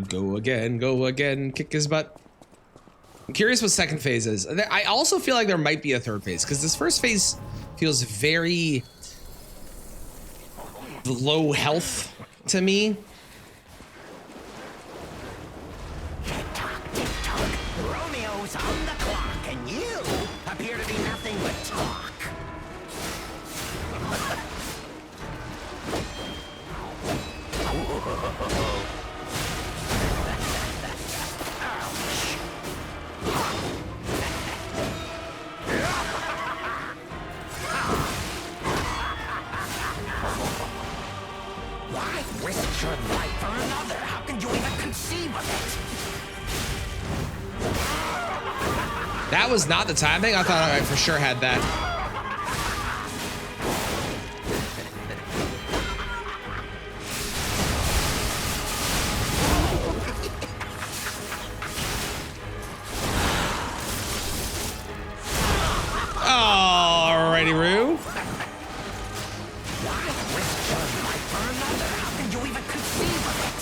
Go again, kick his butt. I'm curious what second phase is. I also feel like there might be a third phase, because this first phase feels very low health to me. Romeo's on the clock, and you appear to be nothing but talk. Why risk your life for another? How can you even conceive of it? That was not the timing. I thought I for sure had that. Alrighty, Roo. Why risk your life for another? How can you even conceive of it?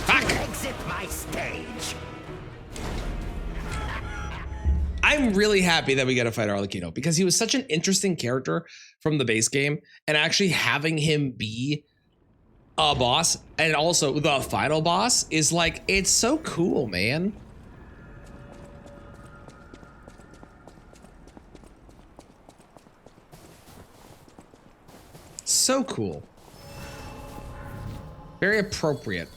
Time to exit my stage. I'm really happy that we got to fight Arlecchino, because he was such an interesting character from the base game, and actually having him be a boss and also the final boss is like, it's so cool, man. So cool. Very appropriate.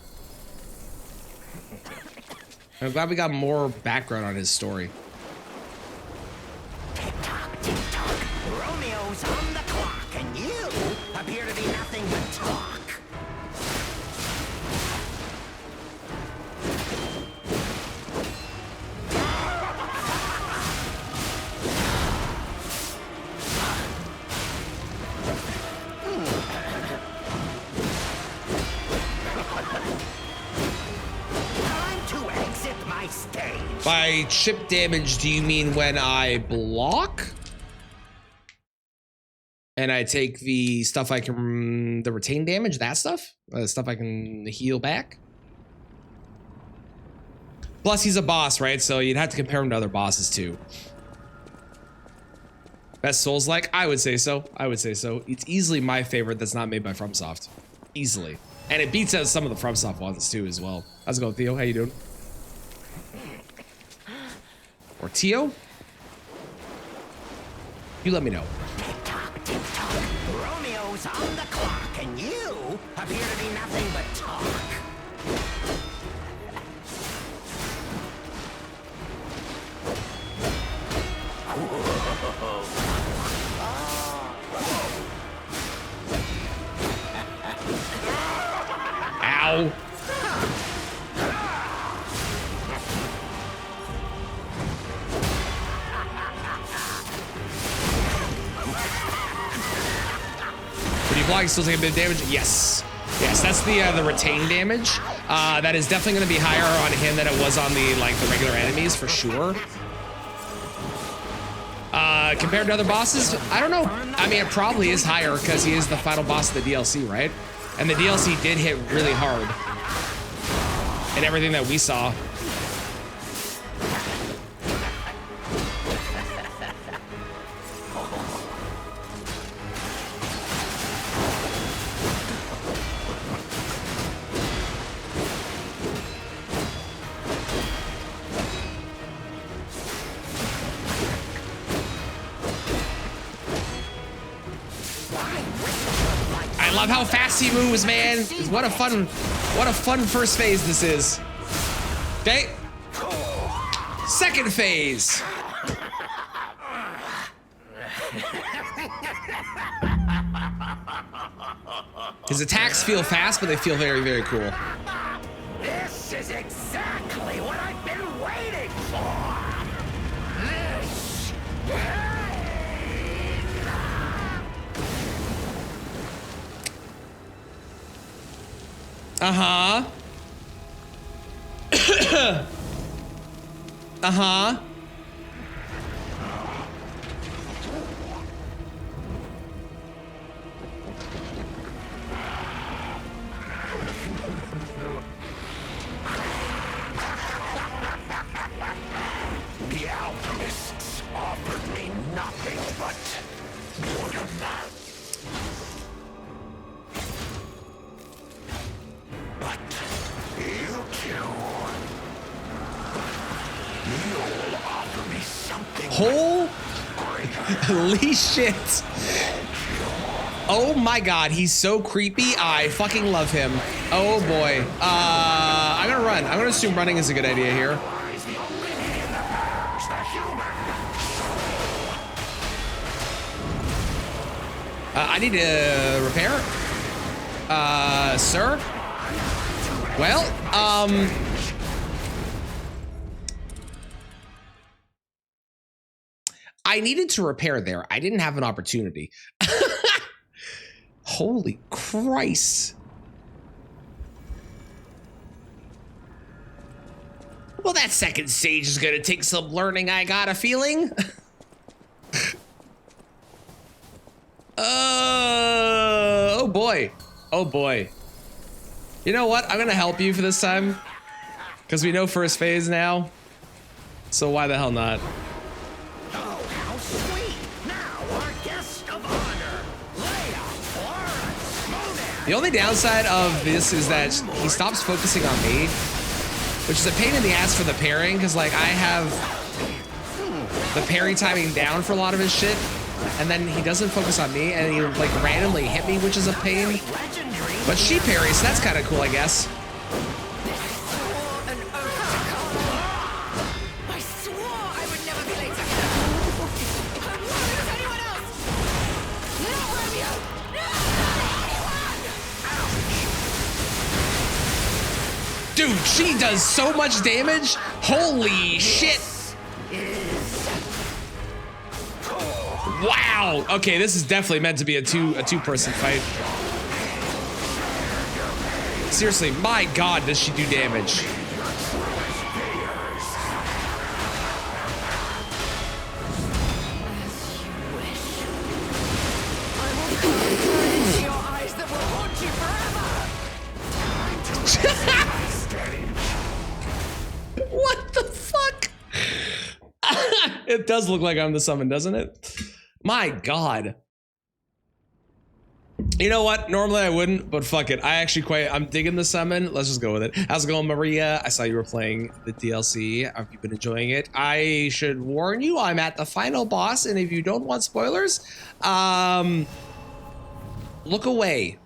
I'm glad we got more background on his story. Tick-tock, tick-tock. Romeo's on the clock, and you appear to be nothing but talk. Time to exit my stage. By chip damage, do you mean when I block? And I take the stuff I can, the retain damage, that stuff? Stuff I can heal back? Plus, he's a boss, right? So you'd have to compare him to other bosses too. Best Souls-like? I would say so. I would say so. It's easily my favorite that's not made by FromSoft. Easily. And it beats out some of the FromSoft ones too as well. How's it going, Theo? How you doing? Or Tio? You let me know. Tick-tock, tick-tock. Romeo's on the clock, and you appear to be nothing but talk. Ow. When you block, you still take a bit of damage? Yes. Yes, that's the retain damage. That is definitely going to be higher on him than it was on the regular enemies for sure. Compared to other bosses, I don't know. I mean, it probably is higher because he is the final boss of the DLC, right? And the DLC did hit really hard in everything that we saw. I love how fast he moves, man. What a fun first phase this is. Okay, second phase. His attacks feel fast, but they feel very, very cool. This is exactly what I've been waiting for. This Uh-huh. Uh-huh. The alchemists offered me nothing but But you two, you'll offer me something. Holy shit. Oh my god, he's so creepy. I fucking love him. Oh boy. I'm gonna run. I'm gonna assume running is a good idea here. I need to repair. Sir? Well, I needed to repair there. I didn't have an opportunity. Holy Christ. Well, that second stage is gonna take some learning, I got a feeling. Oh boy. Oh boy. You know what? I'm gonna help you for this time. Because we know first phase now. So why the hell not? Oh, how sweet! Now our guest of honor, Leia, Florence, Monet. The only downside of this is that he stops focusing on me, which is a pain in the ass for the pairing, because like I have the parry timing down for a lot of his shit, and then he doesn't focus on me, and he like randomly hit me, which is a pain. But she parries, so that's kind of cool, I guess. I swore I would never be late again. I won't lose anyone else. Not Romeo. Not anyone. Dude, she does so much damage. Holy shit. Wow. Okay, this is definitely meant to be a two-person fight. Seriously, my god, does she do damage? What the fuck? It does look like I'm the summon, doesn't it? My god. You know what? Normally I wouldn't, but fuck it. I'm digging the summon. Let's just go with it. How's it going, Maria? I saw you were playing the DLC. Have you been enjoying it? I should warn you, I'm at the final boss, and if you don't want spoilers, look away.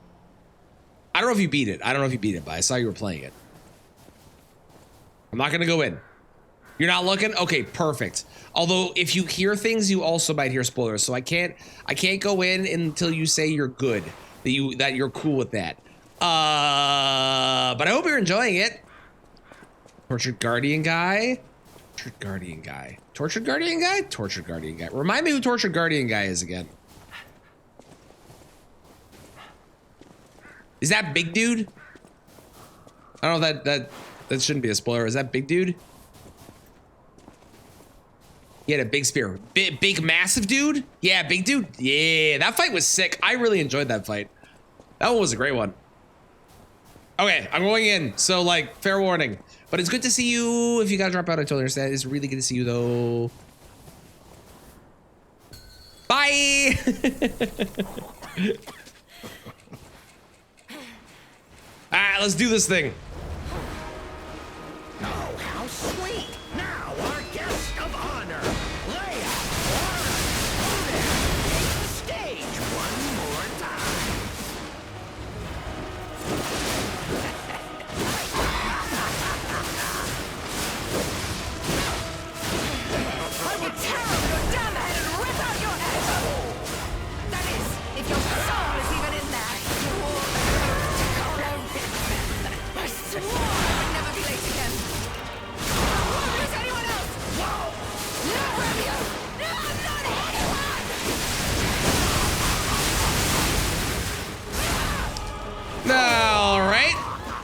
I don't know if you beat it. But I saw you were playing it. I'm not gonna go in. You're not looking? Okay, perfect. Although if you hear things, you also might hear spoilers. So I can't go in until you say you're good, that you're cool with that. But I hope you're enjoying it. Tortured Guardian guy. Tortured Guardian guy. Remind me who Tortured Guardian guy is again. Is that big dude? I don't know, that shouldn't be a spoiler. Is that big dude? He had a big spear. Big massive dude? Yeah, big dude. Yeah, that fight was sick. I really enjoyed that fight. That one was a great one. Okay, I'm going in. So, like, fair warning. But it's good to see you. If you gotta drop out, I totally understand. It's really good to see you, though. Bye! Alright, let's do this thing. Oh, how sweet! Now our guest of honor, Leia, Florence, Monet, take the stage one more time.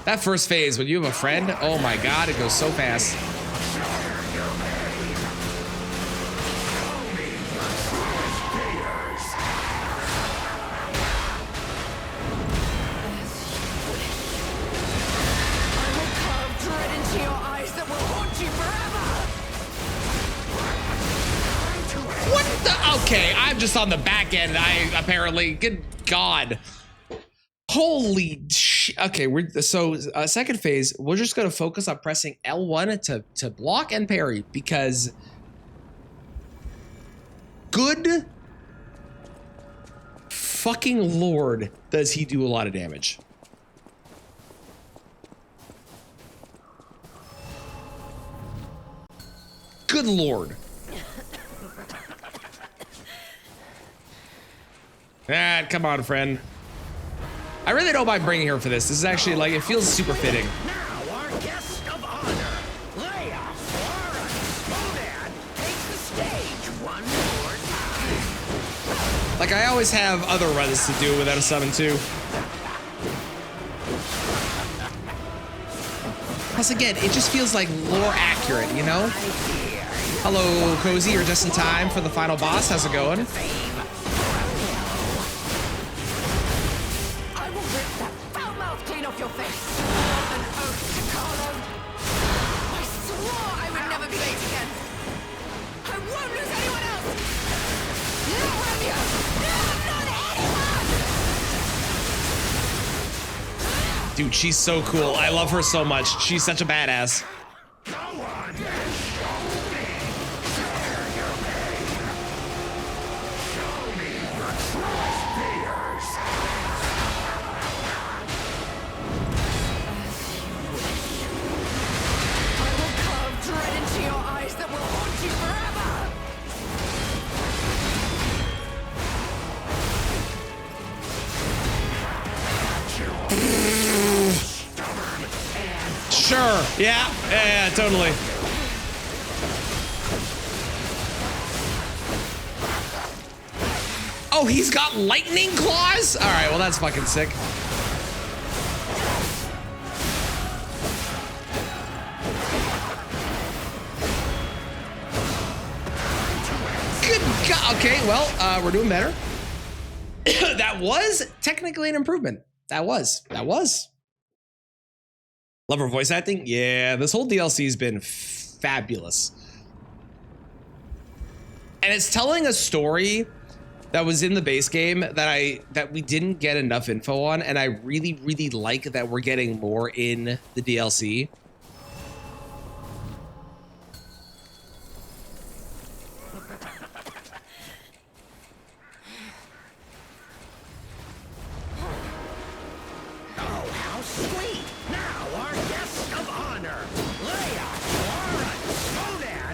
That first phase, when you have a friend, oh my god, it goes so fast. What the? Okay, I'm just on the back end. I apparently, good God. Holy shit. Okay, second phase, we're just gonna focus on pressing L1 to block and parry because good fucking Lord, does he do a lot of damage. Good Lord. Ah, come on, friend. I really don't mind bringing her for this. This is actually like, it feels super fitting. Now our guest of honor, Leia Flora Spodan, takes the stage one more time. Like, I always have other runs to do without a summon too. Plus, again, it just feels like lore accurate, you know? Hello, Cozy. You're just in time for the final boss. How's it going? Dude, she's so cool. I love her so much. She's such a badass. Sure. Yeah, totally. Oh, he's got lightning claws? All right, well, that's fucking sick. Good God. Okay, well, we're doing better. That was technically an improvement. That was. Love her voice acting? Yeah, this whole DLC has been fabulous. And it's telling a story that was in the base game that we didn't get enough info on, and I really, really like that we're getting more in the DLC.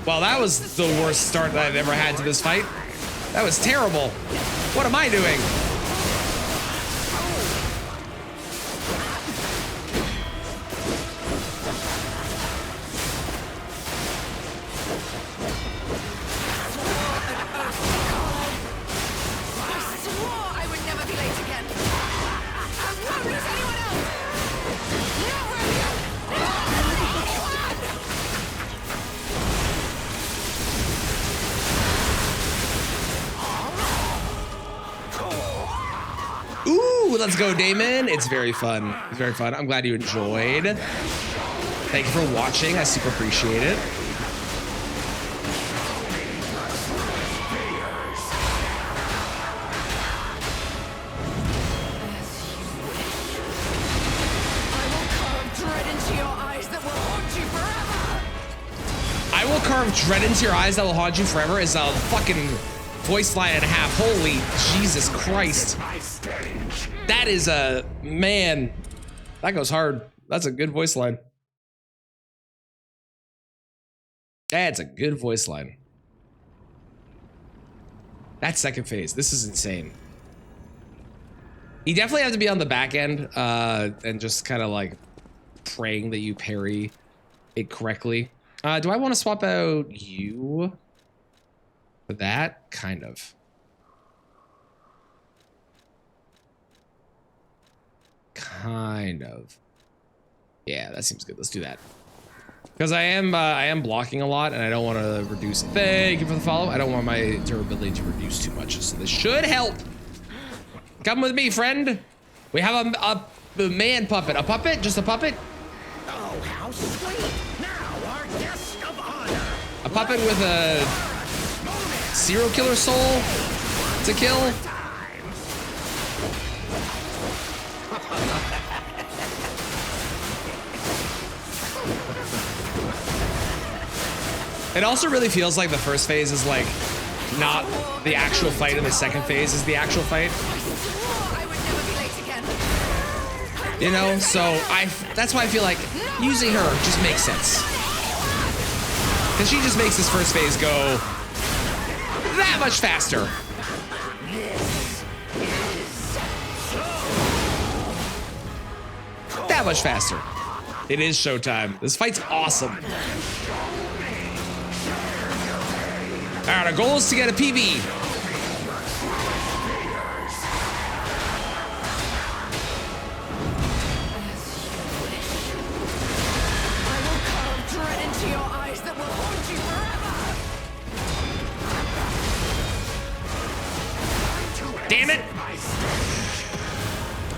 Well, that was the worst start that I've ever had to this fight. That was terrible. What am I doing? Let's go, Damon. It's very fun. It's very fun. I'm glad you enjoyed. Thank you for watching. I super appreciate it. I will carve dread into your eyes that will haunt you forever is a fucking voice line and a half. Holy Jesus Christ. That is a, man, that goes hard. That's a good voice line. That's a good voice line. That's second phase. This is insane. You definitely have to be on the back end and just kind of like praying that you parry it correctly. Do I want to swap out you for that? Kind of. Kind of. Yeah, that seems good. Let's do that. Because I am blocking a lot, and I don't want to reduce. Thank you for the follow. I don't want my durability to reduce too much, so this should help. Come with me, friend. We have a man puppet. A puppet? Just a puppet? Oh, how sweet! Now our guest of honor. A puppet with a serial killer soul to kill? It also really feels like the first phase is like not the actual fight, and the second phase is the actual fight. You know, so that's why I feel like using her just makes sense. Because she just makes this first phase go that much faster. That much faster. It is showtime. This fight's awesome. All right, our goal is to get a PB. Damn it!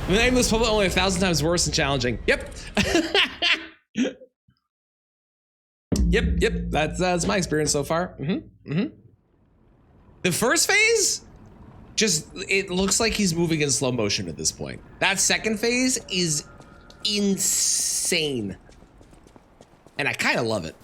The Nameless Puppet only 1,000 times worse and challenging. Yep. Yep. That's my experience so far. The first phase, just it looks like he's moving in slow motion at this point. That second phase is insane, and I kind of love it.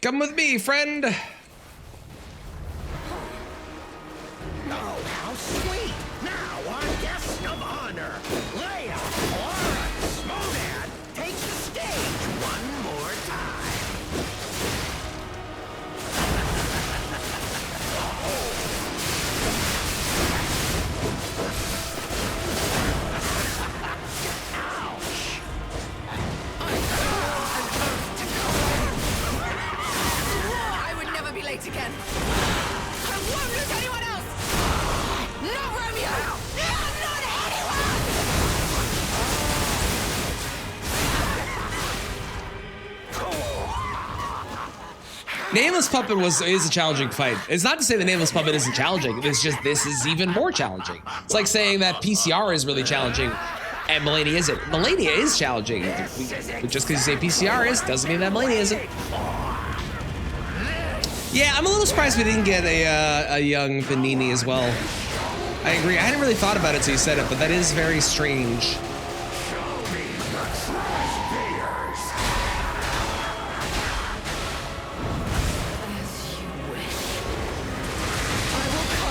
Come with me, friend. Oh, how sweet! Now our guest of honor, Leia Lawrence Monan, takes the stage one more time. I would never be late again. I won't lose anyone else. Not Romeo. Not anyone. Nameless Puppet is a challenging fight. It's not to say the Nameless Puppet isn't challenging. It's just this is even more challenging. It's like saying that PCR is really challenging and Malenia isn't. Malenia is challenging. Just because you say PCR is doesn't mean that Malenia isn't. Yeah, I'm a little surprised we didn't get a young Venini as well. I agree. I hadn't really thought about it till you said it, but that is very strange.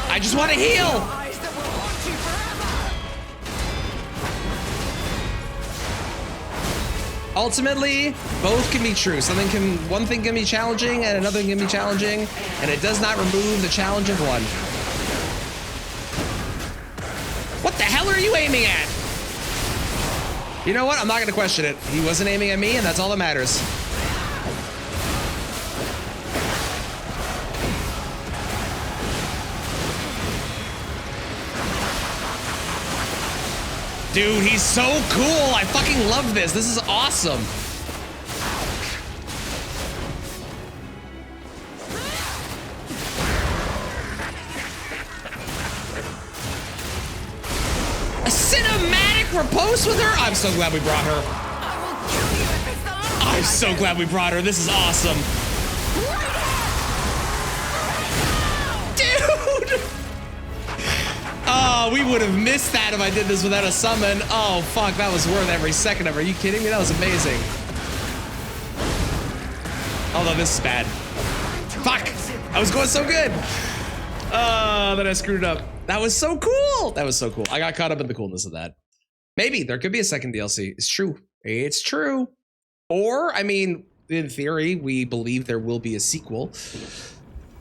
I just want to heal. Ultimately, both can be true. One thing can be challenging and another can be challenging, and it does not remove the challenge of one. What the hell are you aiming at? You know what? I'm not gonna question it. He wasn't aiming at me, and that's all that matters. Dude, he's so cool. I fucking love this. This is awesome. A cinematic repose with her? I'm so glad we brought her. I'm so glad we brought her. This is awesome. Dude! Oh, we would have missed that if I did this without a summon. Oh, fuck, that was worth every second of it. Are you kidding me? That was amazing. Although this is bad. Fuck! I was going so good! Then I screwed up. That was so cool! That was so cool. I got caught up in the coolness of that. Maybe there could be a second DLC. It's true. It's true. Or, I mean, in theory, we believe there will be a sequel.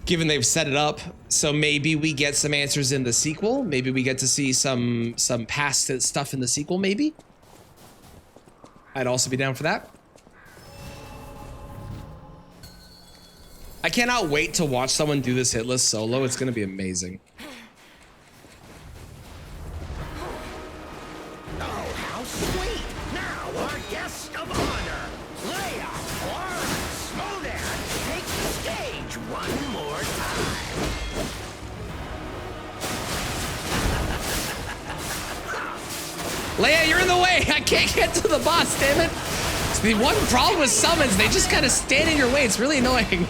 Given they've set it up, so maybe we get some answers in the sequel. Maybe we get to see some past stuff in the sequel, maybe. I'd also be down for that. I cannot wait to watch someone do this hit list solo. It's gonna be amazing. Oh, how sweet! Now our guest of honor, Leia Organa, take the stage one more time. Leia, you're in the way. I can't get to the boss, damn it. It's the one problem with summons, they just kind of stand in your way. It's really annoying.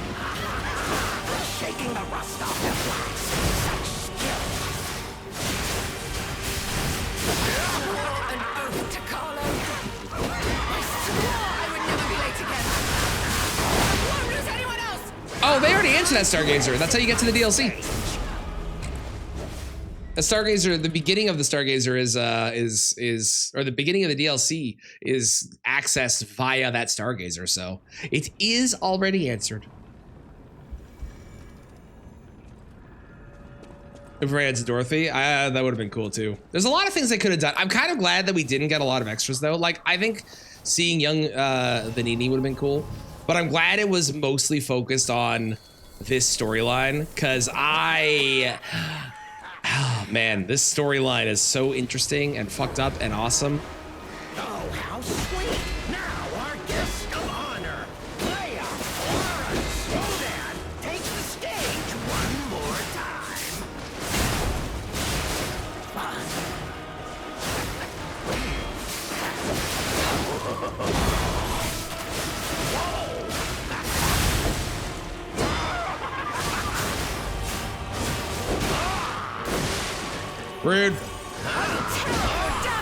Shaking the rust off the flax. Such skill. An oath to Carlo. I swore I would never be late again. I won't lose anyone else. Oh, they already answered that Stargazer. That's how you get to the DLC. The Stargazer, the beginning of the Stargazer is or the beginning of the DLC is accessed via that Stargazer, so it is already answered. If we ran to Dorothy, that would have been cool too. There's a lot of things they could have done. I'm kind of glad that we didn't get a lot of extras though. Like, I think seeing young Venini would have been cool, but I'm glad it was mostly focused on this storyline, because oh man, this storyline is so interesting and fucked up and awesome. Oh, how sweet! Now our guest of honor, Leia Organa, take the stage one more time. Rude. Damn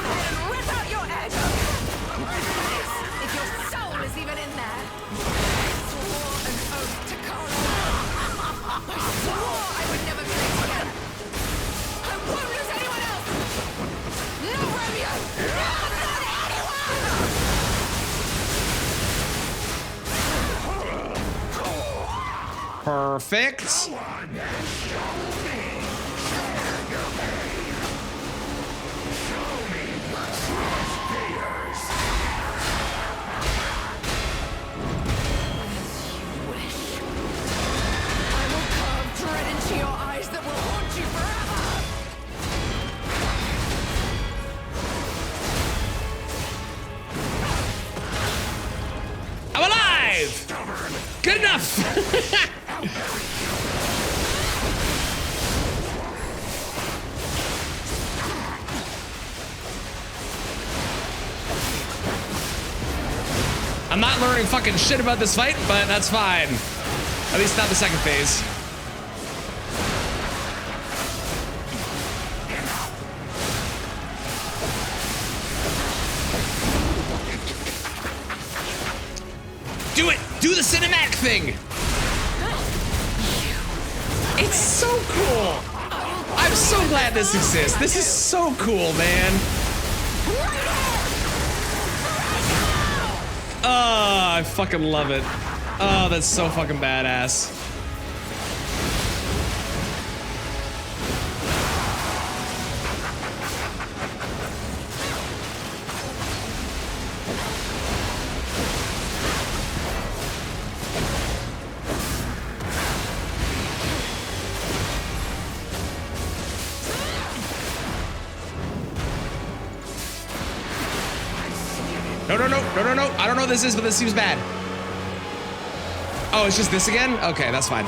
it and rip out your egg. If your soul is even in there. I swore an oath to Carlo. I swore I would never be late again. I won't lose anyone else. No, Romeo. No, not anyone. Perfect. Dread into your eyes that will haunt you forever! I'm alive! Good enough! I'm not learning fucking shit about this fight, but that's fine. At least not the second phase. Do it! Do the cinematic thing! It's so cool! I'm so glad this exists. This is so cool, man. Oh, I fucking love it. Oh, that's so fucking badass. No. I don't know what this is, but this seems bad. Oh, it's just this again? Okay, that's fine.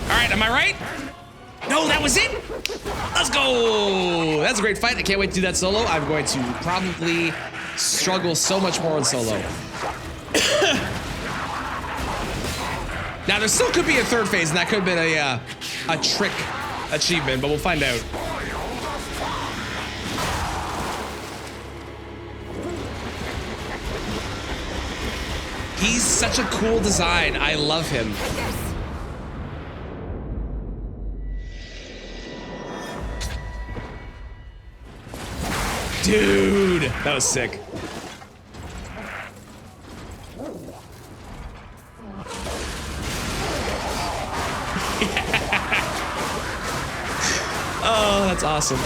All right, am I right? No, that was it? Let's go. That's a great fight. I can't wait to do that solo. I'm going to probably struggle so much more on solo. Now, there still could be a third phase, and that could have been a trick achievement, but we'll find out. He's such a cool design. I love him. Dude, that was sick. Oh, that's awesome.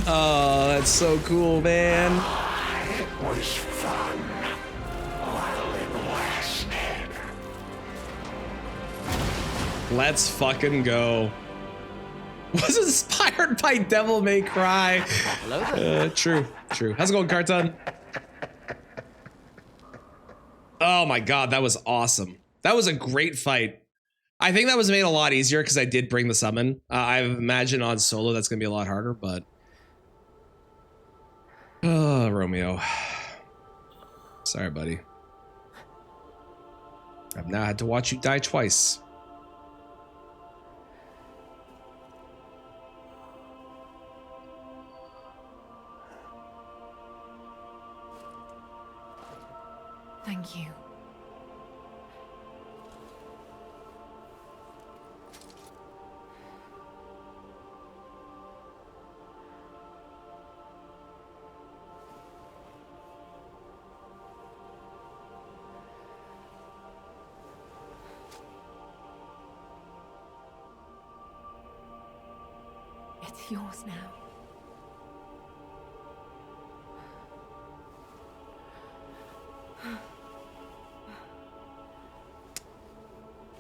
Oh, that's so cool, man. It was fun while it lasted. Let's fucking go. Was inspired by Devil May Cry. True. How's it going, Carton? Oh my god, that was awesome. That was a great fight. I think that was made a lot easier because I did bring the summon. I imagine on solo that's gonna be a lot harder, but oh, Romeo. Sorry, buddy. I've now had to watch you die twice. Thank you. It's yours now.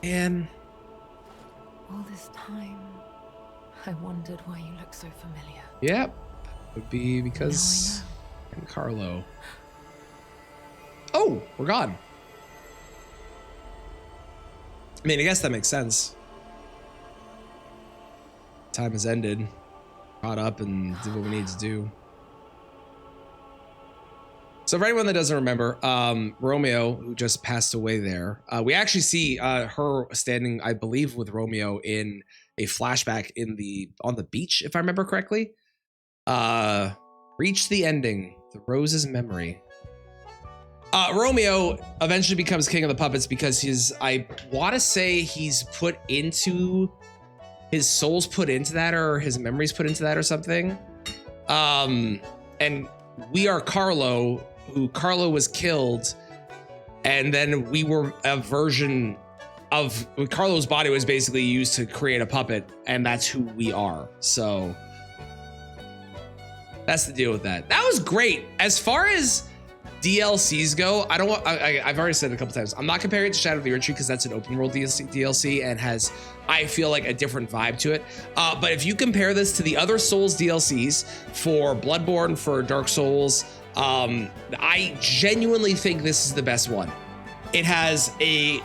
And all this time, I wondered why you look so familiar. Yep, would be because I'm Carlo. Oh, we're gone. I mean, I guess that makes sense. Time has ended. Caught up and did what we need to do. So for anyone that doesn't remember, Romeo, who just passed away there, we actually see her standing, I believe, with Romeo in a flashback on the beach, if I remember correctly. Reach the ending, the rose's memory. Romeo eventually becomes king of the puppets because I want to say his soul's put into that, or his memories put into that, or something. And we are Carlo, who Carlo was killed, and then we were a version of Carlo's body was basically used to create a puppet, and that's who we are. So that's the deal with that. That was great. As far as DLCs go, I've already said it a couple times, I'm not comparing it to Shadow of the Erdtree because that's an open world DLC and has, I feel like, a different vibe to it. But if you compare this to the other Souls DLCs for Bloodborne, for Dark Souls, I genuinely think this is the best one. It has a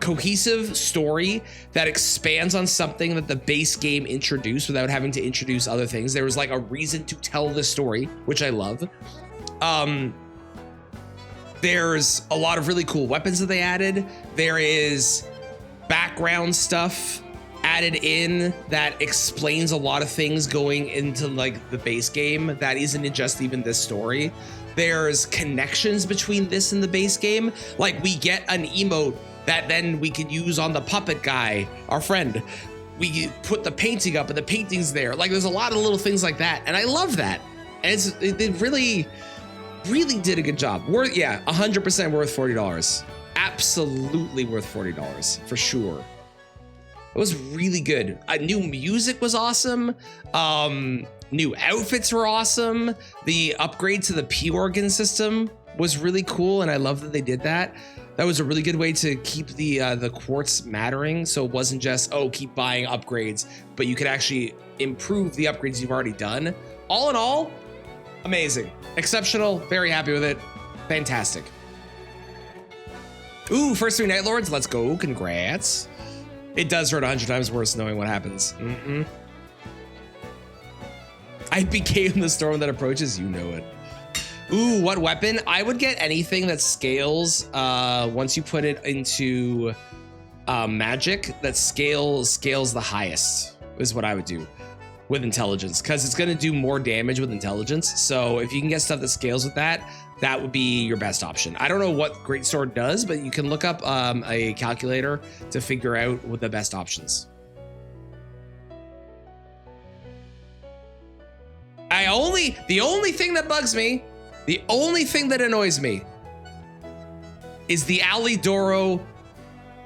cohesive story that expands on something that the base game introduced without having to introduce other things. There was like a reason to tell the story, which I love. There's a lot of really cool weapons that they added. There is background stuff added in that explains a lot of things going into like the base game that isn't in just even this story. There's connections between this and the base game. Like we get an emote that then we could use on the puppet guy, our friend. We put the painting up and the painting's there. Like there's a lot of little things like that. And I love that. And it really did a good job. 100% worth $40. Absolutely worth $40 for sure. It was really good. New music was awesome. New outfits were awesome. The upgrade to the P-Organ system was really cool, and I love that they did that. That was a really good way to keep the quartz mattering, so it wasn't just, oh, keep buying upgrades, but you could actually improve the upgrades you've already done. All in all, amazing. Exceptional. Very happy with it. Fantastic. Ooh, first 3 Night Lords. Let's go. Congrats. It does hurt 100 times worse knowing what happens. I became the storm that approaches. You know it. Ooh, what weapon? I would get anything that scales once you put it into magic, that scales the highest is what I would do with intelligence, because it's going to do more damage with intelligence. So if you can get stuff that scales with that, that would be your best option. I don't know what Greatsword does, but you can look up a calculator to figure out what the best options. The only thing that bugs me, the only thing that annoys me is the Alidoro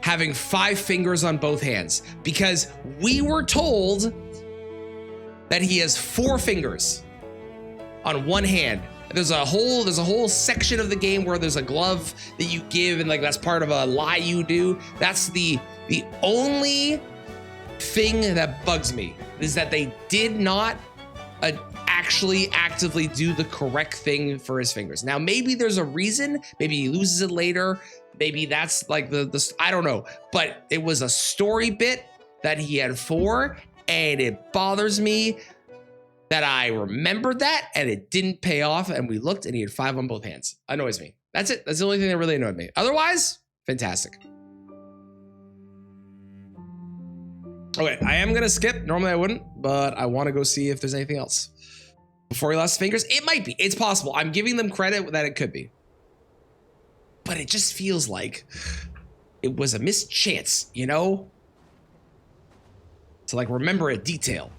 having 5 fingers on both hands, because we were told that he has 4 fingers on one hand. There's a whole section of the game where there's a glove that you give, and like that's part of a lie you do. That's the only thing that bugs me, is that they did not actually actively do the correct thing for his fingers. Now maybe there's a reason, maybe he loses it later, maybe that's like the I don't know, but it was a story bit that he had 4, and it bothers me that I remembered that and it didn't pay off, and we looked and he had 5 on both hands. Annoys me. That's it. That's the only thing that really annoyed me. Otherwise, fantastic. Okay, I am gonna skip. Normally I wouldn't, but I want to go see if there's anything else. Before he lost his fingers, it might be. It's possible. I'm giving them credit that it could be. But it just feels like it was a missed chance, you know? To like remember a detail.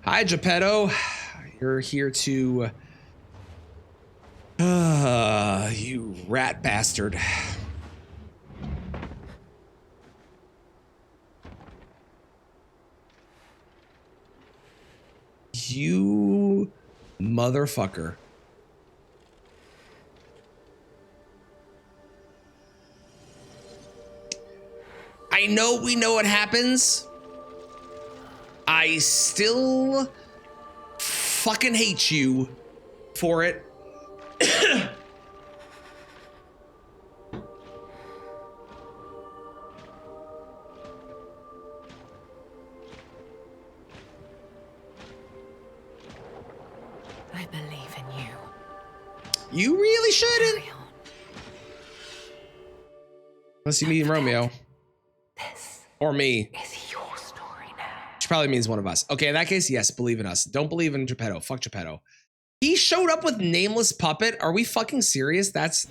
Hi, Geppetto. You're here to... you rat bastard. You motherfucker. I know we know what happens. I still fucking hate you for it. I believe in you. You really shouldn't. Unless you meet Romeo. Or me. It's your story now. Which probably means one of us. Okay, in that case, yes, believe in us. Don't believe in Geppetto. Fuck Geppetto. He showed up with Nameless Puppet. Are we fucking serious? That's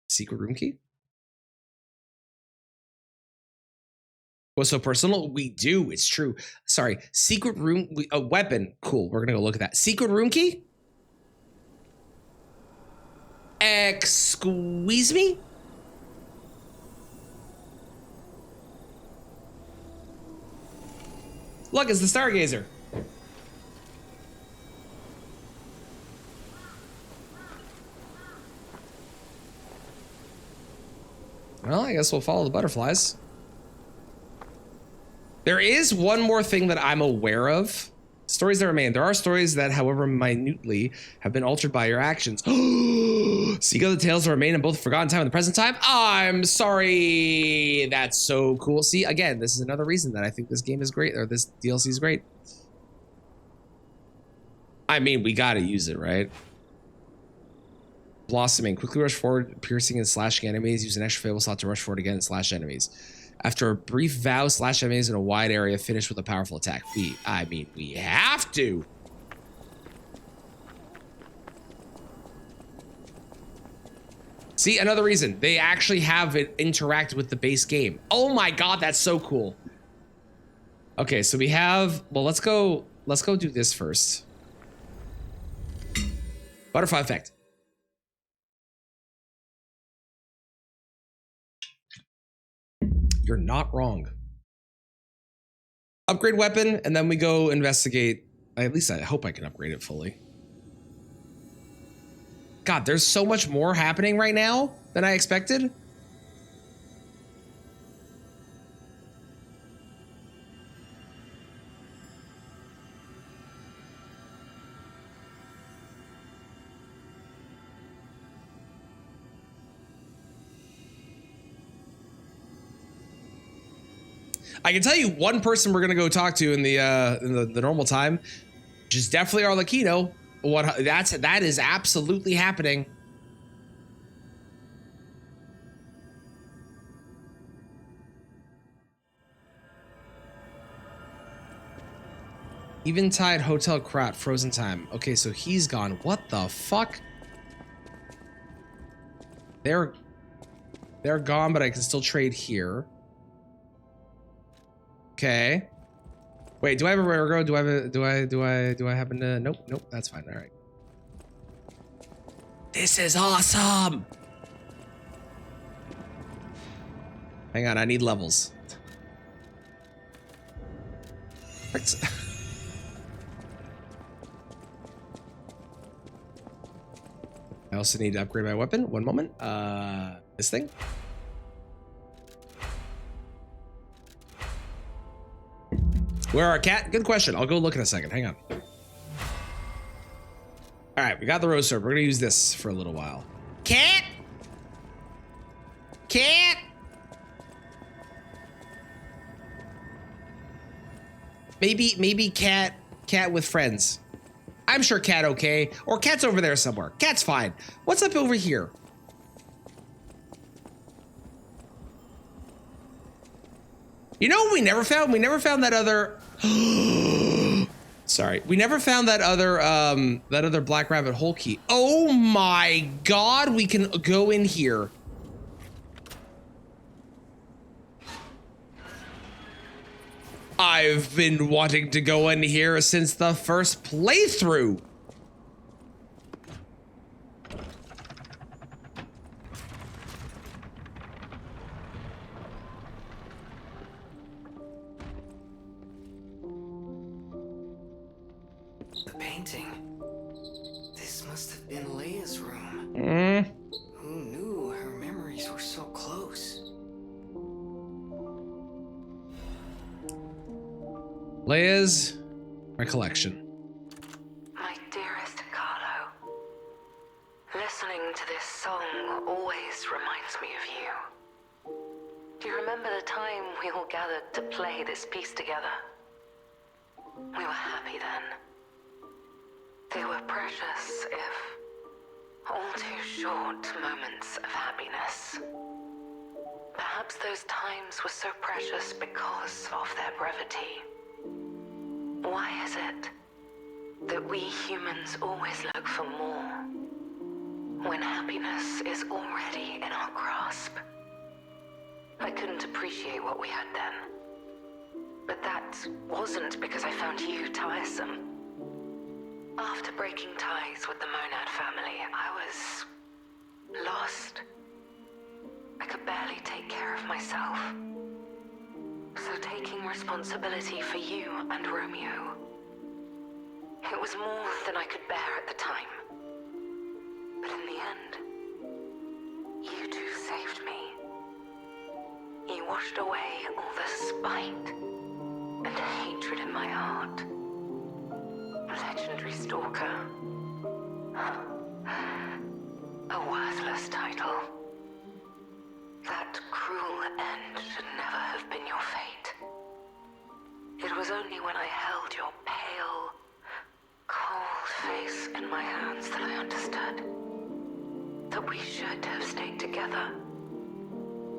secret room key? What's so personal? We do. It's true. Sorry. Secret room. A weapon. Cool. We're gonna go look at that. Secret room key? Squeeze me? Look, it's the Stargazer. Well, I guess we'll follow the butterflies. There is one more thing that I'm aware of. Stories that remain. There are stories that, however minutely, have been altered by your actions. Seek out the tales that remain in both the forgotten time and the present time. I'm sorry. That's so cool. See, again, this is another reason that I think this game is great, or this DLC is great. I mean, we gotta use it, right? Blossoming. Quickly rush forward, piercing and slashing enemies. Use an extra fable slot to rush forward again and slash enemies. After a brief vow, slash enemies in a wide area, finish with a powerful attack. I mean, we have to. See, another reason. They actually have it interact with the base game. Oh my god, that's so cool. Okay, so we have, well, let's go do this first. Butterfly effect. You're not wrong. Upgrade weapon, and then we go investigate. At least I hope I can upgrade it fully. God, there's so much more happening right now than I expected. I can tell you one person we're gonna go talk to in the normal time, which is definitely Arlecchino. That is absolutely happening. Eventide Hotel Krat, frozen time. Okay, so he's gone. What the fuck? They're gone, but I can still trade here. Okay. Wait, do I have a rare go? Do I happen to? Nope, that's fine. All right. This is awesome. Hang on, I need levels. I also need to upgrade my weapon. One moment. This thing. Where our cat? Good question. I'll go look in a second. Hang on. All right, we got the rose sword. We're gonna use this for a little while. Cat. Cat. Maybe cat with friends. I'm sure cat okay. Or cat's over there somewhere. Cat's fine. What's up over here? You know what we never found? We never found that other sorry. We never found that other Black Rabbit hole key. Oh my god, we can go in here. I've been wanting to go in here since the first playthrough. The painting. This must have been Leia's room. Who knew her memories were so close? Leia's recollection. My dearest Carlo, listening to this song always reminds me of you. Do you remember the time we all gathered to play this piece together? We were happy then. They were precious, if all too short moments of happiness. Perhaps those times were so precious because of their brevity. Why is it that we humans always look for more when happiness is already in our grasp? I couldn't appreciate what we had then, but that wasn't because I found you tiresome. After breaking ties with the Monad family, I was lost. I could barely take care of myself. So taking responsibility for you and Romeo, it was more than I could bear at the time. But in the end, you two saved me. You washed away all the spite and hatred in my heart. Legendary Stalker. A worthless title. That cruel end should never have been your fate. It was only when I held your pale, cold face in my hands that I understood that we should have stayed together.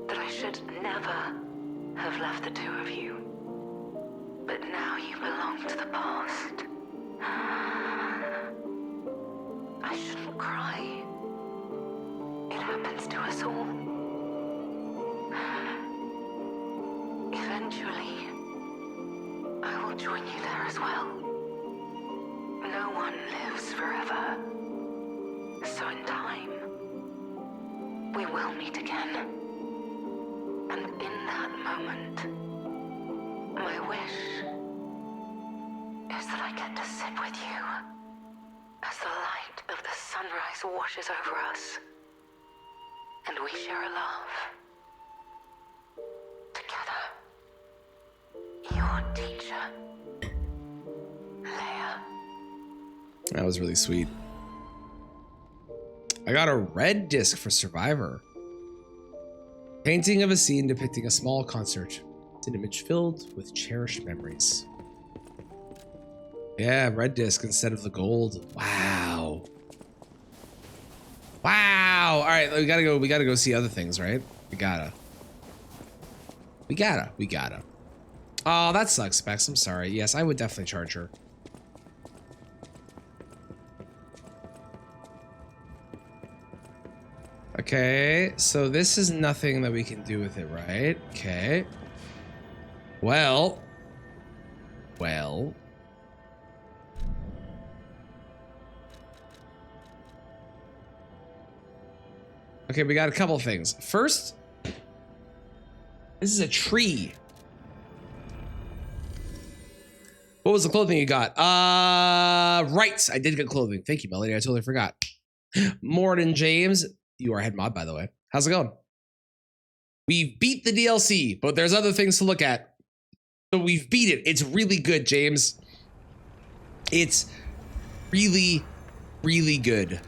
That I should never have left the two of you. But now you belong to the past. I shouldn't cry. It happens to us all. Eventually, I will join you there as well. No one lives forever. So in time, we will meet again. And in that moment, my wish is that I get to sit with you as the light of the sunrise washes over us, and we share a love together. Your teacher, Leia. That was really sweet. I got a red disc for Survivor. Painting of a scene depicting a small concert. It's an image filled with cherished memories. Yeah, red disc instead of the gold. Wow. Wow. All right, we gotta go see other things, right? We gotta. Oh, that sucks, Specs. I'm sorry. Yes, I would definitely charge her. Okay, so this is nothing that we can do with it, right? Okay. Well, Well. Okay, we got a couple things. First, this is a tree. What was the clothing you got? Right. I did get clothing. Thank you, Melody. I totally forgot. Morden James, you are head mod, by the way. How's it going? We've beat the DLC, but there's other things to look at. So we've beat it. It's really good, James. It's really, really good.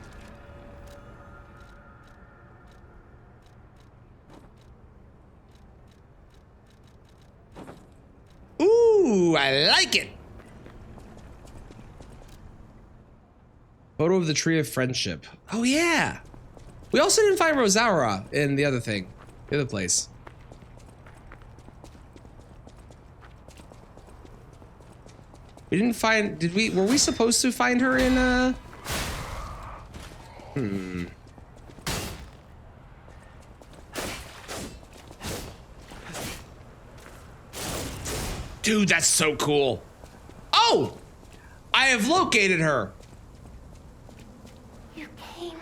Ooh, I like it. Photo of the Tree of Friendship. Oh, yeah. We also didn't find Rosaura in the other thing, the other place. We didn't find, did we, were we supposed to find her in, Dude, that's so cool. Oh, I have located her. You came.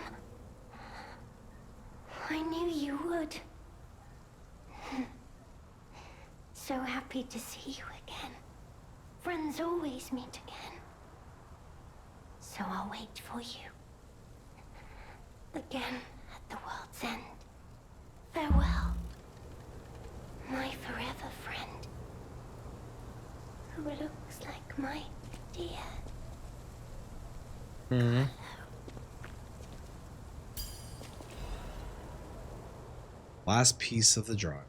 I knew you would. So happy to see you again. Friends always meet again. So I'll wait for you. Again at the world's end. Farewell, my forever friend. Who looks like my dear. Last piece of the drawing.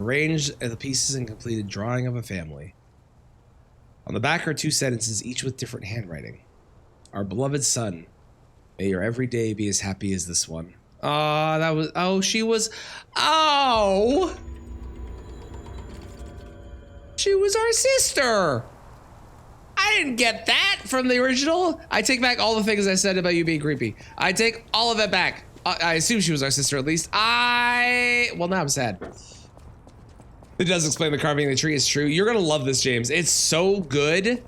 Arrange the pieces and completed drawing of a family. On the back are 2 sentences, each with different handwriting. Our beloved son, may your every day be as happy as this one. Oh, that was, oh, she was, oh! She was our sister. I didn't get that from the original. I take back all the things I said about you being creepy. I take all of it back. I assume she was our sister at least. Well, now I'm sad. It does explain the carving of the tree is true. You're gonna love this, James. It's so good.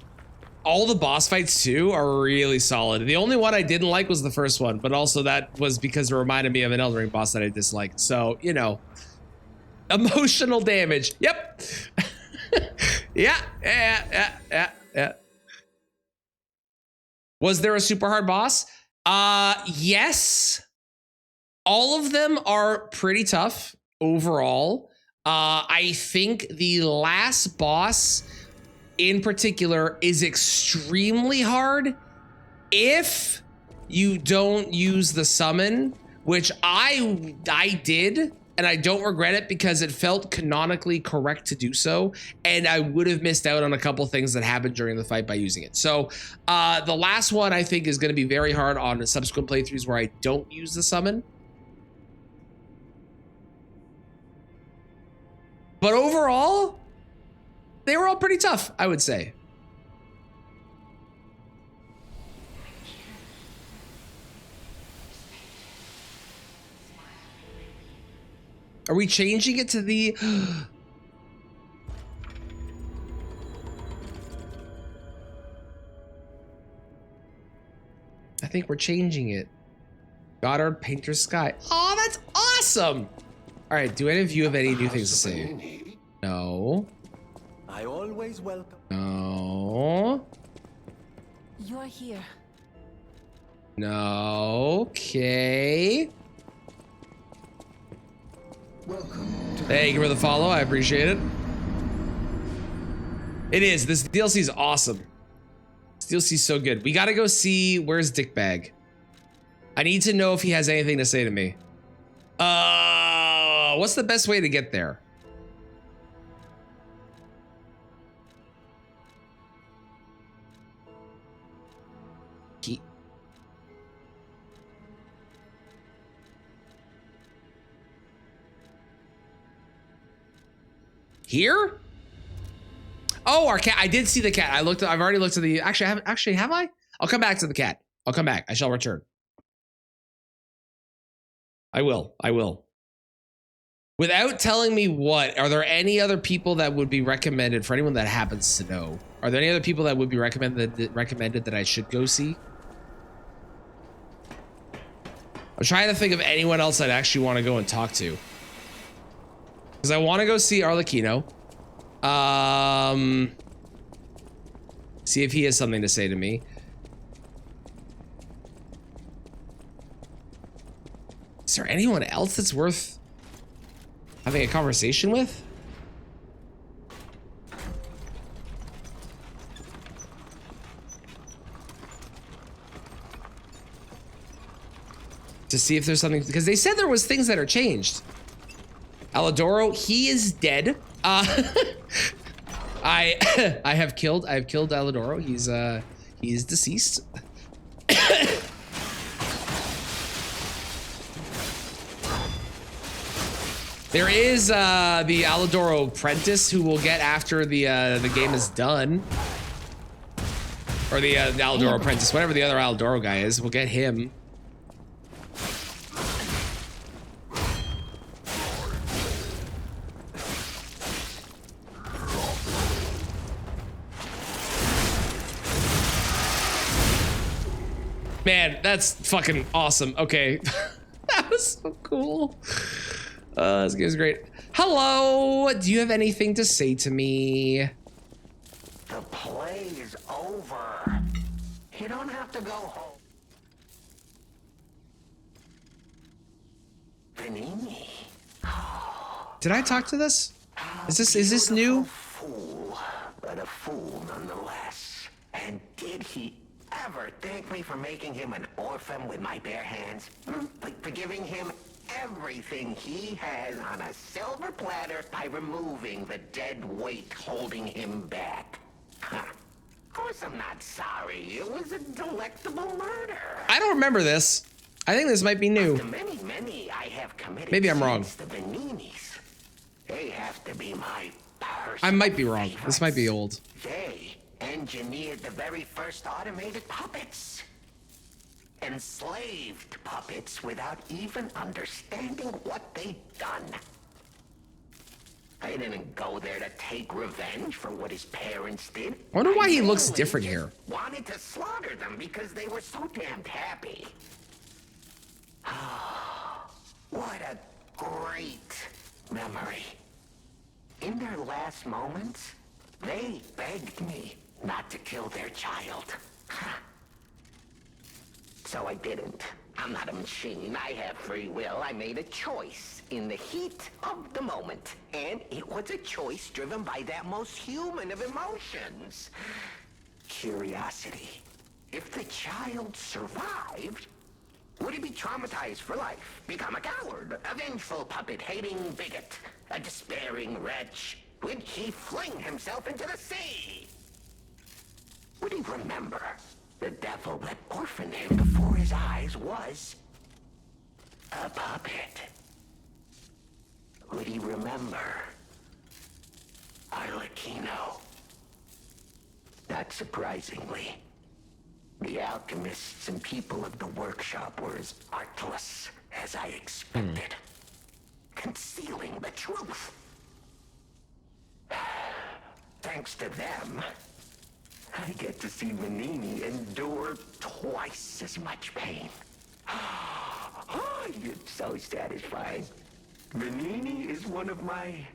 All the boss fights too are really solid. The only one I didn't like was the first one, but also that was because it reminded me of an Elden Ring boss that I disliked. So, you know, emotional damage. Yep. Yeah. Was there a super hard boss? Yes. All of them are pretty tough overall. I think the last boss in particular is extremely hard if you don't use the summon, which I did. And I don't regret it because it felt canonically correct to do so. And I would have missed out on a couple things that happened during the fight by using it. So the last one I think is going to be very hard on the subsequent playthroughs where I don't use the summon. But overall, they were all pretty tough, I would say. Are we changing it to the... I think we're changing it. Goddard Painter Sky. Oh, that's awesome! All right, do any of you have any new things to say? No. I always welcome. No. You're here. No. Okay. Thank you for the follow. I appreciate it. It is. This DLC is awesome. This DLC is so good. We got to go see where's Dickbag. I need to know if he has anything to say to me. What's the best way to get there? Here? Oh, our cat. I did see the cat. I've already looked at the, actually, have I? I'll come back to the cat. I'll come back. I shall return. I will. Without telling me what, are there any other people that would be recommended for anyone that happens to know? Are there any other people that would be recommended that I should go see? I'm trying to think of anyone else I'd actually want to go and talk to. Because I want to go see Arlecchino. See if he has something to say to me. Is there anyone else that's worth having a conversation with? To see if there's something, because they said there was things that are changed. Alidoro, he is dead. I have killed Alidoro. He's deceased. There is the Alidoro apprentice who we'll get after the game is done. Or the Alidoro apprentice, whatever the other Alidoro guy is, we'll get him. Man, that's fucking awesome. Okay. That was so cool. This game's great. Hello, do you have anything to say to me? The play is over. You don't have to go home. Venini. Did I talk to this? Is this new? Fool, but a fool nonetheless. And did he ever thank me for making him an orphan with my bare hands? Like for giving him everything he has on a silver platter by removing the dead weight holding him back. Huh. Of course I'm not sorry. It was a delectable murder. I don't remember this. I think this might be new. The many I have committed. Maybe I'm wrong. The Veninis. They have to be my personal I might be wrong. favorites. This might be old. They engineered the very first automated puppets. Enslaved puppets without even understanding what they'd done. I didn't go there to take revenge for what his parents did. I wonder why he looks mainly different just here. Wanted to slaughter them because they were so damned happy. What a great memory. In their last moments, they begged me not to kill their child. So I didn't. I'm not a machine. I have free will. I made a choice in the heat of the moment. And it was a choice driven by that most human of emotions. Curiosity. If the child survived, would he be traumatized for life? Become a coward, a vengeful puppet-hating bigot, a despairing wretch? Would he fling himself into the sea? Would he remember the devil that orphaned him before his eyes was a puppet? Would he remember Arlecchino? Not surprisingly, the alchemists and people of the workshop were as artless as I expected, concealing the truth. Thanks to them, I get to see Venini endure twice as much pain. Oh, it's so satisfying. Venini is one of my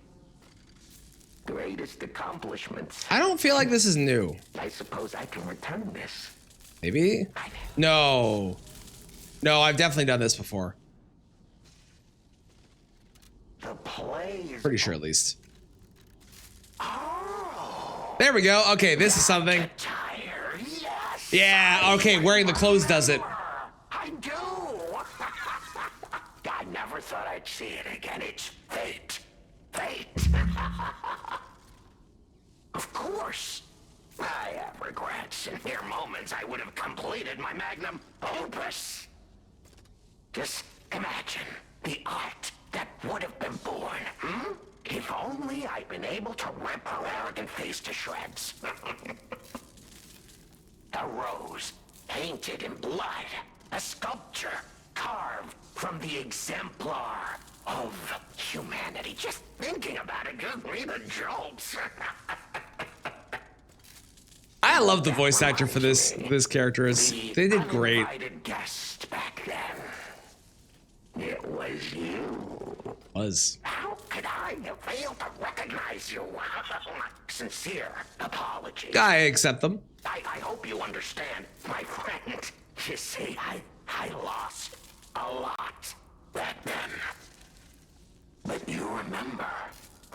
greatest accomplishments. I don't feel like this is new. I suppose I can return this. Maybe? No. No, I've definitely done this before. The play is Pretty sure at least. There we go. Okay, this is something. tired. Yes. Yeah, okay, wearing the clothes does it. I do. I never thought I'd see it again. It's fate. Fate. Of course. I have regrets. In mere moments, I would have completed my magnum opus. Just imagine the art that would have been born. If only I'd been able to rip her arrogant face to shreds. A rose painted in blood. A sculpture carved from the exemplar of humanity. Just thinking about it gives me the jolts. I love the voice actor for this character. They did great. Uninvited guest back then. It was you. How could I have failed to recognize you? Sincere apologies. I accept them. I hope you understand, my friend. You see, I lost a lot back then. But you remember,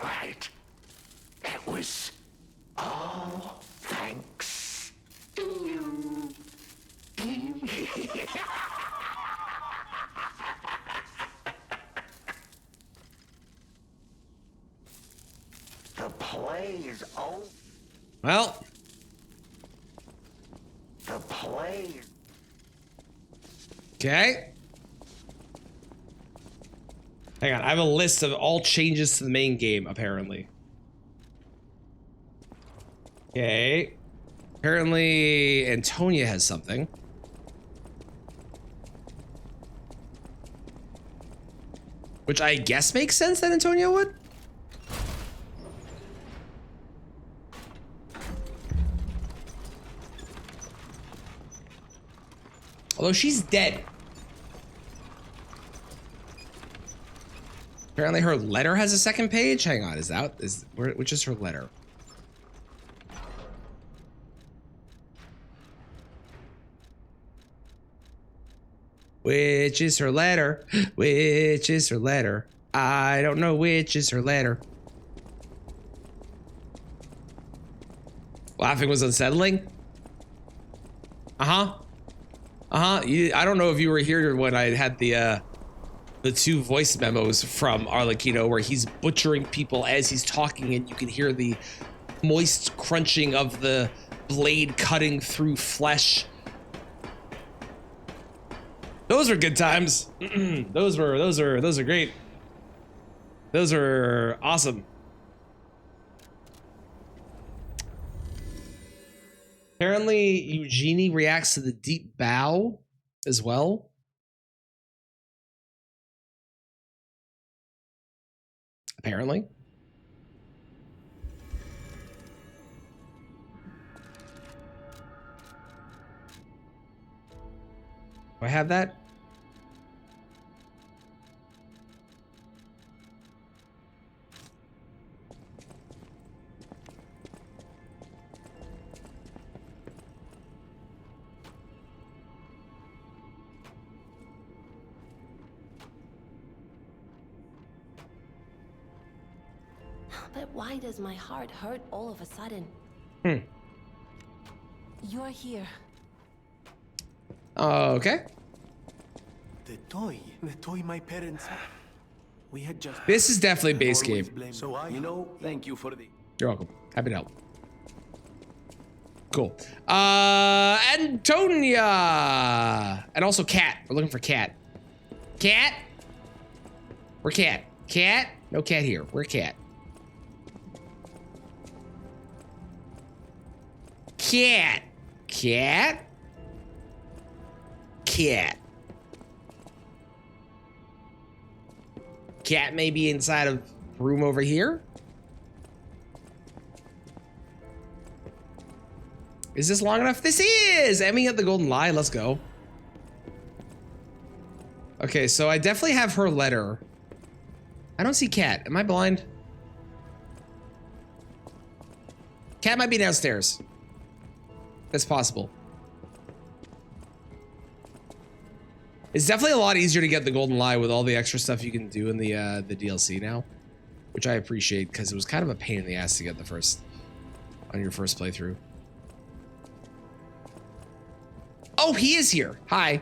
right? It was all thanks to you. The play's over. Well. The play. Okay. Hang on, I have a list of all changes to the main game, apparently. Okay. Apparently, Antonia has something. Which I guess makes sense that Antonia would? Although she's dead. Apparently her letter has a second page. Hang on, which is her letter? Which is her letter? Which is her letter? I don't know which is her letter. Laughing was unsettling? Uh-huh. I don't know if you were here when I had the two voice memos from Arlecchino where he's butchering people as he's talking and you can hear the moist crunching of the blade cutting through flesh. Those are good times. Those are great. Those are awesome. Apparently, Eugenie reacts to the deep bow as well. Apparently. Do I have that? But why does my heart hurt all of a sudden? You're here. Okay. The toy my parents had. We had just. This is definitely base game. So thank you for the. You're welcome. Happy to help. Cool. Antonia! And also Cat. We're looking for Cat. Cat? We're Cat. Cat? No Cat here. We're Cat. Cat. Cat. Cat. Cat may be inside of room over here. Is this long enough? This is! Emmy at the Golden Lie. Let's go. Okay, so I definitely have her letter. I don't see Cat. Am I blind? Cat might be downstairs. That's possible. It's definitely a lot easier to get the Golden Lie with all the extra stuff you can do in the DLC now, which I appreciate because it was kind of a pain in the ass to get on your first playthrough. Oh, he is here. Hi.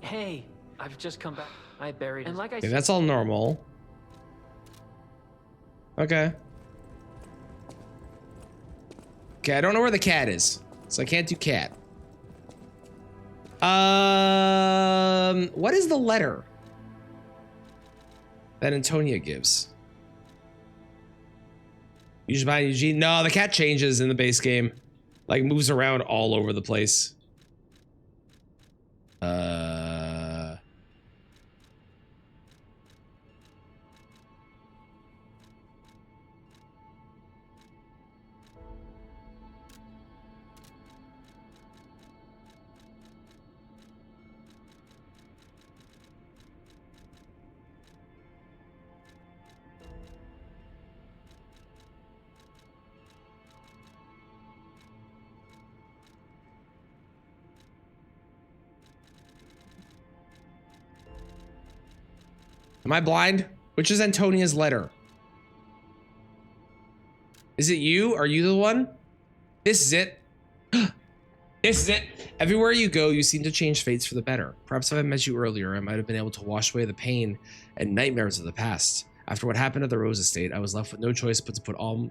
Hey, I've just come back. I buried him. And like I Okay, said, that's all normal. Okay. Okay, I don't know where the cat is, so I can't do Cat. What is the letter that Antonia gives? Used by Eugene. No, the cat changes in the base game. Like, moves around all over the place. I blind? Which is Antonia's letter? Is it you? Are you the one? This is it. This is it. Everywhere you go, you seem to change fates for the better. Perhaps if I met you earlier, I might have been able to wash away the pain and nightmares of the past. After what happened at the Rose Estate, I was left with no choice but to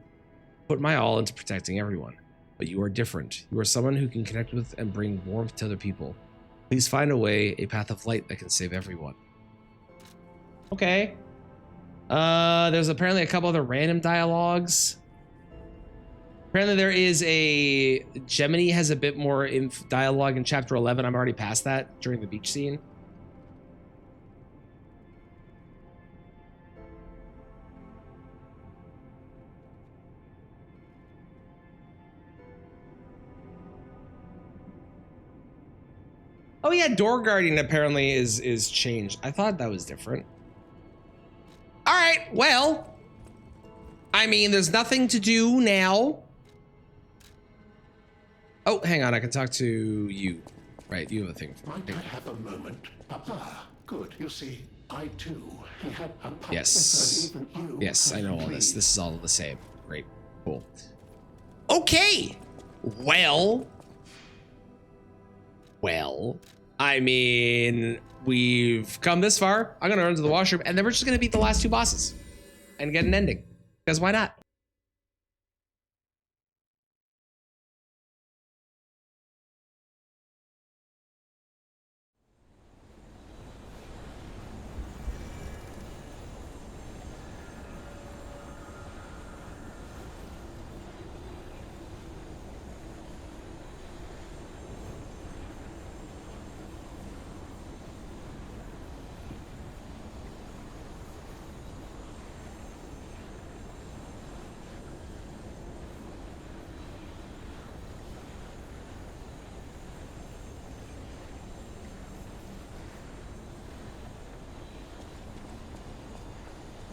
put my all into protecting everyone. But you are different. You are someone who can connect with and bring warmth to other people. Please find a way, a path of light that can save everyone. Okay. There's apparently a couple other random dialogues. Apparently there is a... Gemini has a bit more dialogue in chapter 11. I'm already past that during the beach scene. Oh yeah, door guarding apparently is changed. I thought that was different. All right, well, I mean, there's nothing to do now. Oh, hang on, I can talk to you. Right, you have a thing for me. Might I have a moment, Papa? Good, you see, I too had a partner. Yes. Even you, Yes, I know all this. This is all the same. Great, cool. Okay, well, I mean, we've come this far. I'm gonna run to the washroom, and then we're just gonna beat the last two bosses and get an ending. Because why not?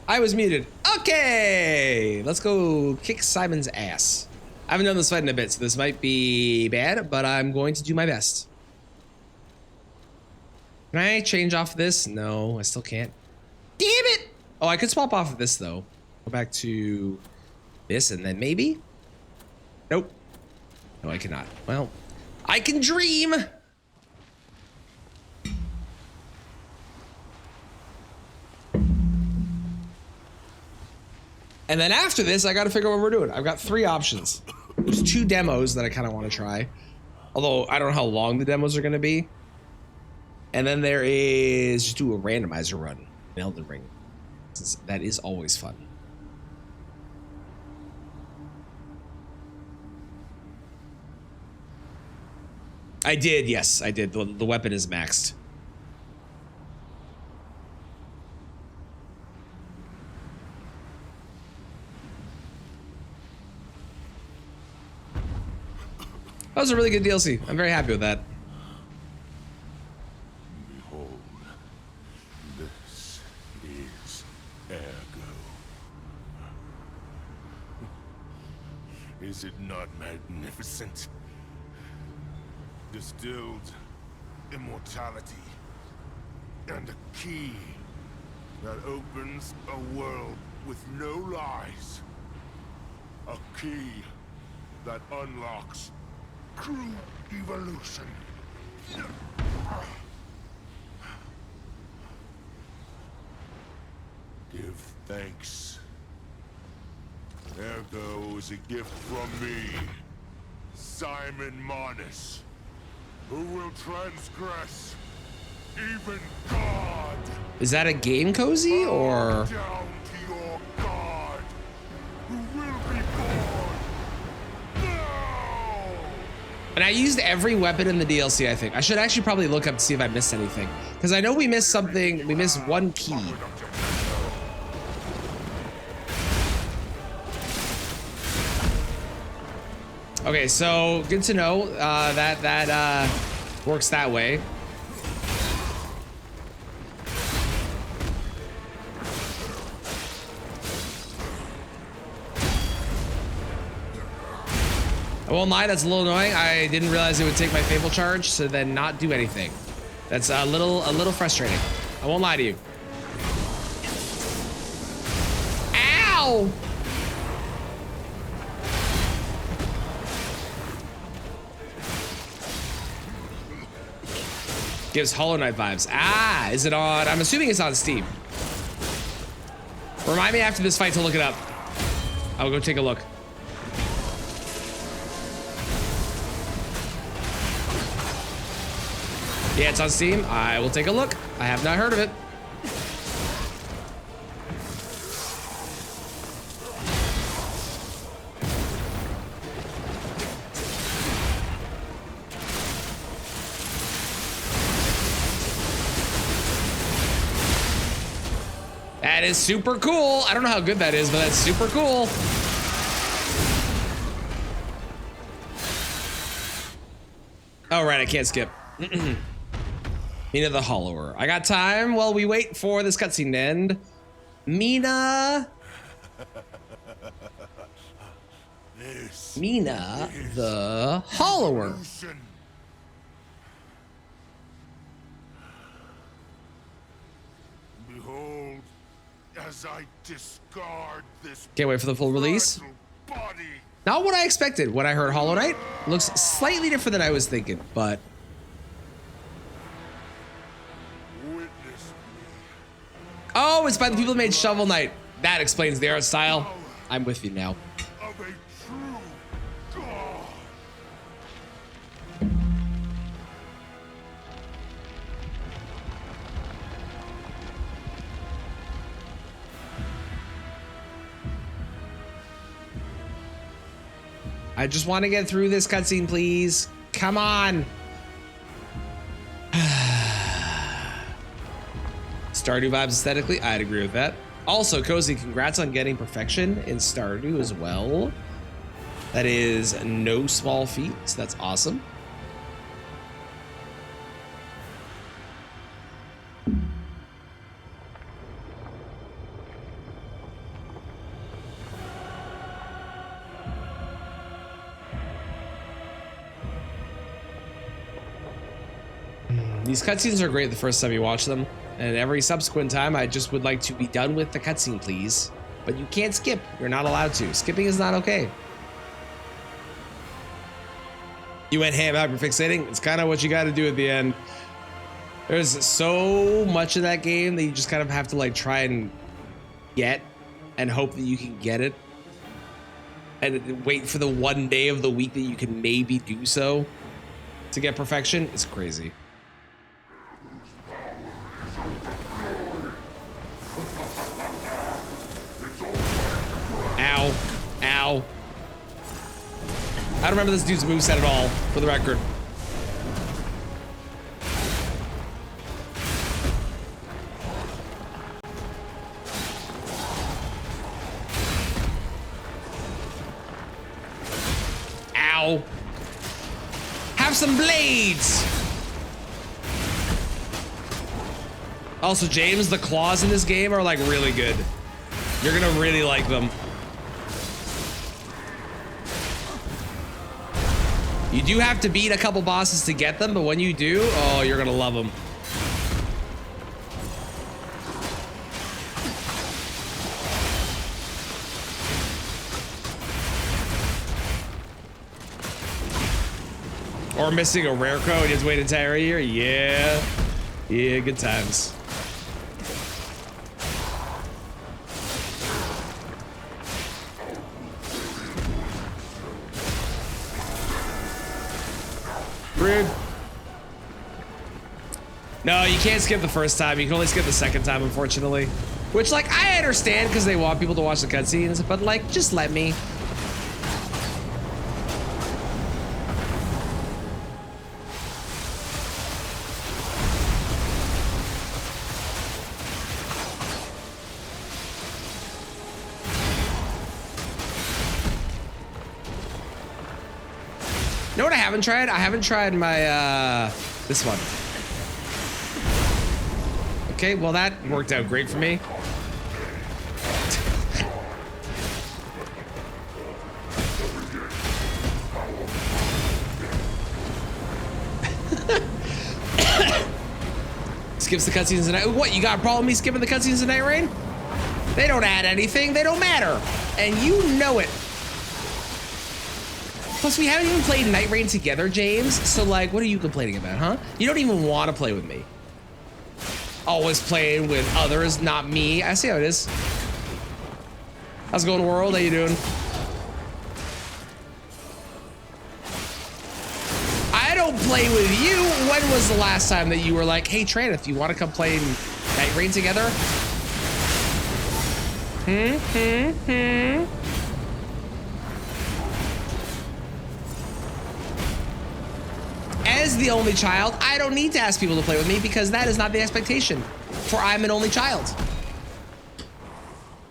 I was muted. Okay, let's go kick Simon's ass. I haven't done this fight in a bit, so this might be bad, but I'm going to do my best. Can I change off this? No, I still can't. Damn it! Oh, I could swap off of this though. Go back to this and then maybe? Nope. No, I cannot. Well, I can dream. And then after this, I got to figure out what we're doing. I've got 3 options. There's 2 demos that I kind of want to try. Although I don't know how long the demos are going to be. And then there is just do a randomizer run in Elden Ring. Since that is always fun. I did, yes, I did. The weapon is maxed. That was a really good DLC. I'm very happy with that. Behold, this is Ergo. Is it not magnificent? Distilled immortality and a key that opens a world with no lies. A key that unlocks true evolution. Give thanks. Ergo is a gift from me, Simon Manus, who will transgress even God. Is that a game cozy or? Down to your God, who will be born. And I used every weapon in the DLC, I think. I should actually probably look up to see if I missed anything. Because I know we missed something. We missed 1 key. Okay, so good to know that works that way. I won't lie, that's a little annoying. I didn't realize it would take my Fable charge to then not do anything. That's a little frustrating. I won't lie to you. Ow! Gives Hollow Knight vibes. Ah, is it on? I'm assuming it's on Steam. Remind me after this fight to look it up. I'll go take a look. Yeah, it's on Steam. I will take a look. I have not heard of it. That is super cool. I don't know how good that is, but that's super cool. Oh, right, I can't skip. Mina the Hollower. I got time while we wait for this cutscene to end. Mina. Mina the Hollower. Behold, as I discard this. Can't wait for the full release. Not what I expected when I heard Hollow Knight. Looks slightly different than I was thinking, but. Oh, it's by the people who made Shovel Knight. That explains the art style. I'm with you now. I just want to get through this cutscene, please. Come on. Stardew vibes aesthetically, I'd agree with that. Also, Cozy, congrats on getting perfection in Stardew as well. That is no small feat, so that's awesome. These cutscenes are great the first time you watch them, and every subsequent time I just would like to be done with the cutscene, please. But you can't skip. You're not allowed to. Skipping is not okay. You went ham hyperfixating. It's kind of what you got to do at the end. There's so much of that game that you just kind of have to like try and get and hope that you can get it. And wait for the one day of the week that you can maybe do so to get perfection. It's crazy. Ow. Ow. I don't remember this dude's moveset at all, for the record. Ow. Have some blades. Also, James, the claws in this game are like really good. You're gonna really like them. You do have to beat a couple bosses to get them, but when you do, oh, you're gonna love them. Or missing a rare code, you have to wait an entire year. Yeah. Yeah, good times. Rude. No, you can't skip the first time. You can only skip the second time, unfortunately. Which, like, I understand because they want people to watch the cutscenes, but, like, just let me. You know what I haven't tried? I haven't tried my, this one. Okay, well that worked out great for me. Skips the cutscenes tonight. What, you got a problem with me skipping the cutscenes tonight, Rain? They don't add anything. They don't matter. And you know it. Plus, we haven't even played Night Rain together, James. So, like, what are you complaining about, huh? You don't even want to play with me. Always playing with others, not me. I see how it is. How's it going, world? How you doing? I don't play with you. When was the last time that you were like, hey, Traneth, you want to come play Night Rain together? As the only child, I don't need to ask people to play with me because that is not the expectation, for I'm an only child.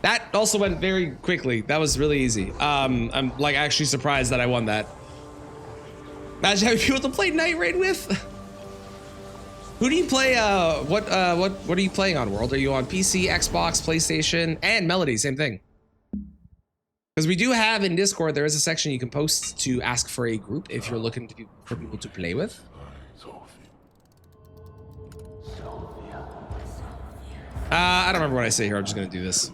That also went very quickly. That was really easy. I'm like actually surprised that I won that. Imagine having people to play Night Raid with. Who do you play? What are you playing on, World? Are you on PC, Xbox, PlayStation, and Melody? Same thing. Because we do have in Discord, there is a section you can post to ask for a group if you're looking for people to play with. I don't remember what I say here. I'm just gonna do this.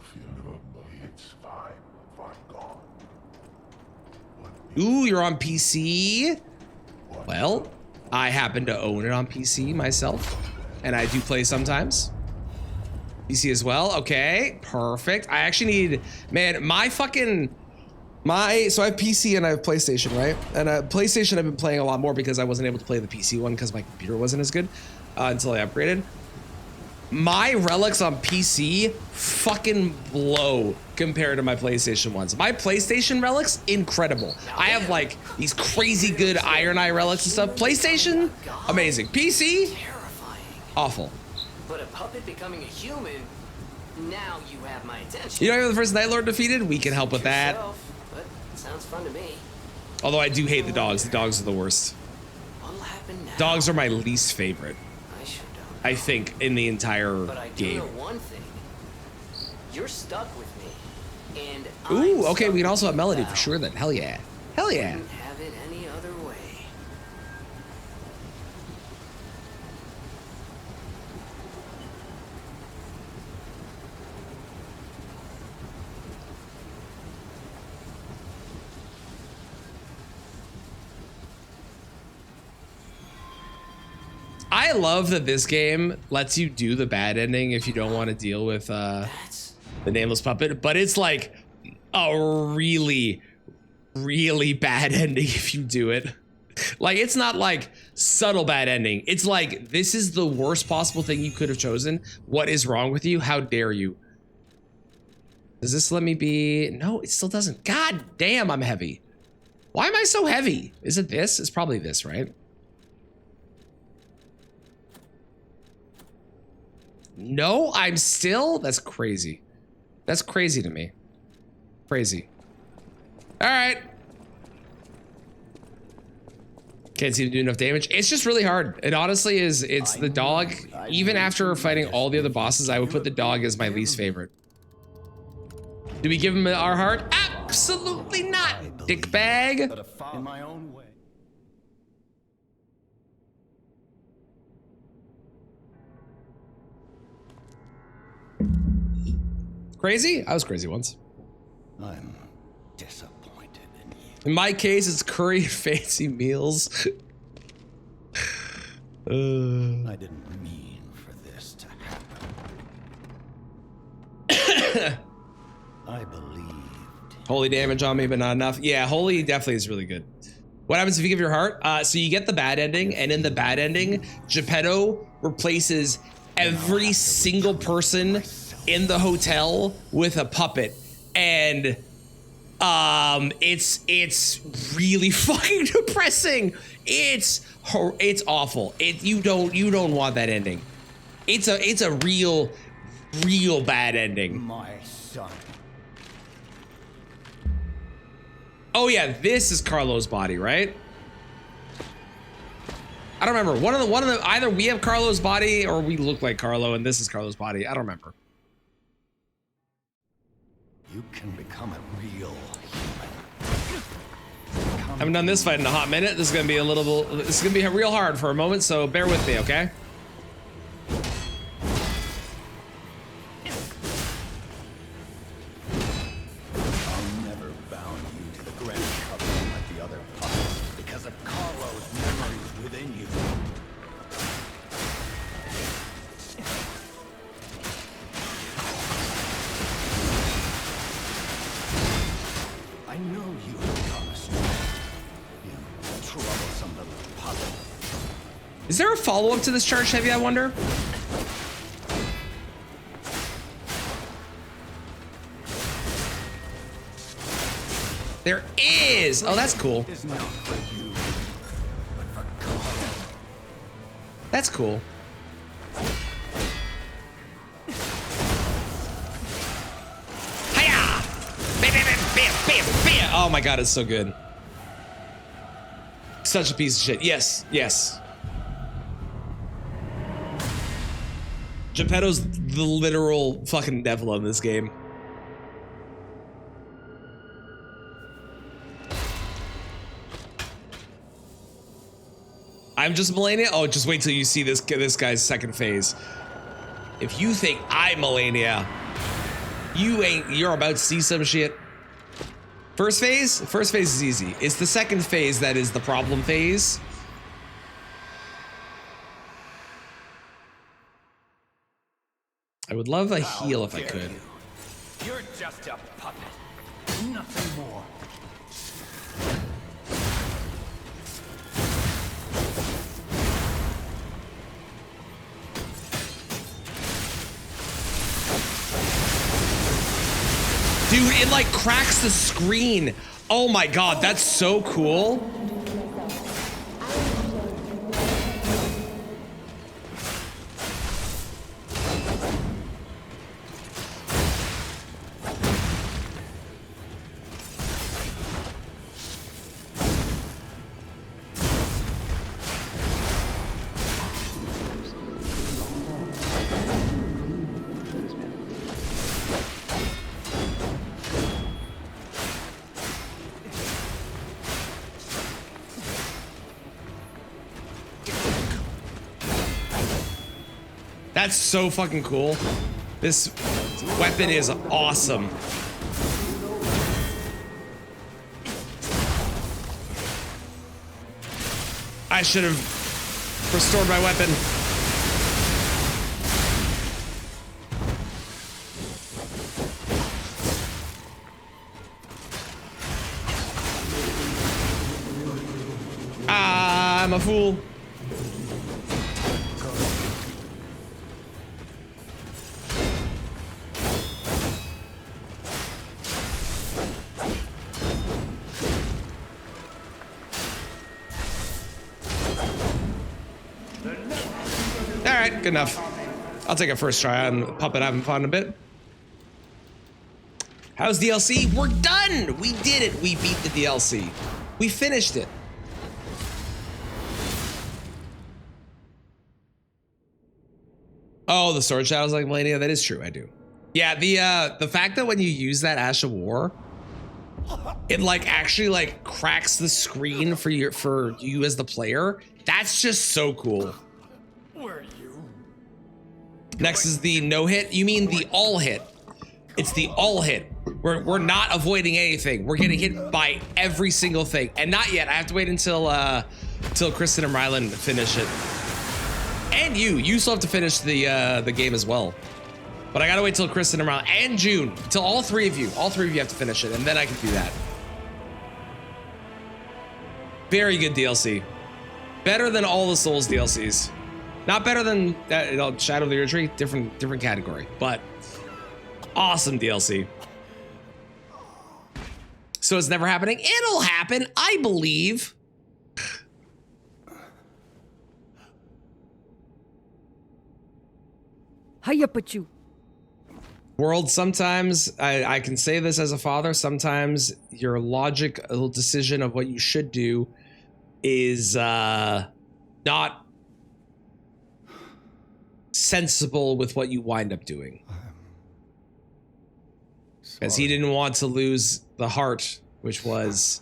Ooh, you're on PC. Well, I happen to own it on PC myself, and I do play sometimes. PC as well. Okay, perfect. I actually need, man, so I have PC and I have PlayStation, right? And PlayStation I've been playing a lot more because I wasn't able to play the PC one because my computer wasn't as good until I upgraded. My relics on PC fucking blow compared to my PlayStation ones. My PlayStation relics, incredible. I have like these crazy good Iron Eye relics and stuff. PlayStation, amazing. PC, awful. But a puppet becoming a human, now you have my attention. You know you're the first Night Lord defeated? We can help with that. But sounds fun to me. Although I do hate the dogs. The dogs are the worst. What'll happen now? Dogs are my least favorite. I think in the entire but I do game. know one thing. You're stuck with me. And Ooh, okay, we can also have Melody for sure then. Hell yeah. Hell yeah. Wouldn't have it any other way. I love that this game lets you do the bad ending if you don't want to deal with the nameless puppet, but it's like a really, really bad ending if you do it. Like, it's not like subtle bad ending. It's like, this is the worst possible thing you could have chosen. What is wrong with you? How dare you? Does this let me be? No, it still doesn't. God damn, I'm heavy. Why am I so heavy? Is it this? It's probably this, right? No, I'm still? That's crazy. That's crazy to me. Crazy. All right. Can't seem to do enough damage. It's just really hard. It honestly is. It's the dog. Even after fighting all the other bosses, I would put the dog as my least favorite. Do we give him our heart? Absolutely not, dickbag. In my own way. Crazy? I was crazy once. I'm disappointed in you. In my case, it's curry and fancy meals. I didn't mean for this to happen. I believed. Holy damage on me, but not enough. Yeah, holy definitely is really good. What happens if you give your heart? So you get the bad ending, and in the bad ending, Geppetto replaces every single person in the hotel with a puppet, and it's really fucking depressing. It's awful. You don't want that ending. It's a real bad ending. My son. Oh yeah, this is Carlo's body, right? I don't remember. One of the either we have Carlo's body or we look like Carlo and this is Carlo's body. I don't remember. You can become a real human. Haven't done this fight in a hot minute. This is gonna be real hard for a moment, so bear with me, okay? I know you, Thomas. You troublesome little puppet. Is there a follow-up to this charge heavy, I wonder? There is! Oh, that's cool. Is not for you, but for God. That's cool. Hiya! Bam, bam, bam, bam, bam, bam. Oh my god, it's so good. Such a piece of shit. Yes, yes. Geppetto's the literal fucking devil in this game. I'm just Melania? Oh, just wait till you see this guy's second phase. If you think I'm Melania, you're about to see some shit. First phase is easy. It's the second phase that is the problem phase. I would love a heal if I could. You're just a puppet. Nothing more. Dude, it like cracks the screen. Oh my god, that's so cool. That's so fucking cool. This weapon is awesome. I should have restored my weapon. I'm a fool. Good enough. I'll take a first try on Puppet having fun a bit. How's DLC? We're done! We did it! We beat the DLC. We finished it. Oh, the sword shadows like Melania? That is true, I do. Yeah, the fact that when you use that Ash of War, it like actually like cracks the screen for you as the player. That's just so cool. Next is the no hit. You mean the all hit? It's the all hit. We're not avoiding anything. We're getting hit by every single thing, and not yet. I have to wait until Kristen and Rylan finish it, and you still have to finish the game as well. But I gotta wait till Kristen and Rylan and June, till all three of you have to finish it, and then I can do that. Very good DLC, better than all the Souls DLCs. Not better than Shadow of the Erdtree, different category, but awesome DLC. So it's never happening. It'll happen, I believe. Hiya, Pachu. World, sometimes, I can say this as a father, sometimes your logical decision of what you should do is not sensible with what you wind up doing. Because he didn't want to lose the heart, which was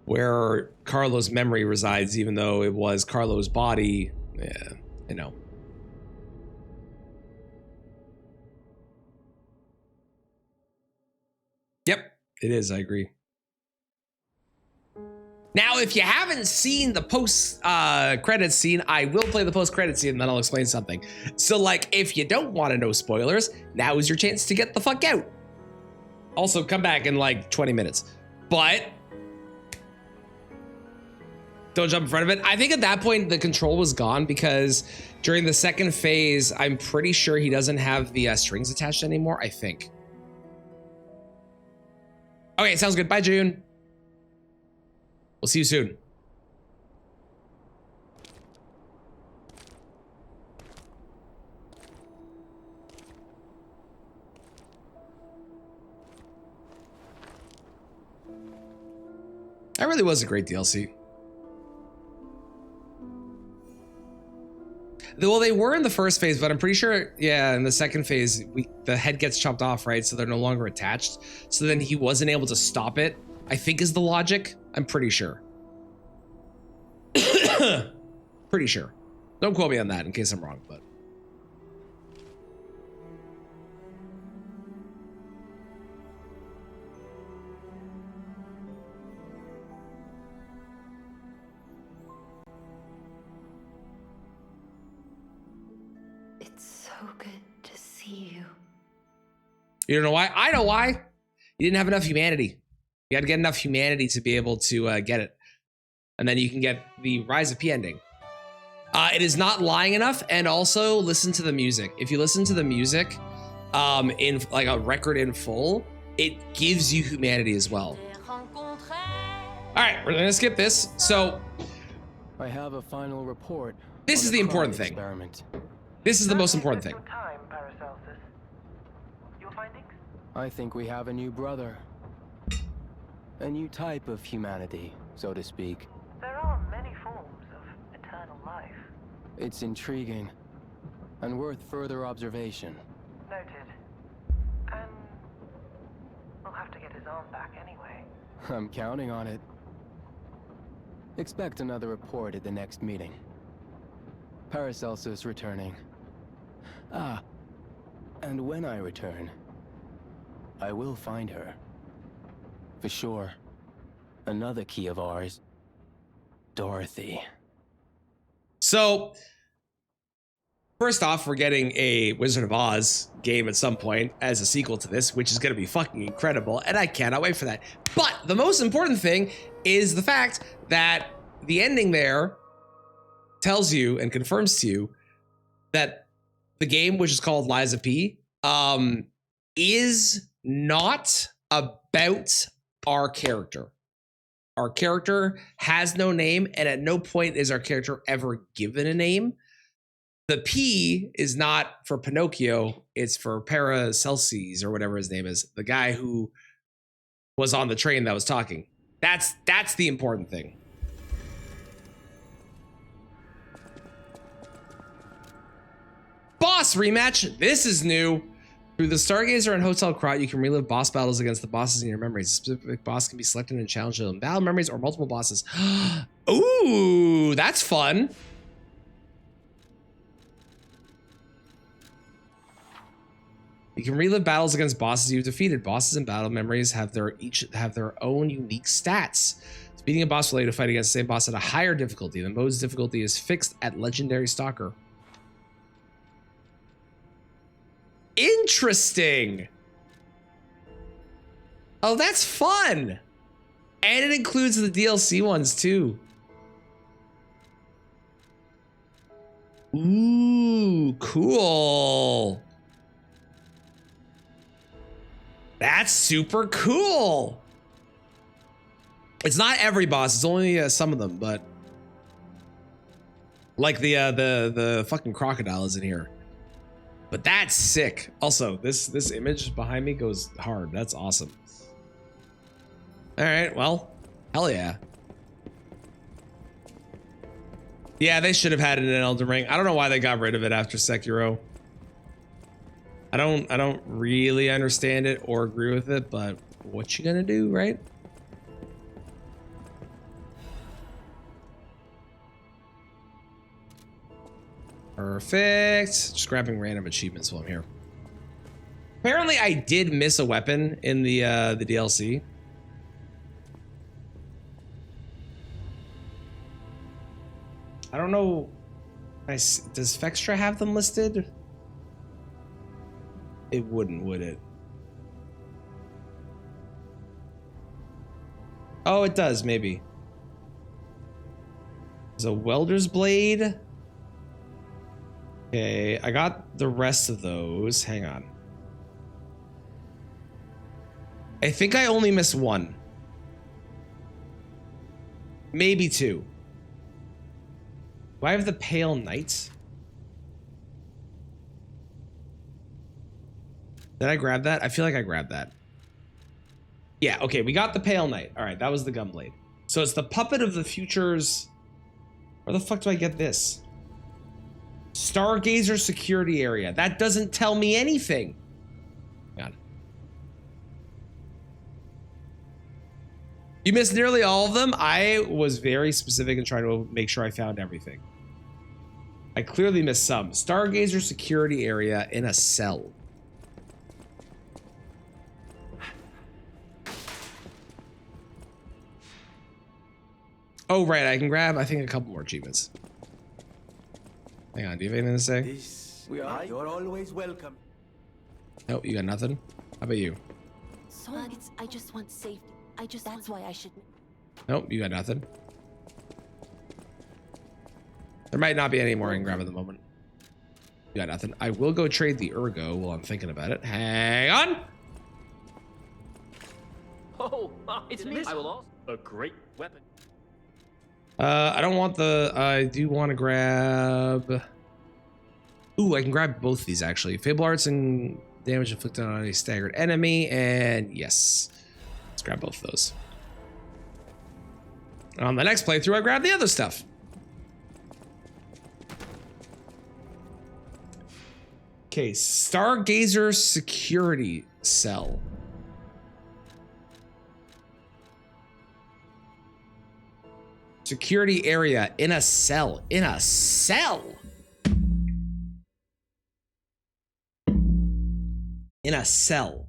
where Carlo's memory resides, even though it was Carlo's body. Yeah, you know. Yep, it is, I agree. Now, if you haven't seen the post-credits scene, I will play the post-credits scene and then I'll explain something. So, like, if you don't want to know spoilers, now is your chance to get the fuck out. Also, come back in like 20 minutes. But don't jump in front of it. I think at that point, the control was gone because during the second phase, I'm pretty sure he doesn't have the strings attached anymore, I think. Okay, sounds good. Bye, June. We'll see you soon. That really was a great DLC. Well, they were in the first phase, but I'm pretty sure, yeah, in the second phase, the head gets chopped off, right? So they're no longer attached. So then he wasn't able to stop it, I think is the logic. I'm pretty sure. Pretty sure. Don't quote me on that in case I'm wrong, but. So good to see you. You don't know why? I know why. You didn't have enough humanity. You had to get enough humanity to be able to get it. And then you can get the Rise of P ending. It is not lying enough. And also listen to the music. If you listen to the music in like a record in full, it gives you humanity as well. All right, we're gonna skip this. So I have a final report. This is the important thing. Experiment. This is the most important thing. Your findings? I think we have a new brother. A new type of humanity, so to speak. There are many forms of eternal life. It's intriguing and worth further observation. Noted. And we'll have to get his arm back anyway. I'm counting on it. Expect another report at the next meeting. Paracelsus returning. Ah, and when I return, I will find her. For sure. Another key of ours. Dorothy. So, first off, we're getting a Wizard of Oz game at some point as a sequel to this, which is going to be fucking incredible, and I cannot wait for that. But the most important thing is the fact that the ending there tells you and confirms to you that the game, which is called Lies of P, is not about our character. Our character has no name, and at no point is our character ever given a name. The P is not for Pinocchio, it's for Paracelsus or whatever his name is, the guy who was on the train that was talking. That's the important thing. Boss rematch. This is new. Through the Stargazer and Hotel Krat, you can relive boss battles against the bosses in your memories. A specific boss can be selected and challenged in battle memories or multiple bosses. Ooh, that's fun. You can relive battles against bosses you've defeated. Bosses in battle memories each have their own unique stats. Beating a boss will allow you to fight against the same boss at a higher difficulty. The mode's difficulty is fixed at Legendary Stalker. Interesting. Oh, that's fun. And it includes the DLC ones too. Ooh, cool. That's super cool. It's not every boss, it's only some of them, but like the fucking crocodile is in here. But that's sick. Also, this image behind me goes hard. That's awesome. All right, well, hell yeah. Yeah, they should have had it in Elden Ring. I don't know why they got rid of it after Sekiro. I don't really understand it or agree with it, but what you gonna do, right? Perfect. Just grabbing random achievements while I'm here. Apparently, I did miss a weapon in the DLC. I don't know. Does Fextra have them listed? It wouldn't, would it? Oh, it does, maybe. There's a welder's blade. Okay, I got the rest of those. Hang on. I think I only missed one. Maybe two. Do I have the Pale Knight? Did I grab that? I feel like I grabbed that. Yeah, okay, we got the Pale Knight. All right, that was the Gunblade. So it's the Puppet of the Futures. Where the fuck do I get this? Stargazer security area. That doesn't tell me anything. God. You missed nearly all of them. I was very specific in trying to make sure I found everything. I clearly missed some. Stargazer security area in a cell. Oh, right. I can grab, I think, a couple more achievements. Hang on. Do you have anything to say? You're always welcome. Nope. You got nothing? How about you? So I just want safety. That's why I should. Nope. You got nothing? There might not be any more I can grab at the moment. You got nothing. I will go trade the Ergo while I'm thinking about it. Hang on. Oh, it's me. I will also a great weapon. I don't want the, I do want to grab, ooh, I can grab both of these actually. Fable Arts and damage inflicted on a staggered enemy, and yes, let's grab both of those. And on the next playthrough, I grab the other stuff. Okay, Stargazer security cell. Security area in a cell. In a cell. In a cell.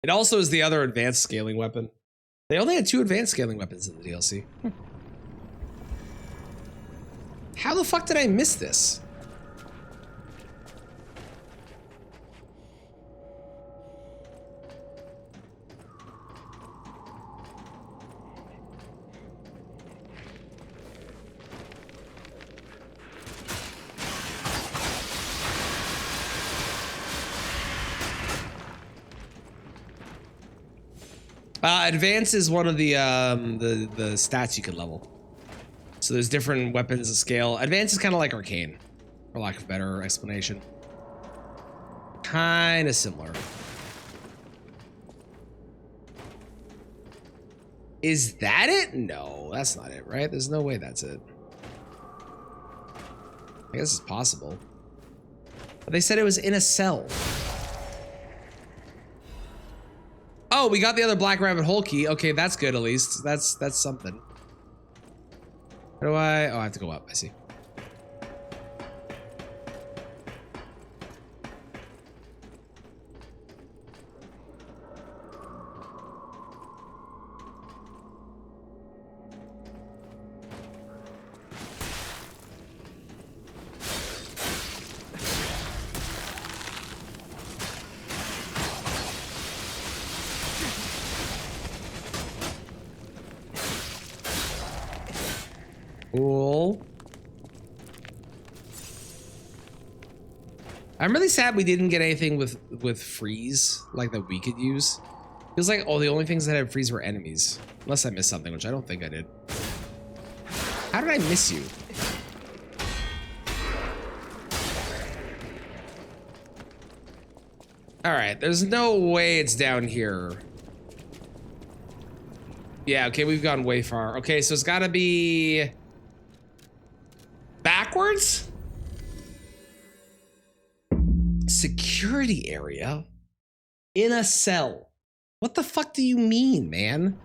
It also is the other advanced scaling weapon. They only had 2 advanced scaling weapons in the DLC. How the fuck did I miss this? Advance is one of the stats you can level. So there's different weapons to scale. Advance is kind of like Arcane, for lack of a better explanation. Kind of similar. Is that it? No, that's not it, right? There's no way that's it. I guess it's possible. But they said it was in a cell. Oh, we got the other Black Rabbit Hole key. Okay, that's good at least. That's something. How do I? Oh, I have to go up. I see. Cool. I'm really sad we didn't get anything with freeze like that we could use. Feels like the only things that had freeze were enemies. Unless I missed something, which I don't think I did. How did I miss you? All right, there's no way it's down here. Yeah, okay, we've gone way far. Okay, so it's gotta be backwards? Security area in a cell. What the fuck do you mean, man?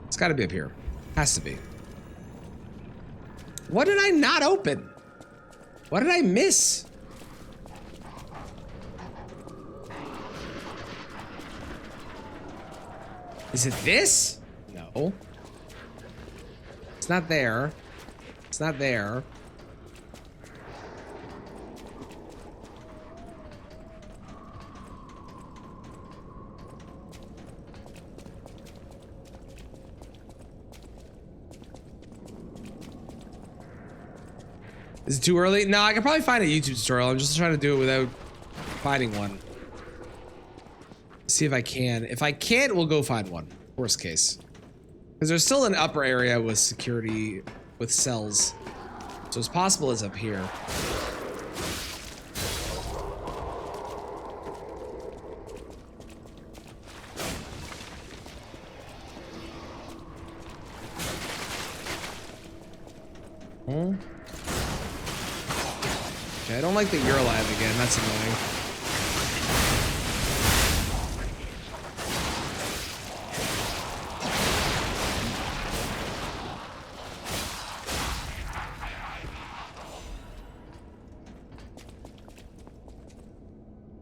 It's gotta be up here. Has to be. What did I not open? What did I miss? Is it this? No. It's not there. It's not there. Is it too early? No, I can probably find a YouTube tutorial. I'm just trying to do it without finding one. See if I can. If I can't, we'll go find one. Worst case. Because there's still an upper area with security, with cells. So it's possible it's up here. Hmm? Okay, I don't like that you're alive again. That's annoying.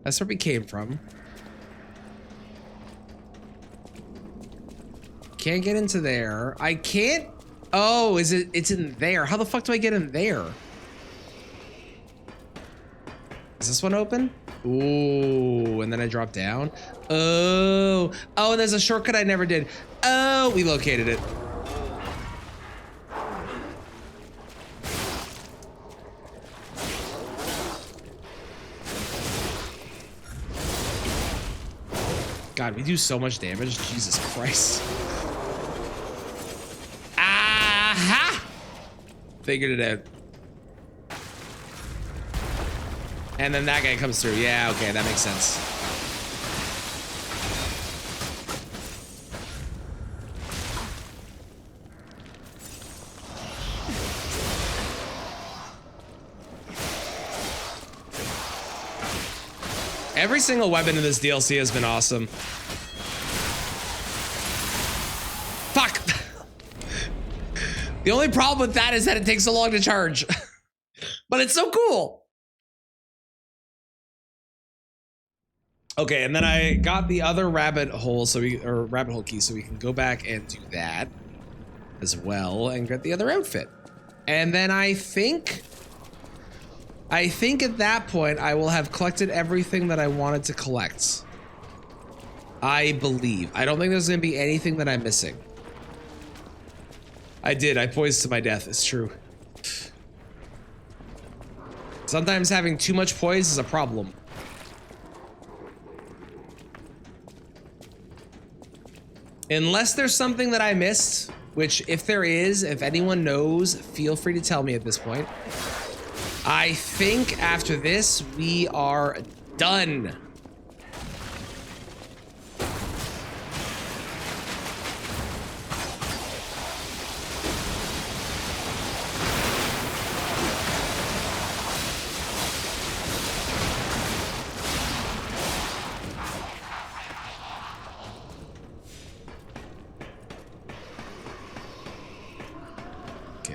That's where we came from. Can't get into there. I can't. Oh, is it? It's in there. How the fuck do I get in there? Is this one open? Ooh, and then I drop down. Oh, oh, and there's a shortcut I never did. Oh, we located it. God, we do so much damage. Jesus Christ. Aha! Figured it out. And then that guy comes through. Yeah, okay, that makes sense. Every single weapon in this DLC has been awesome. Fuck! The only problem with that is that it takes so long to charge. But it's so cool. Okay, and then I got the other rabbit hole rabbit hole key so we can go back and do that as well and get the other outfit. And then I think at that point I will have collected everything that I wanted to collect. I believe. I don't think there's gonna be anything that I'm missing. I poised to my death, it's true. Sometimes having too much poise is a problem. Unless there's something that I missed, which if there is, if anyone knows, feel free to tell me at this point. I think after this, we are done.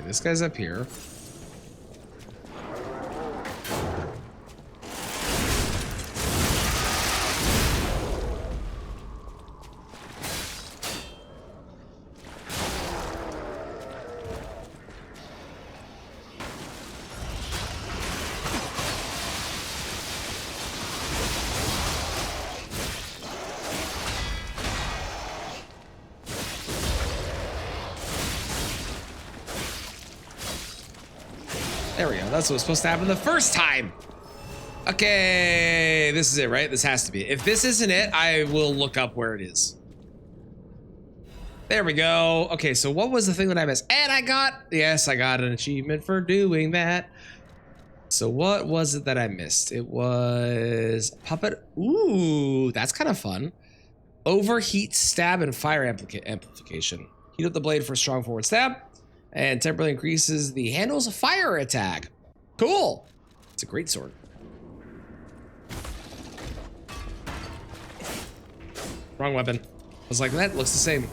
This guy's up here. There we go. That's what was supposed to happen the first time. Okay, this is it, right? This has to be it. If this isn't it, I will look up where it is. There we go. Okay, so what was the thing that I missed? And I got an achievement for doing that. So what was it that I missed? It was puppet. Ooh, that's kind of fun. Overheat, stab, and fire amplification. Heat up the blade for a strong forward stab. And temporarily increases the handle's fire attack. Cool. It's a great sword. Wrong weapon. I was like, that looks the same.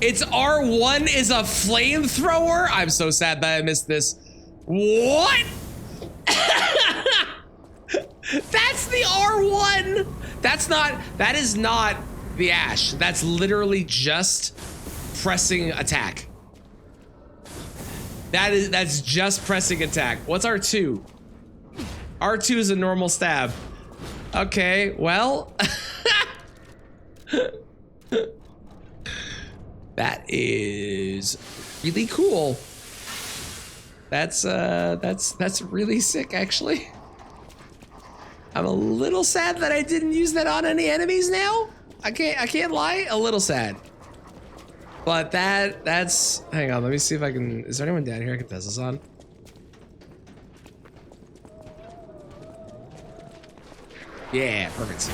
It's R1 is a flamethrower? I'm so sad that I missed this. What? That's the R1. That is not the Ash. That's literally just pressing attack. That's just pressing attack. What's R2? R2 is a normal stab. Okay, well. That is really cool. That's really sick, actually. I'm a little sad that I didn't use that on any enemies now. I can't lie, a little sad. But that's, hang on, let me see if I can, is there anyone down here I can test this on? Yeah, perfect.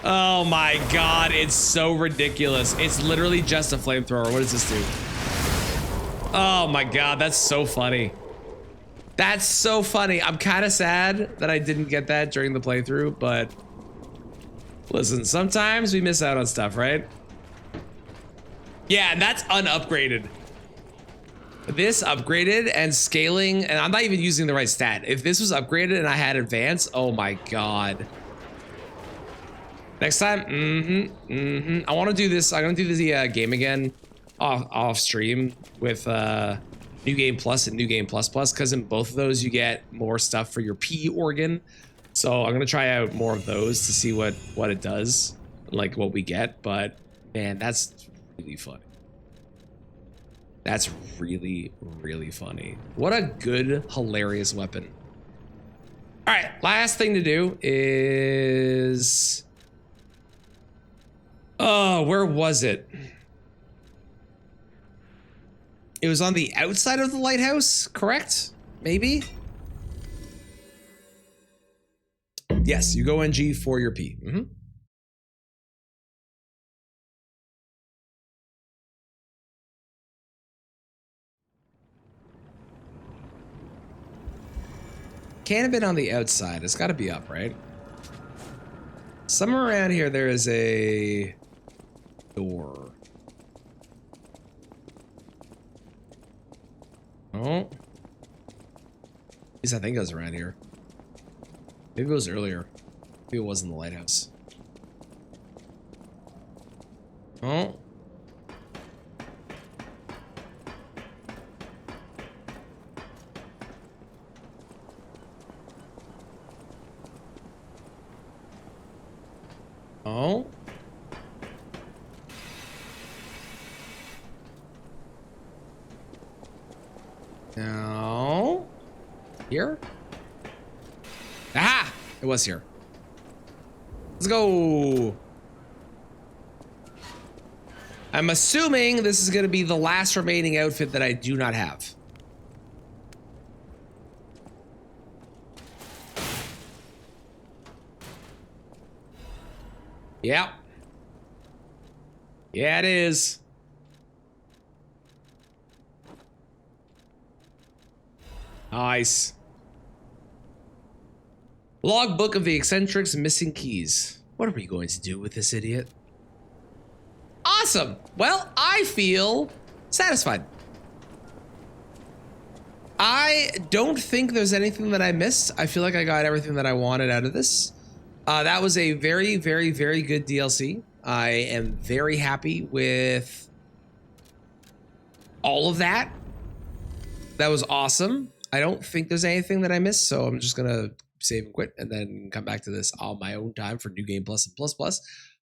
Oh my God, it's so ridiculous. It's literally just a flamethrower. What does this do? Oh my God, that's so funny. That's so funny. I'm kind of sad that I didn't get that during the playthrough, but listen, sometimes we miss out on stuff, right? Yeah, and that's unupgraded. This upgraded and scaling, and I'm not even using the right stat. If this was upgraded and I had advanced, oh my God. Next time, I want to do this. I'm gonna do the game again off stream with New Game Plus and New Game Plus Plus, because in both of those you get more stuff for your P organ. So I'm gonna try out more of those to see what it does, like what we get. But man, that's really funny. That's really, really funny. What a good, hilarious weapon. All right, last thing to do is, oh, where was it? It was on the outside of the lighthouse, correct? Maybe? Yes, you go NG for your P. Can't have been on the outside. It's got to be up, right? Somewhere around here there is a door. Oh. At least I think it was around here. Maybe it was earlier. Maybe it was in the lighthouse. Oh. Oh. No. Here? Aha! It was here. Let's go. I'm assuming this is going to be the last remaining outfit that I do not have. Yep. Yeah, it is. Nice. Logbook of the Eccentrics missing keys. What are we going to do with this idiot? Awesome. Well, I feel satisfied. I don't think there's anything that I missed. I feel like I got everything that I wanted out of this. That was a very, very, very good DLC. I am very happy with all of that. That was awesome. I don't think there's anything that I missed, so I'm just gonna save and quit and then come back to this on my own time for New Game Plus and Plus Plus.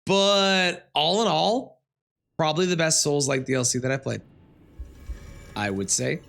But all in all, probably the best Souls-like DLC that I played, I would say.